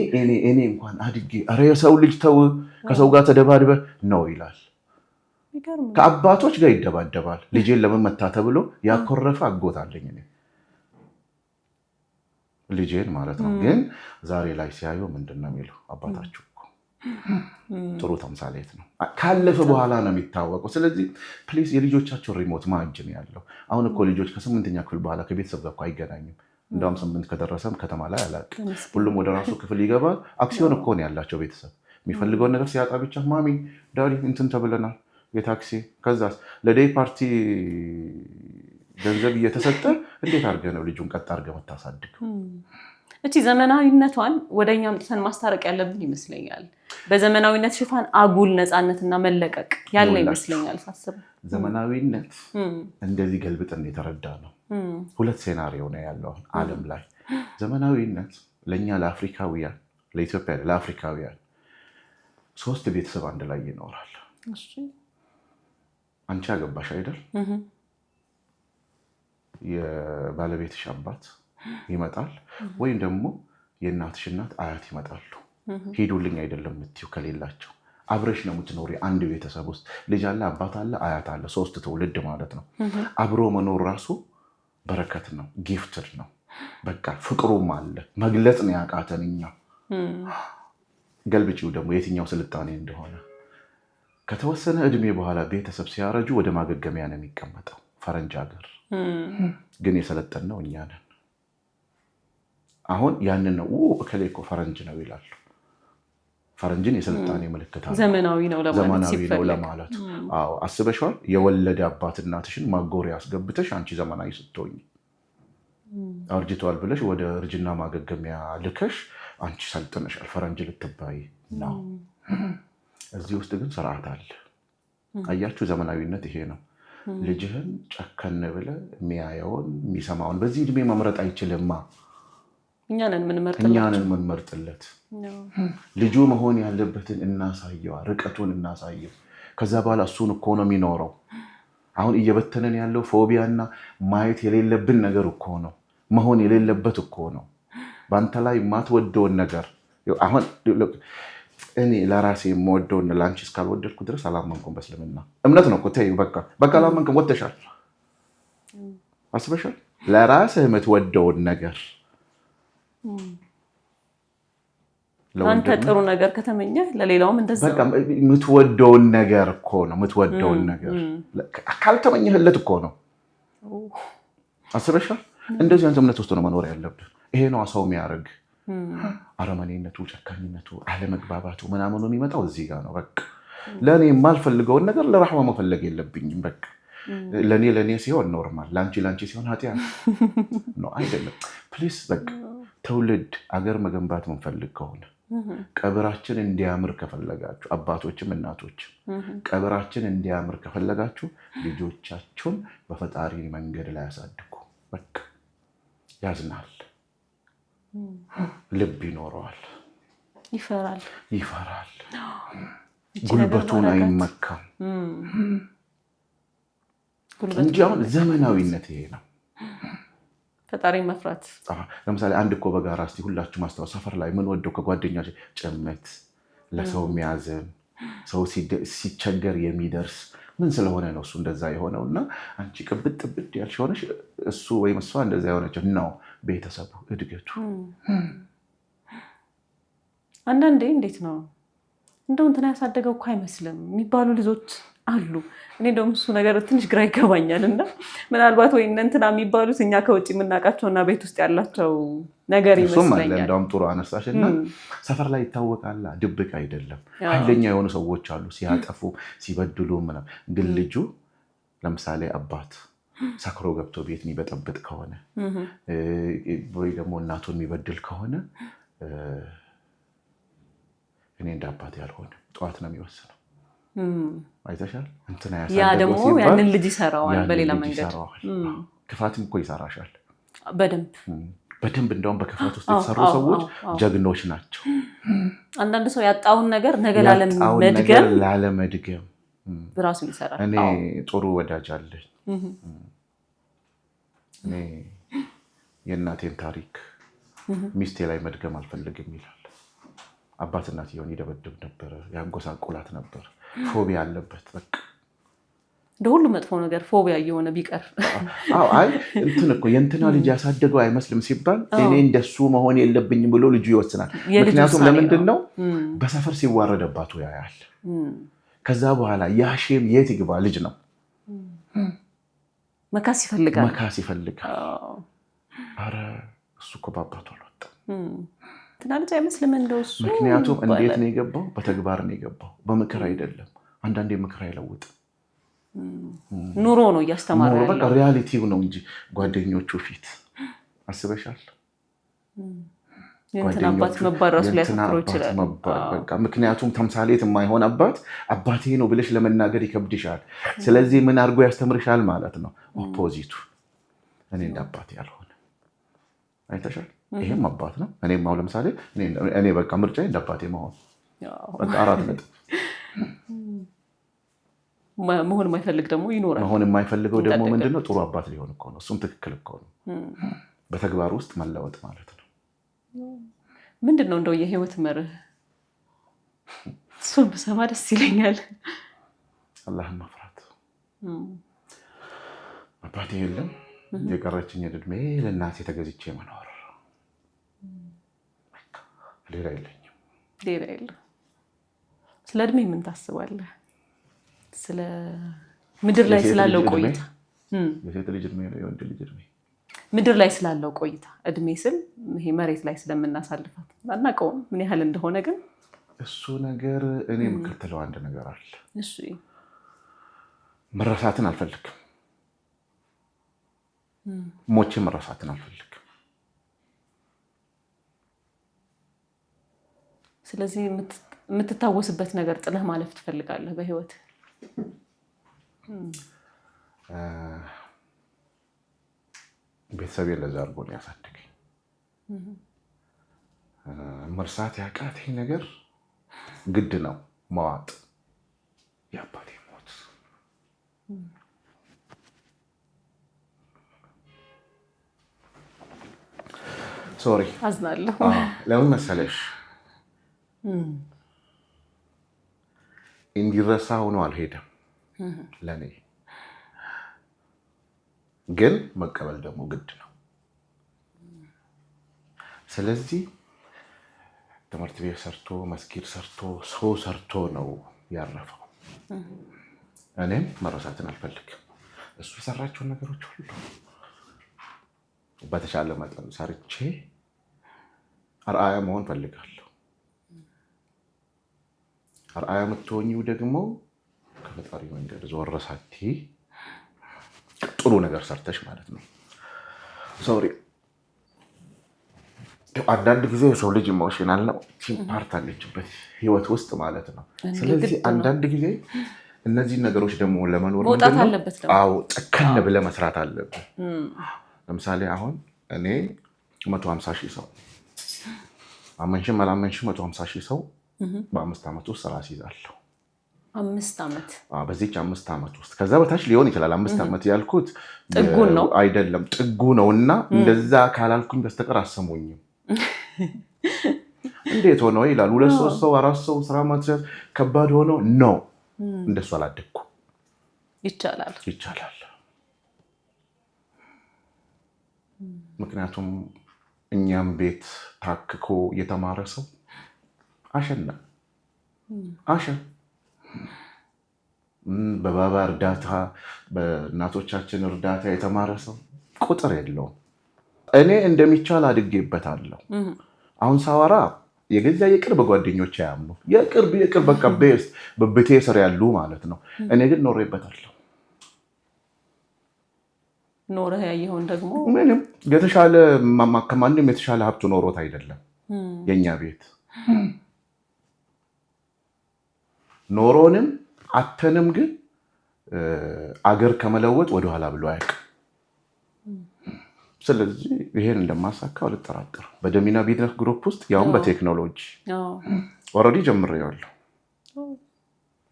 እንኳን አድጌ ኧረ የሰው ልጅ ተው ከሰው ጋር ተደባድበ ነው ይላል። ከአባቶች ጋር ይደባደባል። ልጄን ለመመታ ተብሎ ያኮረፈ አጎት አለኝ እኔ ልጄን ማለት ነው። ግን ዛሬ ላይ ሲያዩ ምንድነው የሚለው አባታችሁ እኮ ጥሩ ተምሳሌት ነው። ካለፈ በኋላ ነው የሚታወቀው። ስለዚህ ፕሊዝ የልጆቻቸውን ሪሞት ማእጅ ነው ያለው። አሁን እኮ ልጆች ከ8ኛ ክፍል በኋላ ከቤተሰብ ጋር እኮ አይገናኙም። እንደውም 8 ከደረሰም ከተማ ላይ አላውቅም ሁሉም ወደ ራሱ ክፍል ይገባል። አክሲዮን እኮ ነው ያላቸው ቤተሰብ የሚፈልገውን ነገር ሲያጣ ብቻ ማሚ ዳዲ እንትን ተብለናል የታክሲ ከዛስ ለዴይ ፓርቲ ገንዘብ እየተሰጠ እንዴት አድርገህ ነው ልጁን ቀጥ አድርገህ የምታሳድገው? እቺ ዘመናዊነቷን ወደኛ አምጥተን ማስታረቅ ያለብን ይመስለኛል። በዘመናዊነት ሽፋን አጉል ነፃነትና መለቀቅ ያለ ይመስለኛል ሳስብ። ዘመናዊነት እንደዚህ ገልብጠን የተረዳ ነው። ሁለት ሴናሪዮ ነው ያለው ዓለም ላይ። ዘመናዊነት ለኛ ለአፍሪካውያን ለኢትዮጵያ ለአፍሪካውያን 3 ቤተሰብ አንድ ላይ ይኖራል። እሺ አንቺ አገባሽ አይደል? የባለቤትሽ አባት ይመጣል ወይም ደግሞ የእናትሽ እናት አያት ይመጣሉ። ሄዱልኝ አይደለም የምትይው ከሌላቸው አብረሽ ነው የምትኖሪ አንድ ቤተሰብ ውስጥ ልጅ አለ አባት አለ አያት አለ 3 ትውልድ ማለት ነው። አብሮ መኖር ራሱ በረከት ነው ጊፍትድ ነው። በቃ ፍቅሩም አለ መግለጽ ነው ያቃተን እኛ። ገልብጪው ደግሞ የትኛው ስልጣኔ እንደሆነ ከተወሰነ እድሜ በኋላ ቤተሰብ ሲያረጁ ወደ ማገገሚያ ነው የሚቀመጠው። ፈረንጅ ሀገር ግን የሰለጠን ነው እኛ ነን። አሁን ያንን ነው እከሌ እኮ ፈረንጅ ነው ይላሉ። ፈረንጅን የስልጣኔ ምልክት አለ ዘመናዊ ነው ለማለት። አዎ አስበሽዋል? የወለደ አባት እናትሽን ማጎሪያ አስገብተሽ አንቺ ዘመናዊ ስትሆኝ አርጅቷል ብለሽ ወደ እርጅና ማገገሚያ ልከሽ አንቺ ሰልጥነሻል ፈረንጅ ልትባይ ነው። እዚህ ውስጥ ግን ስርዓት አለ። አያችሁ ዘመናዊነት ይሄ ነው። ልጅህን ጨከን ብለህ የሚያየውን የሚሰማውን በዚህ እድሜ መምረጥ አይችልማ። እኛ ነን የምንመርጥለት። ልጁ መሆን ያለበትን እናሳየዋ፣ ርቀቱን እናሳየው። ከዛ በኋላ እሱን እኮ ነው የሚኖረው። አሁን እየበተነን ያለው ፎቢያና ማየት የሌለብን ነገር እኮ ነው። መሆን የሌለበት እኮ ነው። በአንተ ላይ የማትወደውን ነገር አሁን እኔ ለራሴ የምወደውን ለአንቺ እስካልወደድኩ ድረስ አላመንኩም። በእስልምና እምነት ነው እኮ ተይው በቃ አላመንኩም። ወጥተሻል፣ አስበሻል። ለራስህ የምትወደውን ነገር አንተ ጥሩ ነገር ከተመኘህ ለሌላውም እንደዛ በቃ የምትወደውን ነገር እኮ ነው። የምትወደውን ነገር ካልተመኘህለት እኮ ነው። አስበሻል። እንደዚህ አይነት እምነት ውስጥ ነው መኖር ያለብን። ይሄ ነው ሰው የሚያደርግ አረመኔነቱ፣ ጨካኝነቱ፣ አለመግባባቱ ምናምኑ የሚመጣው እዚህ ጋር ነው። በቃ ለእኔ የማልፈልገውን ነገር ለራህማ መፈለግ የለብኝም። በቃ ለእኔ ሲሆን ኖርማል፣ ለአንቺ ሲሆን ኃጢአት ነው አይደለም። ፕሊስ በቃ ትውልድ አገር መገንባት ምንፈልግ ከሆነ ቀብራችን እንዲያምር ከፈለጋችሁ አባቶችም እናቶችም ቀብራችን እንዲያምር ከፈለጋችሁ ልጆቻችሁን በፈጣሪ መንገድ ላይ ያሳድጉ። በቃ ያዝናል፣ ልብ ይኖረዋል፣ ይፈራል፣ ጉልበቱን አይመካም እንጂ አሁን ዘመናዊነት ይሄ ነው። ፈጣሪ መፍራት። ለምሳሌ አንድ እኮ በጋራ እስቲ ሁላችሁ ማስተዋል ሰፈር ላይ ምን ወደው ከጓደኛች ጭምት ለሰው የሚያዝን ሰው ሲቸገር የሚደርስ ምን ስለሆነ ነው እሱ እንደዛ የሆነው? እና አንቺ ቅብጥ ያልሽ ሆነሽ እሱ ወይም እሷ እንደዛ የሆነችው ነው ቤተሰቡ እድገቱ። አንዳንዴ እንዴት ነው እንደው እንትና ያሳደገው እኮ አይመስልም የሚባሉ ልጆች አሉ። እኔ እንደውም እሱ ነገር ትንሽ ግራ ይገባኛል። እና ምናልባት ወይ እንትና የሚባሉት እኛ ከውጭ የምናውቃቸውና ቤት ውስጥ ያላቸው ነገር ይመስለኛል። እንደውም ጥሩ አነሳሽና ሰፈር ላይ ይታወቃል፣ ድብቅ አይደለም። ኃይለኛ የሆኑ ሰዎች አሉ ሲያጠፉ ሲበድሉ ምናምን። ግን ልጁ ለምሳሌ አባት ሰክሮ ገብቶ ቤት የሚበጠብጥ ከሆነ ወይ ደግሞ እናቱን የሚበድል ከሆነ እኔ እንደ አባት ያልሆነ ጠዋት ነው የሚወስነው። አይተሻል? እንትና ያ ደግሞ ያንን ልጅ ይሰራዋል በሌላ መንገድ። ክፋትም እኮ ይሰራሻል በደንብ በደንብ እንደውም በክፋት ውስጥ የተሰሩ ሰዎች ጀግኖች ናቸው። አንዳንድ ሰው ያጣውን ነገር ነገ ላለመድገም ራሱን ይሰራል። እኔ ጥሩ ወዳጅ አለኝ። እኔ የእናቴን ታሪክ ሚስቴ ላይ መድገም አልፈልግም ይላል። አባት እናትየውን ይደበድብ ነበር፣ ያንጎሳቁላት ነበር። ፎቢያ አለበት። በቃ እንደሁሉ መጥፎ ነገር ፎቢያ እየሆነ ቢቀር አይ እንትን እኮ የእንትና ልጅ ያሳደገው አይመስልም ሲባል እኔ እንደሱ መሆን የለብኝም ብሎ ልጁ ይወስናል። ምክንያቱም ለምንድን ነው በሰፈር ሲዋረደባቱ ያያል። ከዛ በኋላ ያሼም የት ይግባ? ልጅ ነው፣ መካስ ይፈልጋል። ኧረ እሱ እኮ በአባቱ አልወጣም። እንትና ልጅ አይመስልም እንደሱ። ምክንያቱም እንዴት ነው የገባው? በተግባር ነው የገባው፣ በምክር አይደለም። አንዳንዴ ምክር አይለውጥም። ኑሮ ነው እያስተማረ ያለው። በቃ ሪያሊቲው ነው እንጂ ጓደኞቹ ፊት አስበሻል? የእንትና አባት መባል ራሱ ሊያሳፍረው ይችላል። ምክንያቱም ተምሳሌት የማይሆን አባቴ ነው ብለሽ ለመናገር ይከብድሻል። ስለዚህ ምን አድርጎ ያስተምርሻል ማለት ነው? ኦፖዚቱ እኔ እንደ አባቴ ያልሆነ አይተሻል። ይሄም አባት ነው። እኔም አሁን ለምሳሌ እኔ በቃ ምርጫዬ እንደ አባቴ መሆን በቃ 4 ነጥብ። መሆን የማይፈልግ ደግሞ ይኖራል። መሆን የማይፈልገው ደግሞ ምንድነው? ጥሩ አባት ሊሆን እኮ ነው። እሱም ትክክል እኮ ነው። በተግባር ውስጥ መለወጥ ማለት ነው። ምንድን ነው እንደው የህይወት መርህ? እሱን ብሰማ ደስ ይለኛል። አላህን መፍራት። አባቴ የለም፣ የቀረችኝ እድሜ ለእናቴ ተገዝቼ መኖር፣ ሌላ የለኝም። ሌላ የለም። ስለ እድሜ ምን ታስባለህ? ስለ ምድር ላይ ስላለው ቆይታ። የሴት ልጅ እድሜ ነው የወንድ ልጅ እድሜ? ምድር ላይ ስላለው ቆይታ እድሜ ስል ይሄ መሬት ላይ ስለምናሳልፋት አናውቀውም ምን ያህል እንደሆነ። ግን እሱ ነገር እኔ የምከተለው አንድ ነገር አለ። እሺ፣ መረሳትን አልፈልግም። ሞቼ መረሳትን አልፈልግም። ስለዚህ የምትታወስበት ነገር ጥለህ ማለፍ ትፈልጋለህ በህይወት? ቤተሰቤን ለዛ አድርጎ ነው ያሳደገኝ። መርሳት ያቃተኝ ነገር ግድ ነው መዋጥ። የአባቴ ሞት ሶሪ፣ አዝናለሁ። ለምን መሰለሽ? እንዲረሳ ሆኖ አልሄደም ለኔ። ግን መቀበል ደግሞ ግድ ነው። ስለዚህ ትምህርት ቤት ሰርቶ መስጊድ ሰርቶ ሰው ሰርቶ ነው ያረፈው። እኔም መረሳትን አልፈልግም። እሱ የሰራቸውን ነገሮች ሁሉ በተሻለ መጠን ሰርቼ አርአያ መሆን ፈልጋለሁ። አርአያ የምትሆኚው ደግሞ ከፈጣሪ መንገድ ዞር ሳትይ ጥሩ ነገር ሰርተሽ ማለት ነው። ሶሪ፣ አንዳንድ ጊዜ የሰው ልጅ ኢሞሽናል ነው። ፓርት አለችበት ህይወት ውስጥ ማለት ነው። ስለዚህ አንዳንድ ጊዜ እነዚህ ነገሮች ደግሞ ለመኖር ጨከን ብለህ መስራት አለብህ። ለምሳሌ አሁን እኔ 150 ሺህ ሰው አመንሽም አላመንሽም 150 ሺህ ሰው በ5 ዓመት ውስጥ ስራ አስይዛለሁ። 5 ዓመት? በዚች 5 ዓመት ውስጥ ከዛ በታች ሊሆን ይችላል። 5 ዓመት ያልኩት ጥጉን ነው አይደለም፣ ጥጉ ነው። እና እንደዛ ካላልኩኝ በስተቀር አሰሙኝም። እንዴት ሆኖ ይላል 2 3 ሰው 4 ሰው ስራ ማስያዝ ከባድ ሆኖ ነው። እንደሱ አላደግኩ። ይቻላል። ምክንያቱም እኛም ቤት ታክኮ የተማረ ሰው አሸን በባባ እርዳታ በእናቶቻችን እርዳታ የተማረ ሰው ቁጥር የለውም። እኔ እንደሚቻል አድጌበታለሁ። አሁን ሳወራ የገዛ የቅርብ ጓደኞች ያምኑ የቅርብ በቃ ቤስት በቤቴ ስር ያሉ ማለት ነው። እኔ ግን ኖሬበታለሁ። ኖረህ ያየኸውን ደግሞ ምንም የተሻለ ከማንም የተሻለ ሀብቱ ኖሮት አይደለም የኛ ቤት ኖሮንም አተንም ግን አገር ከመለወጥ ወደኋላ ብሎ አያውቅም። ስለዚህ ይሄን እንደማሳካው አልጠራጠርም። በደሚና ቢዝነስ ግሩፕ ውስጥ ያውም በቴክኖሎጂ ኦልሬዲ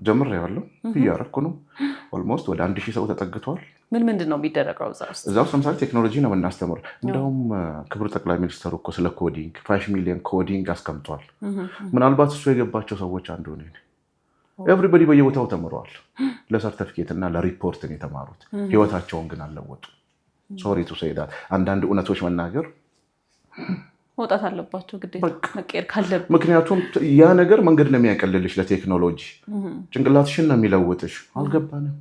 ጀምሬያለሁ እያደረኩ ነው። ኦልሞስት ወደ 1000 ሰው ተጠግቷል። ምንድን ነው የሚደረገው እዛ ውስጥ? ለምሳሌ ቴክኖሎጂ ነው የምናስተምረው። እንደውም ክቡር ጠቅላይ ሚኒስትሩ እኮ ስለ ኮዲንግ 5 ሚሊዮን ኮዲንግ አስቀምጧል። ምናልባት እሱ የገባቸው ሰዎች አንዱ ነኝ። ኤቭሪባዲ በየቦታው ተምረዋል። ለሰርተፊኬት እና ለሪፖርት ነው የተማሩት። ህይወታቸውን ግን አልለወጡ። ሶሪ ቱ ሴይ ዳት አንዳንድ እውነቶች መናገር መውጣት አለባቸው ግዴታ መቀየር ካለብን። ምክንያቱም ያ ነገር መንገድ ነው የሚያቀልልሽ ለቴክኖሎጂ፣ ጭንቅላትሽን ነው የሚለውጥሽ። አልገባንም።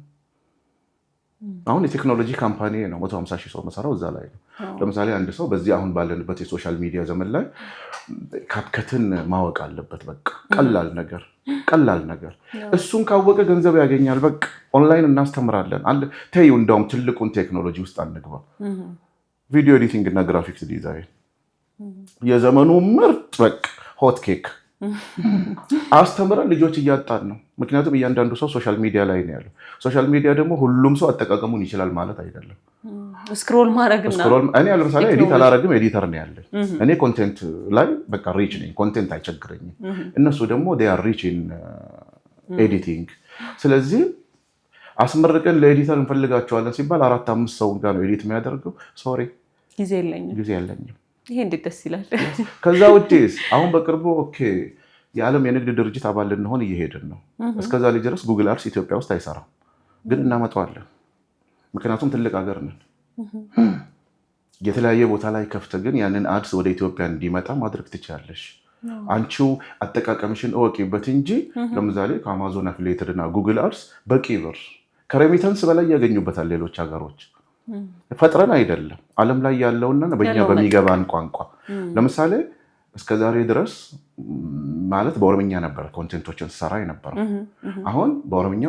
አሁን የቴክኖሎጂ ካምፓኒ ነው 150,000 ሰው መሰራው እዛ ላይ ነው። ለምሳሌ አንድ ሰው በዚህ አሁን ባለንበት የሶሻል ሚዲያ ዘመን ላይ ካፕከትን ማወቅ አለበት። በቃ ቀላል ነገር እሱን ካወቀ ገንዘብ ያገኛል። በቃ ኦንላይን እናስተምራለን አለ። ተይው እንደውም ትልቁን ቴክኖሎጂ ውስጥ አንግባ። ቪዲዮ ኤዲቲንግ እና ግራፊክስ ዲዛይን የዘመኑ ምርጥ በቃ ሆት ኬክ አስተምረን ልጆች እያጣን ነው። ምክንያቱም እያንዳንዱ ሰው ሶሻል ሚዲያ ላይ ነው ያለው። ሶሻል ሚዲያ ደግሞ ሁሉም ሰው አጠቃቀሙን ይችላል ማለት አይደለም። ስክሮል ማድረግና እኔ ለምሳሌ ኤዲት አላረግም፣ ኤዲተር ነው ያለኝ። እኔ ኮንቴንት ላይ በቃ ሪች ነኝ፣ ኮንቴንት አይቸግረኝም። እነሱ ደግሞ they are rich in editing። ስለዚህ አስመርቀን ለኤዲተር እንፈልጋቸዋለን ሲባል 4-5 ሰው ጋር ነው ኤዲት የሚያደርገው። ሶሪ ጊዜ የለኝም። ይሄ እንዴት ደስ ይላል። ከዛ ውጪስ አሁን በቅርቡ የዓለም የንግድ ድርጅት አባል ልንሆን እየሄድን ነው። እስከዛ ላይ ድረስ ጉግል አድስ ኢትዮጵያ ውስጥ አይሰራም፣ ግን እናመጣዋለን። ምክንያቱም ትልቅ ሀገር ነን። የተለያየ ቦታ ላይ ከፍተ ግን ያንን አድስ ወደ ኢትዮጵያ እንዲመጣ ማድረግ ትችላለሽ። አንቺው አጠቃቀምሽን እወቂበት እንጂ ለምሳሌ ከአማዞን አፍሊኤትድ እና ጉግል አድስ በቂ ብር ከሬሚተንስ በላይ ያገኙበታል ሌሎች ሀገሮች። ፈጥረን አይደለም ዓለም ላይ ያለውና በእኛ በሚገባን ቋንቋ። ለምሳሌ እስከዛሬ ድረስ ማለት በኦሮምኛ ነበር ኮንቴንቶችን ሰራ የነበረው። አሁን በኦሮምኛ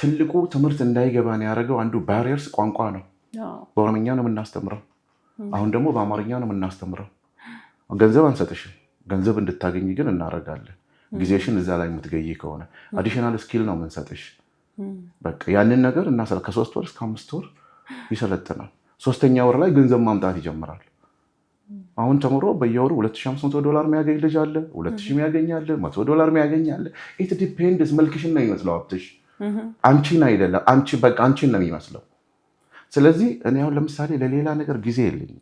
ትልቁ ትምህርት እንዳይገባን ያደረገው አንዱ ባሪየርስ ቋንቋ ነው። በኦሮምኛ ነው የምናስተምረው። አሁን ደግሞ በአማርኛ ነው የምናስተምረው። ገንዘብ አንሰጥሽም፣ ገንዘብ እንድታገኝ ግን እናደርጋለን። ጊዜሽን እዛ ላይ የምትገይ ከሆነ አዲሽናል ስኪል ነው የምንሰጥሽ። በቃ ያንን ነገር እና ከ3 ወር እስከ 5 ወር ይሰለጥናል። 3ኛ ወር ላይ ገንዘብ ማምጣት ይጀምራል። አሁን ተምሮ በየወሩ $2,500 የሚያገኝ ልጅ አለ፣ 2,000 ያገኛል፣ $100 ያገኛል። ኢት ዲፔንድስ። መልክሽን ነው የሚመስለው ሀብትሽ፣ አንቺን አይደለም። አንቺ በቃ አንቺን ነው የሚመስለው። ስለዚህ እኔ አሁን ለምሳሌ ለሌላ ነገር ጊዜ የለኝም።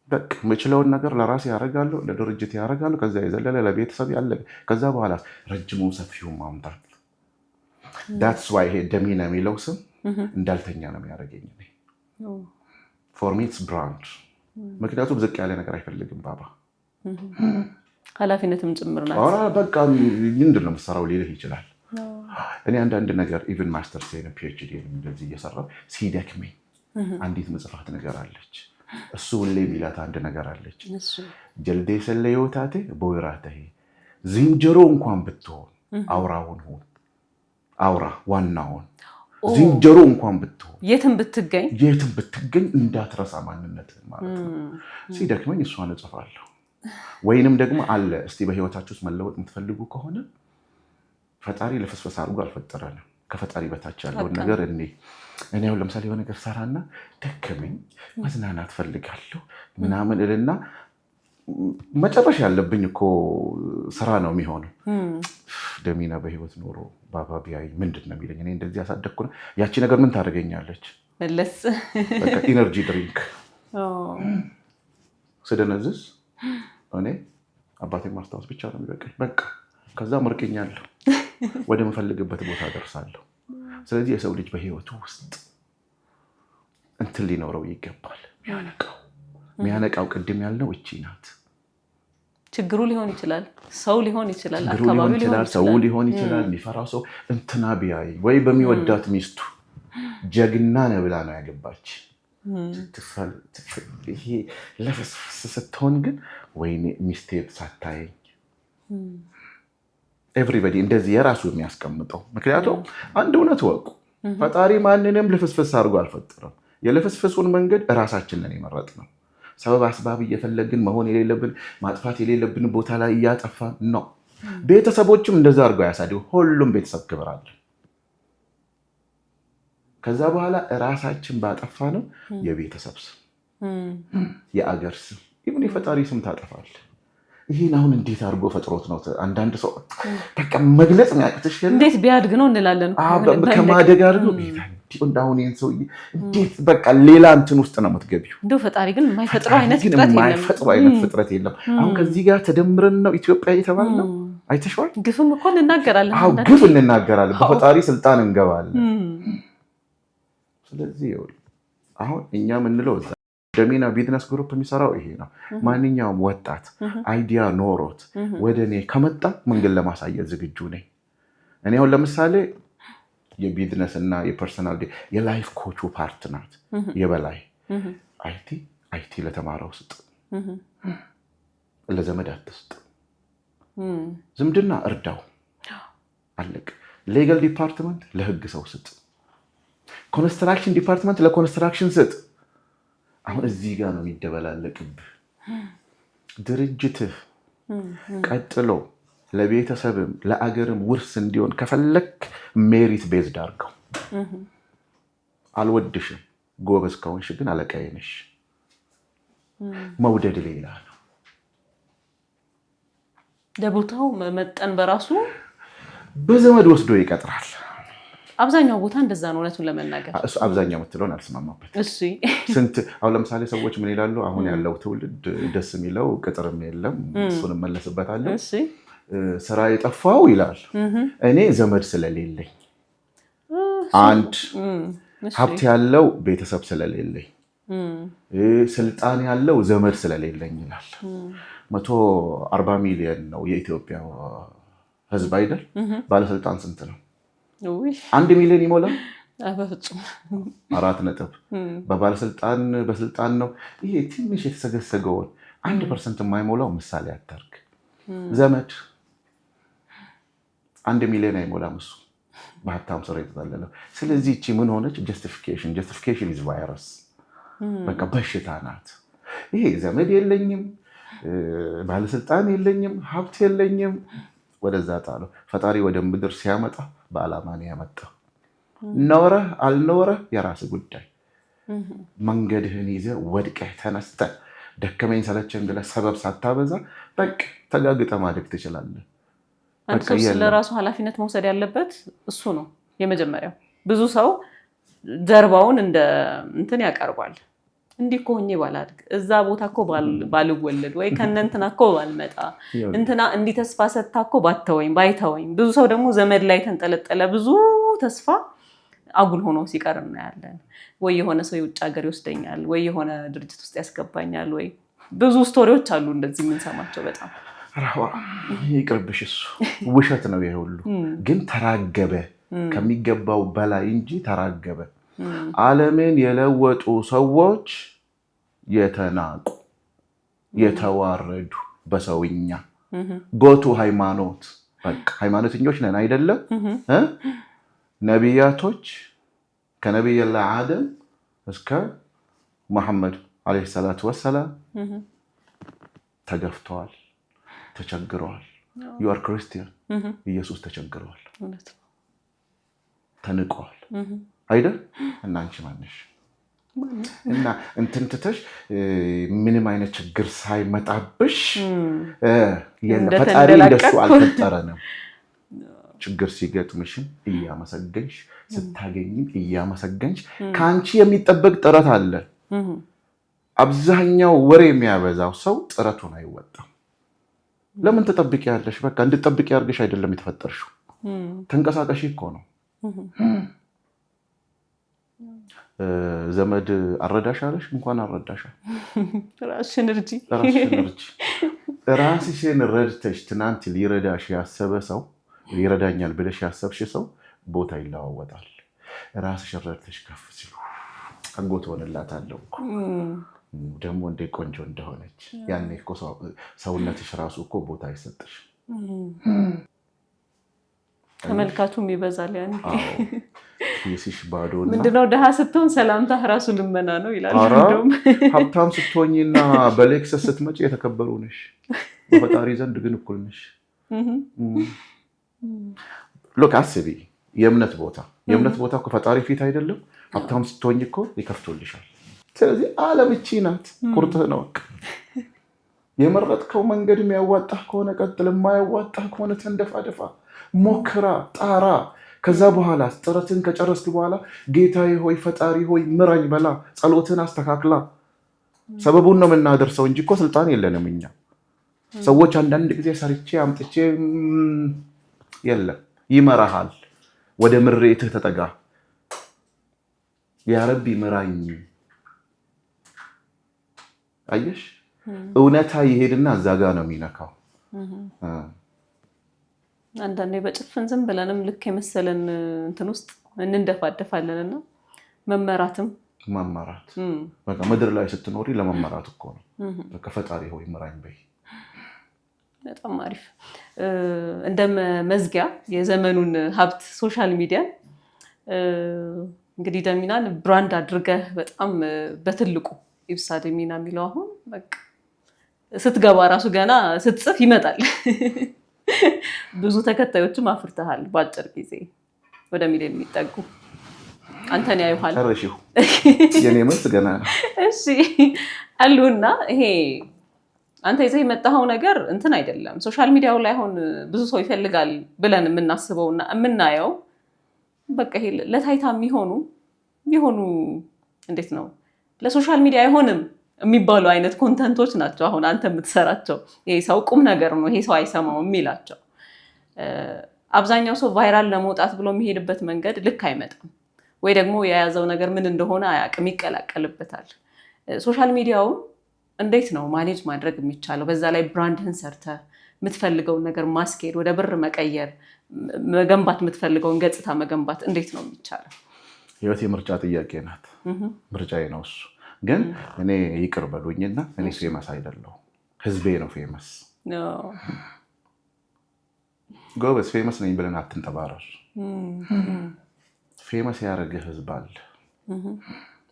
በቃ የምችለውን ነገር ለራሴ ያደርጋለሁ፣ ለድርጅት ያደርጋለሁ። ከዛ የዘለለ ለቤተሰብ ያለ ከዛ በኋላ ረጅሙ ሰፊውን ማምጣት። ዳትስ ዋይ ይሄ ደሚና የሚለው ስም እንዳልተኛ ነው የሚያደርገኝ። ፎር ሚ ኢትስ ብራንድ። ምክንያቱም ዝቅ ያለ ነገር አይፈልግም ባባ። ኃላፊነትም ጭምር ናት። በቃ ምንድን ነው የምትሰራው ሊልህ ይችላል። እኔ አንዳንድ ነገር ኢቨን ማስተርስ ፒኤችዲ እንደዚህ እየሰራሁ ሲደክመኝ አንዲት መጽፋት ነገር አለች። እሱ ሁሌ የሚላት አንድ ነገር አለች። ጀልዴ ሰለዮታቴ ቦይራቴ፣ ዝንጀሮ እንኳን ብትሆን አውራውን ሁን፣ አውራ ዋናውን። ዝንጀሮ እንኳን ብትሆን የትም ብትገኝ እንዳትረሳ ማንነትህን ማለት ነው። ሲደክመኝ እሷን እጽፋለሁ። ወይንም ደግሞ አለ እስቲ በህይወታችሁ ውስጥ መለወጥ የምትፈልጉ ከሆነ ፈጣሪ ለፍስፈስ አድርጎ አልፈጠረንም። ከፈጣሪ በታች ያለውን ነገር እኔ አሁን ለምሳሌ የሆነ ነገር ሰራና ደከመኝ፣ መዝናናት ፈልጋለሁ ምናምን እልና መጨረሻ ያለብኝ እኮ ስራ ነው የሚሆነው። ደሚና በህይወት ኖሮ ባባ ቢያይ ምንድን ነው የሚለኝ? እኔ እንደዚህ ያሳደግኩ ነው። ያቺ ነገር ምን ታደርገኛለች? መለስ በቃ ኢነርጂ ድሪንክ ስደነዝዝ እኔ አባቴን ማስታወስ ብቻ ነው የሚበቃኝ። በቃ ከዛ መርቀኛለሁ፣ ወደ መፈልግበት ቦታ ደርሳለሁ። ስለዚህ የሰው ልጅ በህይወቱ ውስጥ እንትን ሊኖረው ይገባል። የሚያነቃው ቅድም ያልነው እቺ ናት። ችግሩ ሊሆን ይችላል፣ ሰው ሊሆን ይችላል፣ አካባቢ ሊሆን ይችላል፣ ሰው ሊሆን ይችላል። የሚፈራው ሰው እንትና ቢያይ ወይ በሚወዳት ሚስቱ ጀግና ነው ብላ ነው ያገባች። ይሄ ለፍስፍስ ስትሆን ግን ወይኔ ሚስቴ ሳታየኝ። ኤቭሪባዲ እንደዚህ የራሱ የሚያስቀምጠው። ምክንያቱም አንድ እውነት ወቁ፣ ፈጣሪ ማንንም ልፍስፍስ አድርጎ አልፈጠረም። የልፍስፍሱን መንገድ እራሳችንን የመረጥነው። ሰበብ አስባብ እየፈለግን መሆን የሌለብን ማጥፋት የሌለብን ቦታ ላይ እያጠፋን ነው። ቤተሰቦችም እንደዛ አድርገው ያሳድጉ። ሁሉም ቤተሰብ ክብር አለ። ከዛ በኋላ ራሳችን ባጠፋ ነው የቤተሰብ ስም የአገር ስም ይሁን የፈጣሪ ስም ታጠፋል። ይሄን አሁን እንዴት አድርጎ ፈጥሮት ነው? አንዳንድ ሰው በቃ መግለጽ የሚያቅትሽ እንዴት ቢያድግ ነው እንላለን። ከማደግ አድርገው አሁን ይህን ሰው እንዴት በቃ ሌላ እንትን ውስጥ ነው የምትገቢው። እንደው ፈጣሪ ግን የማይፈጥረው አይነት ፍጥረት የለም። አሁን ከዚህ ጋር ተደምረን ነው ኢትዮጵያ የተባለ ነው። አይተሽዋል። ግፍም እኮ እንናገራለን። ግፍ እንናገራለን፣ በፈጣሪ ስልጣን እንገባለን። ስለዚህ አሁን እኛ የምንለው ደሚና ቢዝነስ ግሩፕ የሚሰራው ይሄ ነው። ማንኛውም ወጣት አይዲያ ኖሮት ወደ እኔ ከመጣ መንገድ ለማሳየት ዝግጁ ነኝ። እኔ አሁን ለምሳሌ የቢዝነስ እና የፐርሰናል የላይፍ ኮቹ ፓርት ናት የበላይ። አይቲ ለተማረው ስጥ፣ ለዘመድ አትስጥ። ዝምድና እርዳው፣ አለቅ። ሌጋል ዲፓርትመንት ለህግ ሰው ስጥ። ኮንስትራክሽን ዲፓርትመንት ለኮንስትራክሽን ስጥ። አሁን እዚህ ጋር ነው የሚደበላለቅብህ። ድርጅትህ ቀጥሎ ለቤተሰብም ለአገርም ውርስ እንዲሆን ከፈለክ ሜሪት ቤዝድ አድርገው። አልወድሽም፣ ጎበዝ ከሆንሽ ግን አለቃዬ ነሽ። መውደድ ሌላ ነው። ለቦታው መመጠን በራሱ በዘመድ ወስዶ ይቀጥራል። አብዛኛው ቦታ እንደዛ ነው። እውነቱን ለመናገር እሱ አብዛኛው የምትለውን አልስማማበት። ስንት አሁን ለምሳሌ ሰዎች ምን ይላሉ? አሁን ያለው ትውልድ ደስ የሚለው ቅጥርም የለም፣ እሱን እመለስበታለሁ። ስራ የጠፋው ይላል እኔ ዘመድ ስለሌለኝ፣ አንድ ሀብት ያለው ቤተሰብ ስለሌለኝ፣ ስልጣን ያለው ዘመድ ስለሌለኝ ይላል። 140 ሚሊዮን ነው የኢትዮጵያ ህዝብ አይደል? ባለስልጣን ስንት ነው? 1 ሚሊዮን ይሞላል? በፍጹም 4 ነጥብ። በስልጣን ነው። ይሄ ትንሽ የተሰገሰገውን 1% የማይሞላው ምሳሌ አታርግ። ዘመድ 1 ሚሊዮን አይሞላም እሱ በሀብታም ስራ የተጠለለው። ስለዚህ እቺ ምን ሆነች? ጀስቲፊኬሽን ኢዝ ቫይረስ። በቃ በሽታ ናት። ይሄ ዘመድ የለኝም፣ ባለስልጣን የለኝም፣ ሀብት የለኝም፣ ወደዛ ጣለው። ፈጣሪ ወደ ምድር ሲያመጣ በዓላማ ነው ያመጣው። ኖረህ አልኖረህ የራስ ጉዳይ። መንገድህን ይዘህ ወድቀህ ተነስተህ ደከመኝ ሰለቸኝ ብለህ ሰበብ ሳታበዛ በቃ ተጋግጠህ ማደግ ትችላለህ። ስለራሱ ኃላፊነት መውሰድ ያለበት እሱ ነው የመጀመሪያው። ብዙ ሰው ጀርባውን እንደ እንትን ያቀርባል። እንዲህ እኮ ሆኜ ባላድግ፣ እዛ ቦታ እኮ ባልወለድ፣ ወይ ከእነንትና እኮ ባልመጣ፣ እንትና እንዲህ ተስፋ ሰጥታ እኮ ባተወኝ ባይተወኝ። ብዙ ሰው ደግሞ ዘመድ ላይ ተንጠለጠለ ብዙ ተስፋ አጉል ሆኖ ሲቀር እናያለን። ወይ የሆነ ሰው የውጭ ሀገር ይወስደኛል፣ ወይ የሆነ ድርጅት ውስጥ ያስገባኛል፣ ወይ ብዙ ስቶሪዎች አሉ እንደዚህ የምንሰማቸው። በጣም ይቅርብሽ፣ እሱ ውሸት ነው። ይሄ ሁሉ ግን ተራገበ ከሚገባው በላይ እንጂ ተራገበ። ዓለምን የለወጡ ሰዎች የተናቁ የተዋረዱ በሰውኛ ጎቱ ሃይማኖት። በቃ ሃይማኖተኞች ነን አይደለም? ነቢያቶች ከነቢይላህ አደም እስከ መሐመድ አለይሂ ሰላቱ ወሰላም ተገፍተዋል፣ ተቸግረዋል። ዩ አር ክርስቲያን፣ ኢየሱስ ተቸግረዋል፣ ተንቀዋል አይደል? እና አንቺ ማነሽ? እና እንትን ትተሽ ምንም አይነት ችግር ሳይመጣብሽ ፈጣሪ እንደሱ አልፈጠረንም። ችግር ሲገጥምሽም እያመሰገንሽ ስታገኝም እያመሰገንሽ ከአንቺ የሚጠበቅ ጥረት አለ። አብዛኛው ወሬ የሚያበዛው ሰው ጥረቱን አይወጣም። ለምን ትጠብቂያለሽ? በቃ እንድትጠብቂ አድርገሽ አይደለም የተፈጠርሽው። ተንቀሳቀሽ እኮ ነው። ዘመድ አረዳሽ አለሽ፣ እንኳን አረዳሽ። ራስሽን እርጂ። ራስሽን ረድተሽ ትናንት ሊረዳሽ ያሰበ ሰው ይረዳኛል ብለሽ ያሰብሽ ሰው ቦታ ይለዋወጣል። ራስሽን ረድተሽ ከፍ ሲሉ አጎት ሆነላታለሁ ደግሞ እንደ ቆንጆ እንደሆነች ያኔ እኮ ሰውነትሽ ራሱ እኮ ቦታ አይሰጥሽ። ተመልካቹም ይበዛል። ያኔ ኪስሽ ባዶ ምንድነው? ደሃ ስትሆን ሰላምታ ራሱ ልመና ነው ይላል። ሀብታም ስትሆኝና በሌክሰስ ስትመጪ የተከበሩ ነሽ፣ በፈጣሪ ዘንድ ግን እኩል ነሽ። ሎክ አስቢ፣ የእምነት ቦታ እኮ ፈጣሪ ፊት አይደለም? ሀብታም ስትሆኝ እኮ ይከፍቶልሻል። ስለዚህ ዓለም እቺ ናት። ቁርጥህ ነው። የመረጥከው መንገድ የሚያዋጣህ ከሆነ ቀጥል፣ የማያዋጣህ ከሆነ ተንደፋደፋ፣ ሞክራ፣ ጣራ። ከዛ በኋላ ጥረትን ከጨረስክ በኋላ ጌታዬ ሆይ ፈጣሪ ሆይ ምራኝ በላ። ጸሎትን አስተካክላ። ሰበቡን ነው የምናደርሰው እንጂ እኮ ስልጣን የለንም እኛ ሰዎች። አንዳንድ ጊዜ ሰርቼ አምጥቼ የለም ይመራሃል። ወደ ምሬትህ ተጠጋ። ያ ረቢ ምራኝ። አየሽ እውነታ ይሄድና እዛ ጋ ነው የሚነካው። አንዳንዴ በጭፍን ዝም ብለንም ልክ የመሰለን እንትን ውስጥ እንደፋደፋለንና መመራት በቃ ምድር ላይ ስትኖሪ ለመመራት እኮ ነው። በቃ ፈጣሪ ሆይ ምራኝ በይ። በጣም አሪፍ። እንደ መዝጊያ የዘመኑን ሀብት ሶሻል ሚዲያ እንግዲህ ደሚናን ብራንድ አድርገህ በጣም በትልቁ ኢብሳ ደሚና የሚለው አሁን በቃ ስትገባ ራሱ ገና ስትጽፍ ይመጣል። ብዙ ተከታዮችም አፍርተሃል። በአጭር ጊዜ ወደ ሚሊዮን የሚጠጉ አንተን ያዩሃል። ጨረሽው? የኔ መልስ ገና ነው። እሺ አሉና ይሄ አንተ ይዘህ የመጣኸው ነገር እንትን አይደለም። ሶሻል ሚዲያው ላይ አሁን ብዙ ሰው ይፈልጋል ብለን የምናስበውና የምናየው በቃ ይሄ ለታይታ የሚሆኑ እንዴት ነው ለሶሻል ሚዲያ አይሆንም የሚባሉ አይነት ኮንተንቶች ናቸው አሁን አንተ የምትሰራቸው። ይሄ ሰው ቁም ነገር ነው፣ ይሄ ሰው አይሰማው የሚላቸው። አብዛኛው ሰው ቫይራል ለመውጣት ብሎ የሚሄድበት መንገድ ልክ አይመጣም፣ ወይ ደግሞ የያዘው ነገር ምን እንደሆነ አያውቅም፣ ይቀላቀልበታል። ሶሻል ሚዲያውን እንዴት ነው ማኔጅ ማድረግ የሚቻለው? በዛ ላይ ብራንድህን ሰርተህ የምትፈልገውን ነገር ማስኬድ፣ ወደ ብር መቀየር፣ መገንባት የምትፈልገውን ገጽታ መገንባት እንዴት ነው የሚቻለው? ህይወት የምርጫ ጥያቄ ናት። ምርጫዬ ነው እሱ። ግን እኔ ይቅር በሉኝና እኔ ፌመስ አይደለሁ፣ ህዝቤ ነው ፌመስ። ጎበዝ ፌመስ ነኝ ብለን አትንጠባረር። ፌመስ ያደረገ ህዝብ አለ።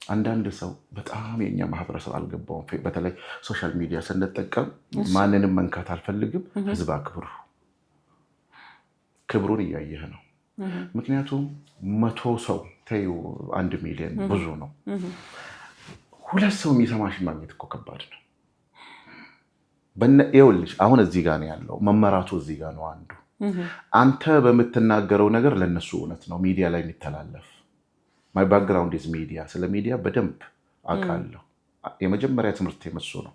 አንዳንድ ሰው በጣም የኛ ማህበረሰብ አልገባውም። በተለይ ሶሻል ሚዲያ ስንጠቀም ማንንም መንካት አልፈልግም። ህዝብ አክብሩ። ክብሩን እያየህ ነው። ምክንያቱም 100 ሰው ተይው 1 ሚሊዮን ብዙ ነው። 2 ሰው የሚሰማሽ ማግኘት እኮ ከባድ ነው። ይኸውልሽ አሁን እዚህ ጋር ነው ያለው መመራቱ፣ እዚህ ጋር ነው አንዱ። አንተ በምትናገረው ነገር ለነሱ እውነት ነው ሚዲያ ላይ የሚተላለፍ። ማይ ባክግራውንድ ኢዝ ሚዲያ። ስለ ሚዲያ በደንብ አውቃለሁ። የመጀመሪያ ትምህርት የመሱ ነው።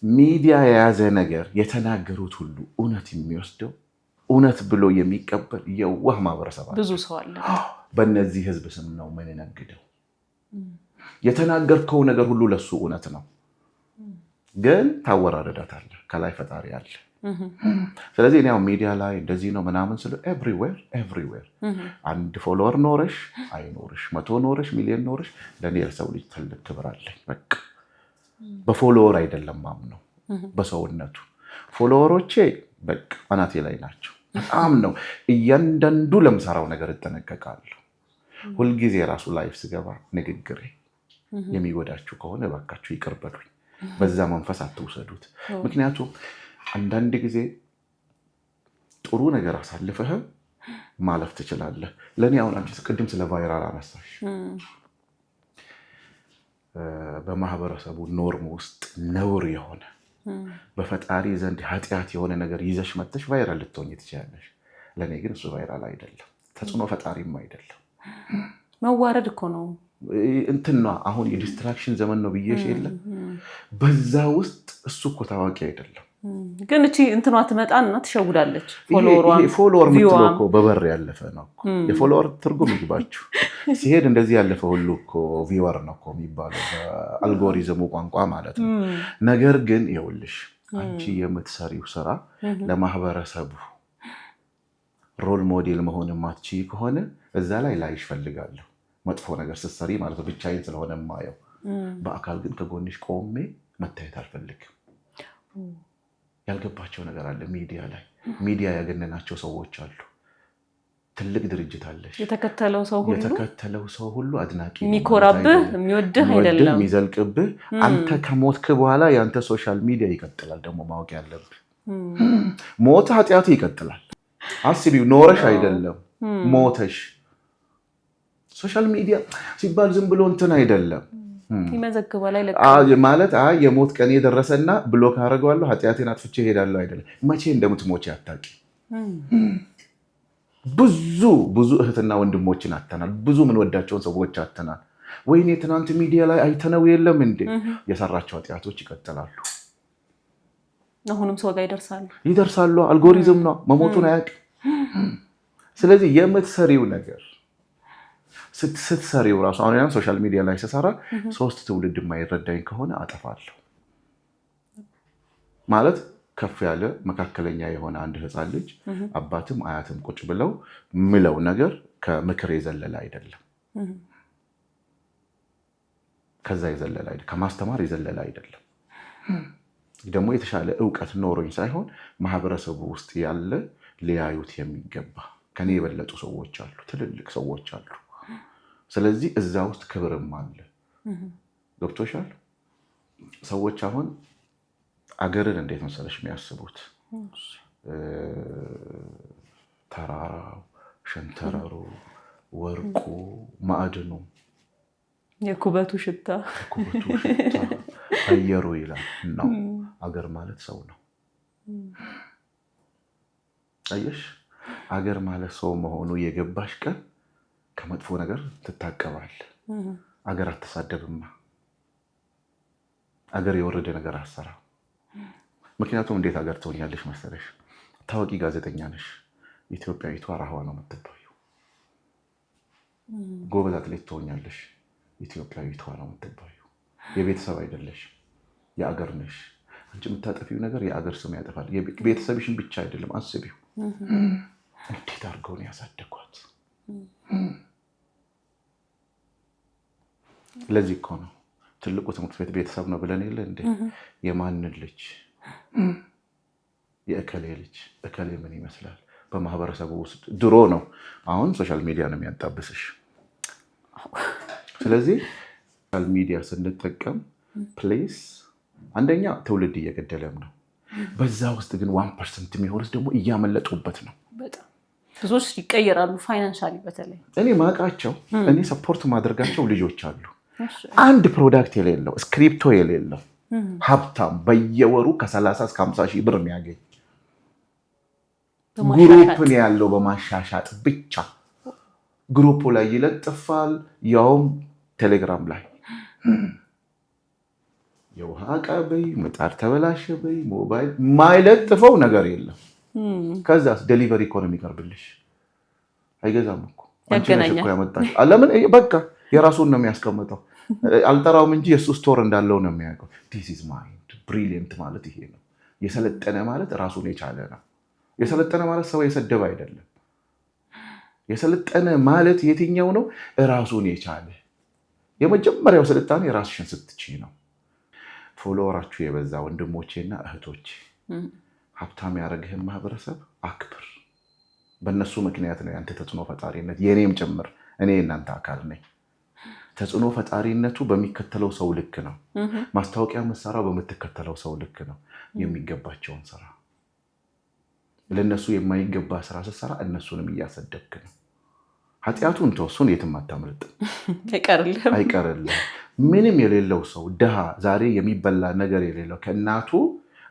ሚዲያ የያዘ ነገር የተናገሩት ሁሉ እውነት የሚወስደው እውነት ብሎ የሚቀበል የዋህ ማህበረሰብ ብዙ ሰው አለ። በእነዚህ ህዝብ ስም ነው የምንነግደው። የተናገርከው ነገር ሁሉ ለሱ እውነት ነው፣ ግን ታወራረዳታለህ። ከላይ ፈጣሪ አለ። ስለዚህ እኔ ሚዲያ ላይ እንደዚህ ነው ምናምን ስለ ኤቭሪዌር አንድ ፎሎወር ኖረሽ አይኖርሽ፣ 100 ኖረሽ ሚሊዮን ኖረሽ፣ ለእኔ የሰው ልጅ ትልቅ ክብር አለኝ። በቃ በፎሎወር አይደለም ማምነው፣ በሰውነቱ። ፎሎወሮቼ በቃ አናቴ ላይ ናቸው። በጣም ነው እያንዳንዱ ለምሰራው ነገር እጠነቀቃለሁ። ሁልጊዜ የራሱ ላይፍ ስገባ ንግግሬ የሚጎዳችሁ ከሆነ እባካችሁ ይቅር በሉኝ። በዛ መንፈስ አትውሰዱት። ምክንያቱም አንዳንድ ጊዜ ጥሩ ነገር አሳልፈህ ማለፍ ትችላለህ። ለእኔ አሁን አንቺ ቅድም ስለ ቫይራል አነሳሽ። በማህበረሰቡ ኖርም ውስጥ ነውር የሆነ በፈጣሪ ዘንድ ኃጢአት የሆነ ነገር ይዘሽ መጥተሽ ቫይራል ልትሆኝ ትችላለሽ። ለእኔ ግን እሱ ቫይራል አይደለም፣ ተጽዕኖ ፈጣሪም አይደለም። መዋረድ እኮ ነው እንትና አሁን የዲስትራክሽን ዘመን ነው ብዬሽ የለም። በዛ ውስጥ እሱ እኮ ታዋቂ አይደለም። ግን እቺ እንትኗ ትመጣና ትሸውዳለች። ፎሎወር የምትለው እኮ በበር ያለፈ ነው። የፎሎወር ትርጉም ይግባችሁ። ሲሄድ እንደዚህ ያለፈ ሁሉ እኮ ቪወር ነው እኮ የሚባለው በአልጎሪዝሙ ቋንቋ ማለት ነው። ነገር ግን ይኸውልሽ አንቺ የምትሰሪው ስራ ለማህበረሰቡ ሮል ሞዴል መሆን የማትችይ ከሆነ እዛ ላይ ላይሽ ፈልጋለሁ። መጥፎ ነገር ስትሰሪ ማለት ነው። ብቻዬን ስለሆነ የማየው፣ በአካል ግን ከጎንሽ ቆሜ መታየት አልፈልግም። ያልገባቸው ነገር አለ። ሚዲያ ላይ ሚዲያ ያገነናቸው ሰዎች አሉ። ትልቅ ድርጅት አለሽ። የተከተለው ሰው ሁሉ አድናቂ፣ የሚኮራብህ፣ የሚወድህ አይደለም፣ የሚዘልቅብህ። አንተ ከሞትክ በኋላ የአንተ ሶሻል ሚዲያ ይቀጥላል። ደግሞ ማወቅ ያለብህ ሞት ኃጢአቱ ይቀጥላል። አስቢው፣ ኖረሽ አይደለም ሞተሽ። ሶሻል ሚዲያ ሲባል ዝም ብሎ እንትን አይደለም ይመዘግባል ማለት የሞት ቀን የደረሰና ብሎክ አደርገዋለሁ ኃጢአቴን አጥፍቼ እሄዳለሁ አይደለም። መቼ እንደምትሞች አታውቂ። ብዙ እህትና ወንድሞችን አተናል። ብዙ ምን ወዳቸውን ሰዎች አተናል። ወይኔ ትናንት ሚዲያ ላይ አይተነው የለም እንዴ? የሰራቸው ኃጢአቶች ይቀጥላሉ። አሁንም ሰው ጋር ይደርሳሉ። አልጎሪዝም ነው፣ መሞቱን አያውቅም። ስለዚህ የምትሰሪው ነገር ስትሰሪው ራሱ አሁን ሶሻል ሚዲያ ላይ ስሰራ 3 ትውልድ የማይረዳኝ ከሆነ አጠፋለሁ ማለት ከፍ ያለ መካከለኛ የሆነ አንድ ህፃን ልጅ አባትም አያትም ቁጭ ብለው ምለው ነገር ከምክር የዘለለ አይደለም። ከዛ የዘለለ አይደለም፣ ከማስተማር የዘለለ አይደለም። ደግሞ የተሻለ ዕውቀት ኖሮኝ ሳይሆን ማህበረሰቡ ውስጥ ያለ ሊያዩት የሚገባ ከኔ የበለጡ ሰዎች አሉ፣ ትልልቅ ሰዎች አሉ። ስለዚህ እዛ ውስጥ ክብርም አለ። ገብቶሻል? ሰዎች አሁን አገርን እንዴት መሰለሽ የሚያስቡት? ተራራው፣ ሸንተረሩ፣ ወርቁ፣ ማዕድኑ፣ የኩበቱ ሽታ አየሩ ይላል ነው። አገር ማለት ሰው ነው። አየሽ፣ አገር ማለት ሰው መሆኑ የገባሽ ቀን ከመጥፎ ነገር ትታቀባል። አገር አትሳደብማ። አገር የወረደ ነገር አሰራ። ምክንያቱም እንዴት አገር ትሆኛለሽ መሰለሽ? ታዋቂ ጋዜጠኛ ነሽ፣ ኢትዮጵያዊቷ ራህዋ ነው የምትባዩ። ጎበዝ አትሌት ትሆኛለሽ፣ ኢትዮጵያዊቷ ነው የምትባዩ። የቤተሰብ አይደለሽ፣ የአገር ነሽ። አንቺ የምታጠፊው ነገር የአገር ስም ያጠፋል። ቤተሰብሽን ብቻ አይደለም አስቢው። እንዴት አድርገው ነው ያሳደጓት? ለዚህ እኮ ነው ትልቁ ትምህርት ቤት ቤተሰብ ነው ብለን የለ እንዴ? የማንን ልጅ? የእከሌ ልጅ። እከሌ ምን ይመስላል በማህበረሰቡ ውስጥ? ድሮ ነው፣ አሁን ሶሻል ሚዲያ ነው የሚያጣብስሽ። ስለዚህ ሶሻል ሚዲያ ስንጠቀም ፕሌስ አንደኛ ትውልድ እየገደለም ነው። በዛ ውስጥ ግን 1% የሚሆንስ ደግሞ እያመለጡበት ነው። ብዙዎች ይቀየራሉ። ፋይናንሻሊ በተለይ እኔ ማውቃቸው እኔ ሰፖርት ማድረጋቸው ልጆች አሉ። አንድ ፕሮዳክት የሌለው ስክሪፕቶ የሌለው ሀብታም በየወሩ ከ30 እስከ 50 ሺህ ብር የሚያገኝ ግሩፕን ያለው በማሻሻጥ ብቻ ግሩፑ ላይ ይለጥፋል። ያውም ቴሌግራም ላይ የውሃ ዕቃ በይ፣ ምጣድ ተበላሸ በይ፣ ሞባይል ማይለጥፈው ነገር የለም። ከዛስ ዴሊቨሪ ኢኮኖሚ ይቀርብልሽ አይገዛም እኮ አንቺ ነሽ እኮ ያመጣሽ። ለምን በቃ የራሱን ነው የሚያስቀምጠው። አልጠራውም እንጂ የሱ ስቶር እንዳለው ነው የሚያውቀው። ዲስ ኢዝ ማይንድ ብሪሊየንት ማለት ይሄ ነው። የሰለጠነ ማለት ራሱን የቻለ ነው። የሰለጠነ ማለት ሰው የሰደበ አይደለም። የሰለጠነ ማለት የትኛው ነው? ራሱን የቻለ። የመጀመሪያው ስልጣኔ ራስሽን ስትችይ ነው። ፎሎወራችሁ የበዛ ወንድሞቼና እህቶቼ ሀብታም ያደረግህን ማህበረሰብ አክብር። በእነሱ ምክንያት ነው ያንተ ተጽዕኖ ፈጣሪነት፣ የኔም ጭምር። እኔ የእናንተ አካል ነኝ። ተጽዕኖ ፈጣሪነቱ በሚከተለው ሰው ልክ ነው። ማስታወቂያ መሰራው በምትከተለው ሰው ልክ ነው። የሚገባቸውን ስራ፣ ለእነሱ የማይገባ ስራ ስትሰራ እነሱንም እያሰደብክ ነው። ኃጢአቱን ተወሱን የትም አታምልጥም፣ አይቀርልም። ምንም የሌለው ሰው ድሃ፣ ዛሬ የሚበላ ነገር የሌለው ከእናቱ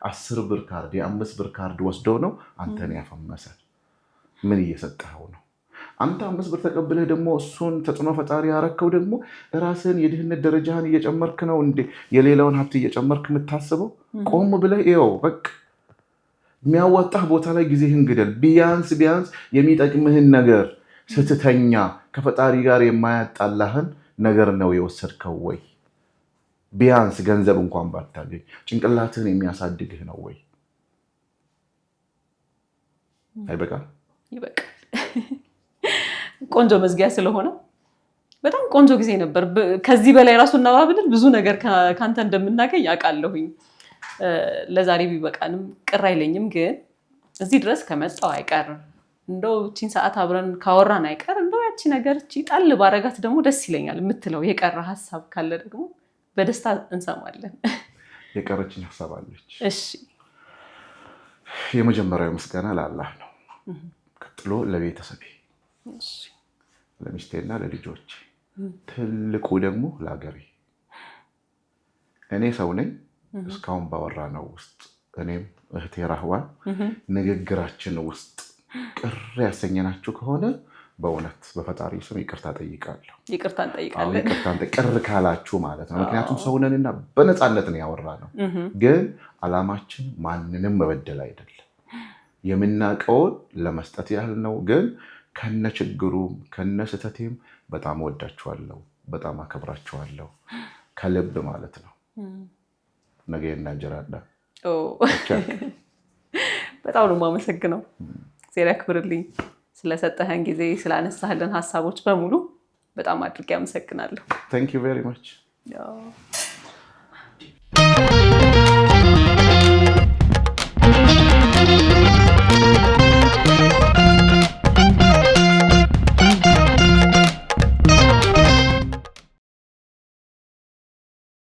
10 ብር ካርድ የ5 ብር ካርድ ወስዶ ነው አንተን ያፈመሰ። ምን እየሰጠኸው ነው? አንተ 5 ብር ተቀብለህ ደግሞ እሱን ተጽዕኖ ፈጣሪ ያረከው ደግሞ ራስን የድህነት ደረጃህን እየጨመርክ ነው እንዴ? የሌላውን ሀብት እየጨመርክ የምታስበው? ቆም ብለህ ይኸው በቃ የሚያዋጣህ ቦታ ላይ ጊዜህን ግደል። ቢያንስ የሚጠቅምህን ነገር ስትተኛ ከፈጣሪ ጋር የማያጣላህን ነገር ነው የወሰድከው ወይ? ቢያንስ ገንዘብ እንኳን ባታገኝ ጭንቅላትህን የሚያሳድግህ ነው ወይ? አይበቃም? ይበቃል። ቆንጆ መዝጊያ ስለሆነ በጣም ቆንጆ ጊዜ ነበር። ከዚህ በላይ ራሱ እናባብልን ብዙ ነገር ካንተ እንደምናገኝ አውቃለሁኝ። ለዛሬ ቢበቃንም ቅር አይለኝም። ግን እዚህ ድረስ ከመጣው አይቀርም እንደው እቺን ሰዓት አብረን ካወራን አይቀር እንደው ያቺ ነገር እቺ ጣል ባረጋት ደግሞ ደስ ይለኛል የምትለው የቀረ ሀሳብ ካለ ደግሞ በደስታ እንሰማለን። የቀረችኝ ሀሳብ አለች። እሺ። የመጀመሪያው ምስጋና ለአላህ ነው። ቀጥሎ ለቤተሰቤ፣ ለሚስቴና ለልጆቼ፣ ትልቁ ደግሞ ለሀገሬ። እኔ ሰው ነኝ። እስካሁን ባወራነው ውስጥ እኔም እህቴ ራህዋን ንግግራችን ውስጥ ቅር ያሰኘናችሁ ከሆነ በእውነት በፈጣሪ ስም ይቅርታ ጠይቃለሁ። ይቅርታ እንጠይቃለን። ቅር ካላችሁ ማለት ነው። ምክንያቱም ሰውነንና በነፃነት ነው ያወራነው። ግን አላማችን ማንንም መበደል አይደለም። የምናውቀውን ለመስጠት ያህል ነው። ግን ከነ ችግሩም ከነ ስህተቴም በጣም ወዳችኋለሁ፣ በጣም አከብራችኋለሁ ከልብ ማለት ነው። ነገ እናንጀራለን። በጣም ነው የማመሰግነው። እግዚአብሔር ያክብርልኝ። ስለሰጠህን ጊዜ፣ ስላነሳህልን ሀሳቦች በሙሉ በጣም አድርጌ አመሰግናለሁ። ታንክ ዩ ቬሪ ማች።